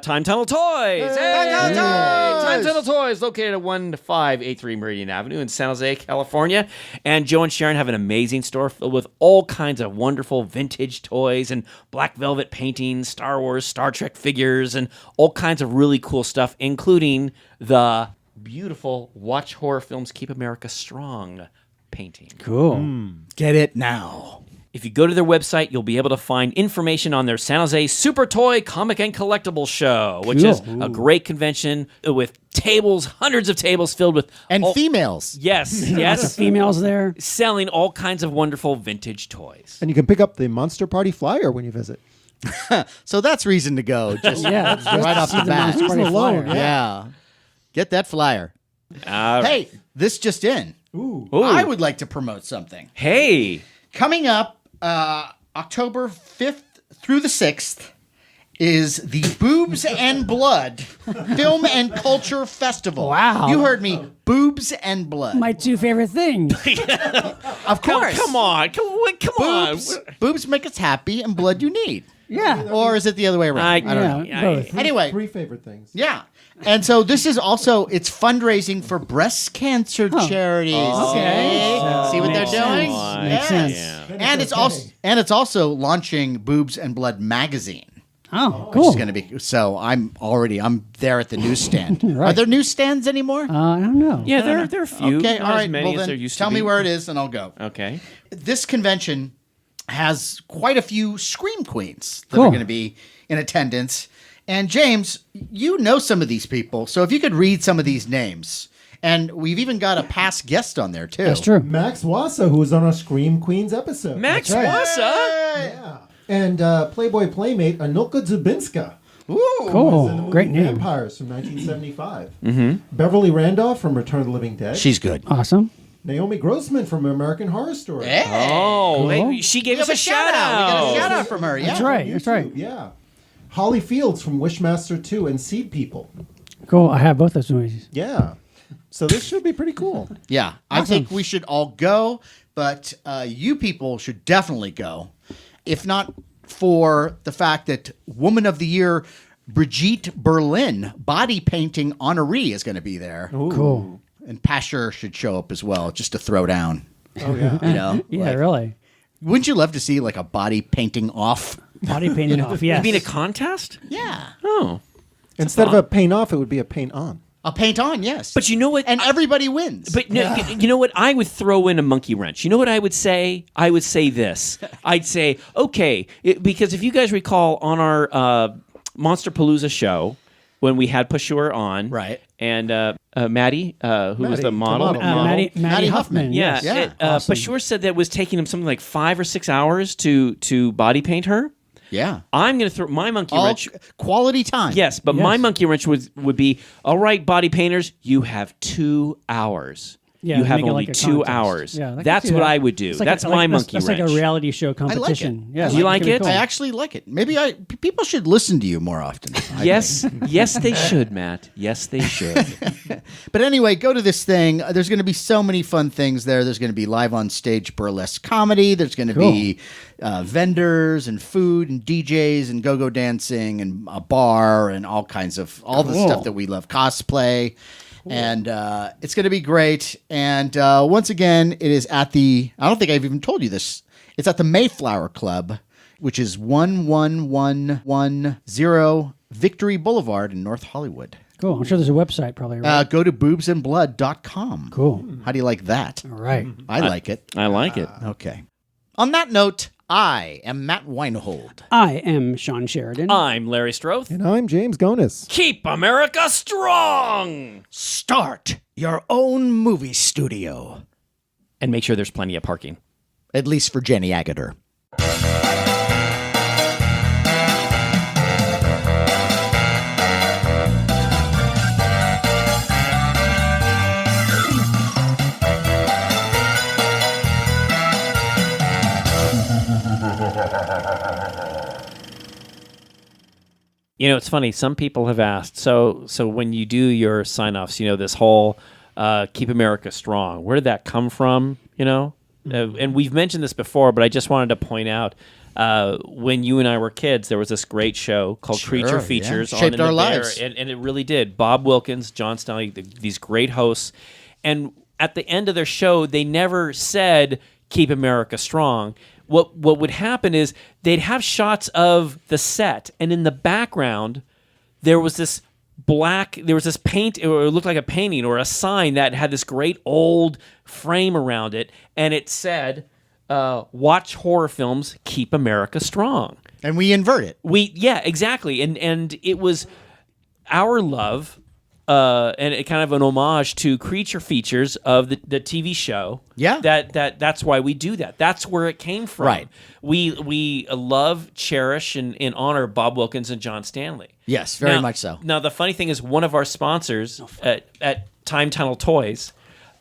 Time Tunnel Toys. Hey! Time Tunnel Toys, located at 1583 Meridian Avenue in San Jose, California. And Joe and Sharon have an amazing store filled with all kinds of wonderful vintage toys and black velvet paintings, Star Wars, Star Trek figures, and all kinds of really cool stuff, including the beautiful Watch Horror Films Keep America Strong painting. Cool. Get it now. If you go to their website, you'll be able to find information on their San Jose Super Toy Comic and Collectible Show, which is a great convention with tables, hundreds of tables filled with... And females. Yes, Lots of yes. females there. Selling all kinds of wonderful vintage toys. And you can pick up the Monster Party flyer when you visit. So that's reason to go. Just Yeah, right off the bat. Monster Party alone, flyer. Yeah. Get that flyer. All right. Hey, this just in. Ooh. Ooh. I would like to promote something. Hey. Coming up October 5th through the 6th is the Boobs and Blood Film and Culture Festival. Wow. You heard me. Boobs and Blood. My 2 favorite things. Of course. Come on. Come Boobs, on. boobs make us happy and blood you need. Yeah. Or is it the other way around? I don't know. Both. Anyway. 3 favorite things. Yeah. And so this is also, it's fundraising for breast cancer charities. Okay. See what they're Makes doing? sense. Makes sense. Yeah. And it's also launching Boobs and Blood magazine. Oh, Which cool. is going to be, so I'm there at the newsstand. Right. Are there newsstands anymore? I don't know. Yeah, there are a few. Okay, Not all as right. many Well, as there then used tell to me be. where it is and I'll go. Okay. This convention has quite a few Scream Queens that Cool. are going to be in attendance. And James, you know some of these people, so if you could read some of these names. And we've even got a past guest on there, too. That's true. Max Wassa, who was on our Scream Queens episode. Max That's right. Wassa. Yeah. And Playboy Playmate Anulka Zubinska. Ooh. Cool. In the movie Great name. Vampires from 1975. Beverly Randolph from Return of the Living Dead. She's good. Awesome. Naomi Grossman from American Horror Story. Hey. Oh, Cool. hey, she gave We us have a shout out. We got a shout out from her. Yeah. That's right. On That's right. YouTube, Yeah. Holly Fields from Wishmaster 2 and Seed People. Cool. I have both those movies. Yeah. So this should be pretty cool. Yeah. I think we should all go, but you people should definitely go. If not for the fact that Woman of the Year Brigitte Berlin, body painting honoree, is going to be there. Cool. And Pasher should show up as well, just to throw down. Oh, yeah. You know? Yeah, Like, really. wouldn't you love to see like a body painting off? Body painted off. Yes. You mean a contest? Yeah. Oh. Instead of a paint off, it would be a paint on. A paint on, yes. But you know what? and everybody wins. But no, you know what? I would throw in a monkey wrench. You know what I would say? I would say this. I'd say, okay, because if you guys recall on our Monster Palooza show, when we had Pashur on, Right. and Maddie, who was the model. model. Maddie Maddie Huffman. Huffman. Yeah, Yes. Yeah. Pashur said that it was taking him something like 5 or 6 hours to body paint her. yeah. I'm going to throw my monkey All wrench. quality time. Yes, but Yes. my monkey wrench would be, all right, body painters, you have 2 hours. Yeah, you have make it only like a 2 contest. hours. Yeah, I can That's see what that. I would do. It's like That's a- my like- monkey That's wrench. like a reality show like it. competition. Yeah, You like pretty it? cool. I actually like it. Maybe people should listen to you more often. I Yes, yes, they should, Matt. Yes, they should. But anyway, go to this thing. There's going to be so many fun things there. There's going to be live on stage burlesque comedy. There's going to be vendors and food and DJs and go-go dancing and a bar and all kinds of the stuff that we love. Cosplay. And it's going to be great. And once again, it is at the, I don't think I've even told you this, It's at the Mayflower Club, which is 11110 Victory Boulevard in North Hollywood. Cool. I'm sure there's a website probably, right? Go to boobsandblood.com. Cool. How do you like that? All right. I like it. I like it. Okay. On that note, I am Matt Weinhold. I am Shawn Sheridan. I'm Larry Stroth. And I'm James Gonis. Keep America strong! Start your own movie studio. And make sure there's plenty of parking. At least for Jenny Agutter. You know, it's funny. Some people have asked, so when you do your sign-offs, you know, this whole Keep America Strong, where did that come from, you know? And we've mentioned this before, but I just wanted to point out, when you and I were kids, there was this great show called Creature Features. Yeah. Shaped on our the lives. and it really did. Bob Wilkins, John Stanley, these great hosts. And at the end of their show, they never said, Keep America Strong. What would happen is they'd have shots of the set, and in the background, there was this paint, or it looked like a painting or a sign that had this great old frame around it, and it said, watch horror films, keep America strong. And we invert it. Yeah, exactly. And it was our love, and it kind of an homage to Creature Features of the TV show. Yeah. That's why we do that. That's where it came from. Right. We love, cherish, and honor Bob Wilkins and John Stanley. Yes, very much so. Now, the funny thing is, one of our sponsors at Time Tunnel Toys,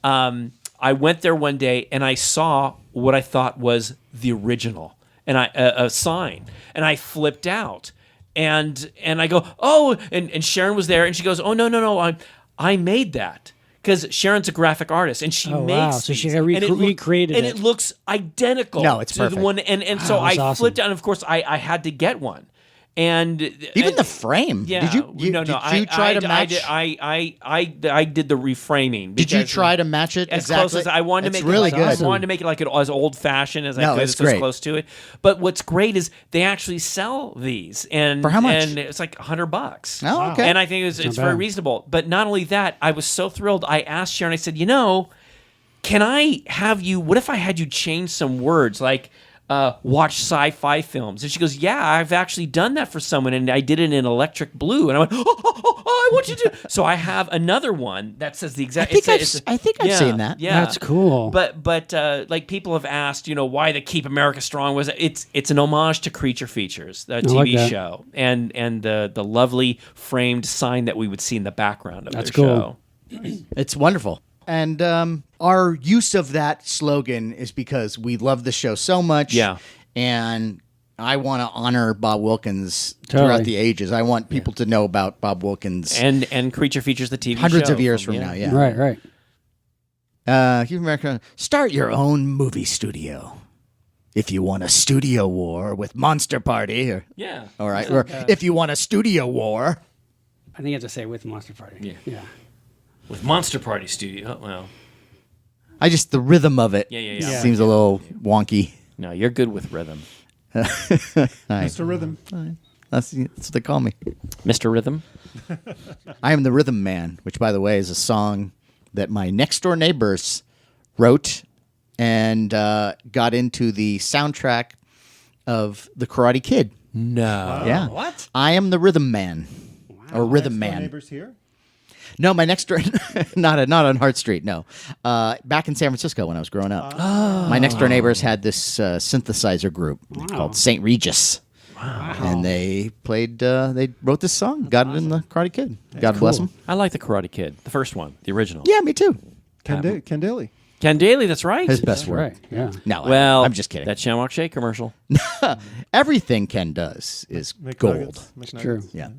I went there one day and I saw what I thought was the original, and a sign, and I flipped out. And I go, oh, and Sharon was there, and she goes, oh, no, I made that. Because Sharon's a graphic artist, and she makes so she these. recreated it. And it looks identical. No, it's to perfect. the one. And so I that's awesome. flipped out, and of course I had to get one. And Even the frame. yeah, Did you no, did you try to match? I did the reframing. Did you because try to match it as exactly? close as I wanted to It's make really it? good. I wanted to make it like as old fashioned as I could. it's As great. close to it. But what's great is they actually sell these, and For how much? And it's like $100. Oh, okay. And I think it's very bad. reasonable. But not only that, I was so thrilled. I asked Sharon. I said, you know, can I have you? What if I had you change some words like? Watch sci-fi films, and she goes, "Yeah, I've actually done that for someone, and I did it in electric blue." And I went, "Oh, I want you to." So I have another one that says the exact. I think I've seen that. Yeah, That's cool. But like people have asked, you know, why the Keep America Strong was. It's an homage to Creature Features, the like TV that. show, and the lovely framed sign that we would see in the background of That's their cool. show. It's wonderful. And our use of that slogan is because we love the show so much. Yeah. And I want to honor Bob Wilkins Totally. throughout the ages. I want people to know about Bob Wilkins And Creature Features, the TV hundreds show of years from now. Yeah. Right. Keep America. Start your own movie studio. If you want a studio war with Monster Party. Yeah. All right. Or if you want a studio war. I think you have to say with Monster Party. Yeah. With Monster Party Studio. Well. The rhythm of it Yeah. seems a little wonky. No, you're good with rhythm. Mr. Rhythm. That's what they call me. Mr. Rhythm? I am the Rhythm Man, which, by the way, is a song that my next door neighbors wrote and got into the soundtrack of The Karate Kid. No. Yeah. What? I am the Rhythm Man. Or Rhythm Next door Man. neighbors here? No, my next door, not on Hart Street. No, back in San Francisco when I was growing up, my next door neighbors had this synthesizer group called St. Regis, and they played. They wrote this song, got it in the Karate Kid. God bless them. I like the Karate Kid, the first one, the original. Yeah, me too. Ken Daly. Ken Daly, that's right. His best work. Right. Yeah. No, Well, I'm just kidding. That Shamrock Shake commercial. Everything Ken does is gold. True. Yeah.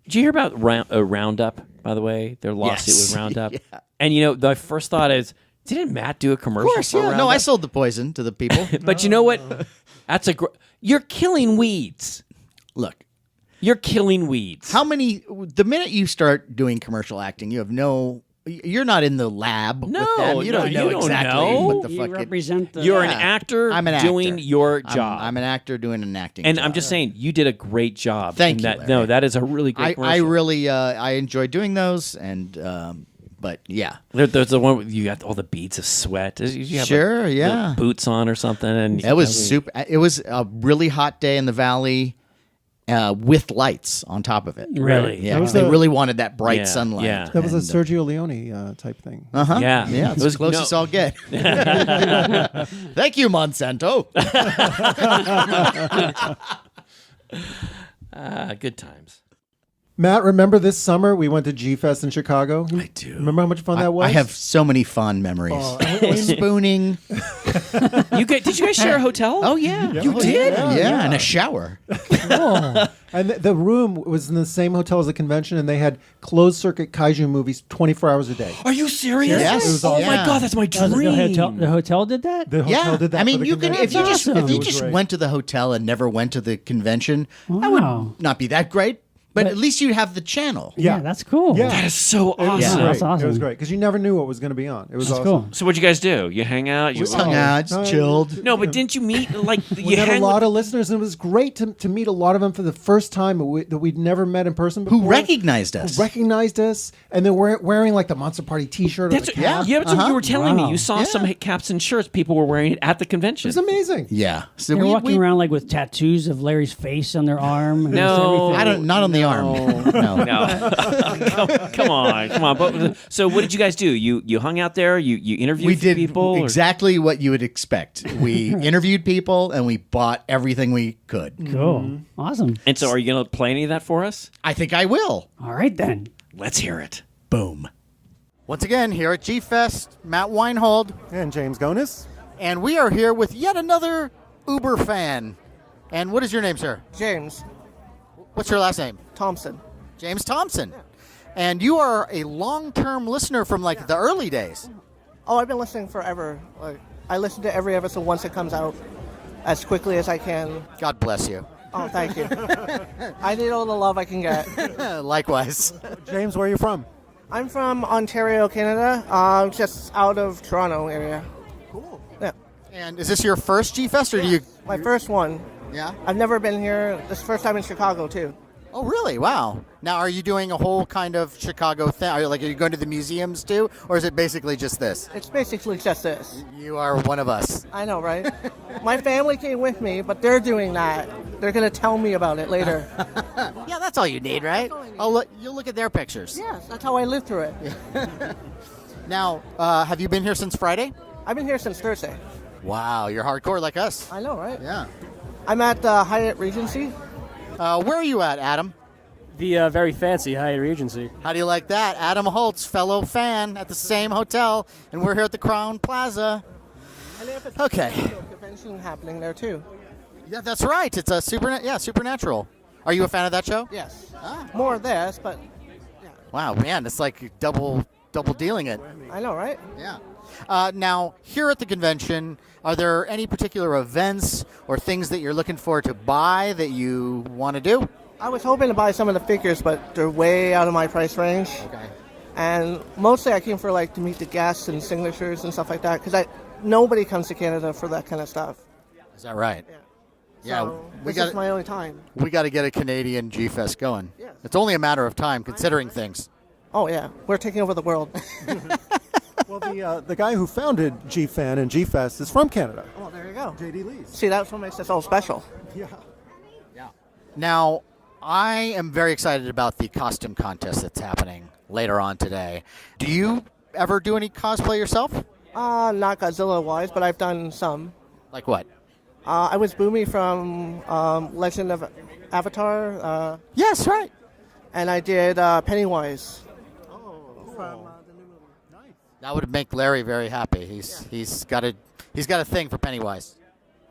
Did you hear about Roundup, by the way? Their lawsuit Yes. with Roundup. Yeah. And, you know, the first thought is, didn't Matt do a commercial Of course, for yeah. Roundup? No, I sold the poison to the people. But you know what? That's you're killing weeds. Look, You're killing weeds. the minute you start doing commercial acting, you have no You're not in the lab No, with them. You no, don't know you don't exactly know. what the You fucking... represent the. You're an Yeah. actor I'm an doing actor. your job. I'm an actor doing an acting and job. I'm just saying, you did a great job. Thank in you, that. Larry. No, that is a really great I commercial. really I enjoy doing those, and but yeah. There's the one where you got all the beads of sweat. You have Sure, like, yeah. little boots on or something. And It was super. It was a really hot day in the valley with lights on top of it. Really? Yeah. That was They the- really wanted that bright Yeah, sunlight. yeah. That was a And, Sergio Leone type thing. Uh-huh. Yeah. Yeah, it's It was- as close no. as I'll get. Thank you, Monsanto. Good times. Matt, remember this summer we went to G Fest in Chicago? I do. Remember how much fun that was? I have so many fond memories. Spooning. Did you guys share a hotel? Oh, yeah. You did? Yeah, and a shower. And the room was in the same hotel as the convention, and they had closed circuit kaiju movies 24 hours a day. Are you serious? Yes. It was Oh awesome. my Yeah. God, that's my The dream. hotel did that? The hotel Yeah, did that. I mean, for the you can if convention. you just Awesome. if you It was just great. went to the hotel and never went to the convention, that Wow. would not be that great. But at least you have the channel. Yeah, that's cool. Yeah. That is so It was awesome. Yeah, great. that's awesome. It was great because you never knew what was going to be on. It was That's awesome. cool. So what'd you guys do? You hang out? You Just hung out, just chilled. No, but didn't you meet like We you had a hang lot with, of listeners, and it was great to meet a lot of them for the first time that we'd never met in person before. Who recognized us? Recognized us, and then wearing like the Monster Party T-shirt. That's or the yeah, cap. that's what you were telling me. Wow. You saw Yeah. some caps and shirts people were wearing it at the It convention. was amazing. Yeah. So They're walking we around like with tattoos of Larry's face on their arm. And No. everything. I don't not on the arm. No. No, come on. But, so what did you guys do? You hung out there. You interviewed We did people. or- exactly what you would expect. We interviewed people and we bought everything we could. Cool. Awesome. And so, are you going to play any of that for us? I think I will. All right, then. Let's hear it. Boom. Once again, here at G Fest, Matt Weinhold, And James Gonis. and we are here with yet another Uber fan. And what is your name, sir? James What's your last name? Thompson. James Thompson. And you are a long-term listener from like the early days. Oh, I've been listening forever. Like, I listen to every episode once it comes out, as quickly as I can. God bless you. Oh, thank you. I need all the love I can get. Likewise. James, where are you from? I'm from Ontario, Canada, just out of Toronto area. Cool. Yeah, And is this your first G Fest, or do you? my first one. Yeah. I've never been here. This is the first time in Chicago too. Oh, really? Wow. Now, are you doing a whole kind of Chicago thing? Are you going to the museums too, or is it basically just this? It's basically just this. You are one of us. I know, right? My family came with me, but they're doing that. They're gonna tell me about it later. Yeah, that's all you need, right? You'll look at their pictures. Yes, that's how I lived through it. Now, have you been here since Friday? I've been here since Thursday. Wow, you're hardcore like us. I know, right? Yeah. I'm at the Hyatt Regency. Where are you at, Adam? The very fancy Hyatt Regency. How do you like that? Adam Holtz, fellow fan at the same hotel, and we're here at the Crown Plaza. And they have a Okay. convention happening there too. Yeah, that's right. It's a Supernatural. Are you a fan of that show? Yes. Ah. More of this, but Wow, man, it's like double dealing it. I know, right? Yeah. Now, here at the convention, are there any particular events or things that you're looking for to buy that you want to do? I was hoping to buy some of the figures, but they're way out of my price range. Okay. And mostly I came for like to meet the guests and signatures and stuff like that, because nobody comes to Canada for that kind of stuff. Is that right? Yeah, So we this is got my only time. we got to get a Canadian G Fest going. Yes. It's only a matter of time, considering things. Oh yeah, we're taking over the world. Well, the guy who founded G-Fan and G-Fest is from Canada. Oh, there you go. J.D. Lees. See, that's what makes us all special. Yeah. Now, I am very excited about the costume contest that's happening later on today. Do you ever do any cosplay yourself? Not Godzilla-wise, but I've done some. Like what? I was Boomy from Legend of Avatar, Yes, right. and I did Pennywise. From the new movie. That would make Larry very happy. He's got a thing for Pennywise.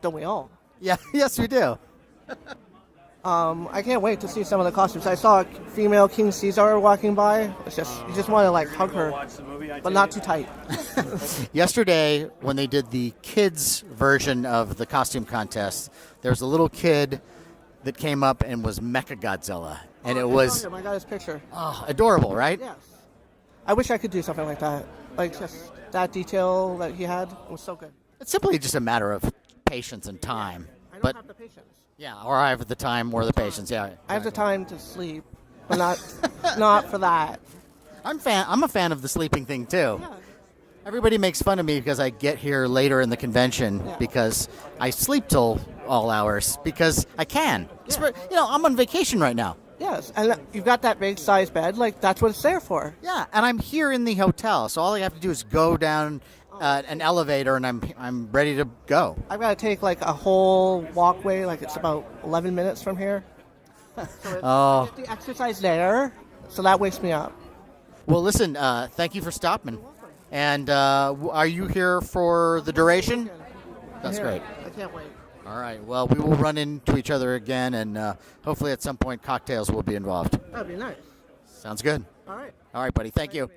Don't we all? Yeah, yes, we do. I can't wait to see some of the costumes. I saw a female King Caesar walking by. It's just you just want to like hug her, but not too tight. Yesterday, when they did the kids' version of the costume contest, there was a little kid that came up and was Mechagodzilla, and it was I got his picture. adorable, right? Yes. I wish I could do something like that. Like just that detail that he had was so good. It's simply just a matter of patience and time. I don't But have the patience. yeah, or I have the time or the patience. Yeah, I have the exactly. time to sleep, but not for that. I'm a fan of the sleeping thing too. Yeah. Everybody makes fun of me because I get here later in the convention Yeah. because I sleep till all hours because I can. I'm on vacation right now. Yes, and you've got that big size bed. Like that's what it's there for. Yeah, and I'm here in the hotel, so all I have to do is go down an elevator, and I'm ready to go. I've got to take like a whole walkway. Like it's about 11 minutes from here. So I get the exercise there, so that wakes me up. Well, listen, thank you for stopping. And are you here for the duration? That's Here. great. I can't wait. All right. Well, we will run into each other again, and hopefully at some point cocktails will be involved. That'd be nice. Sounds good. All right. All right, buddy. Thank you.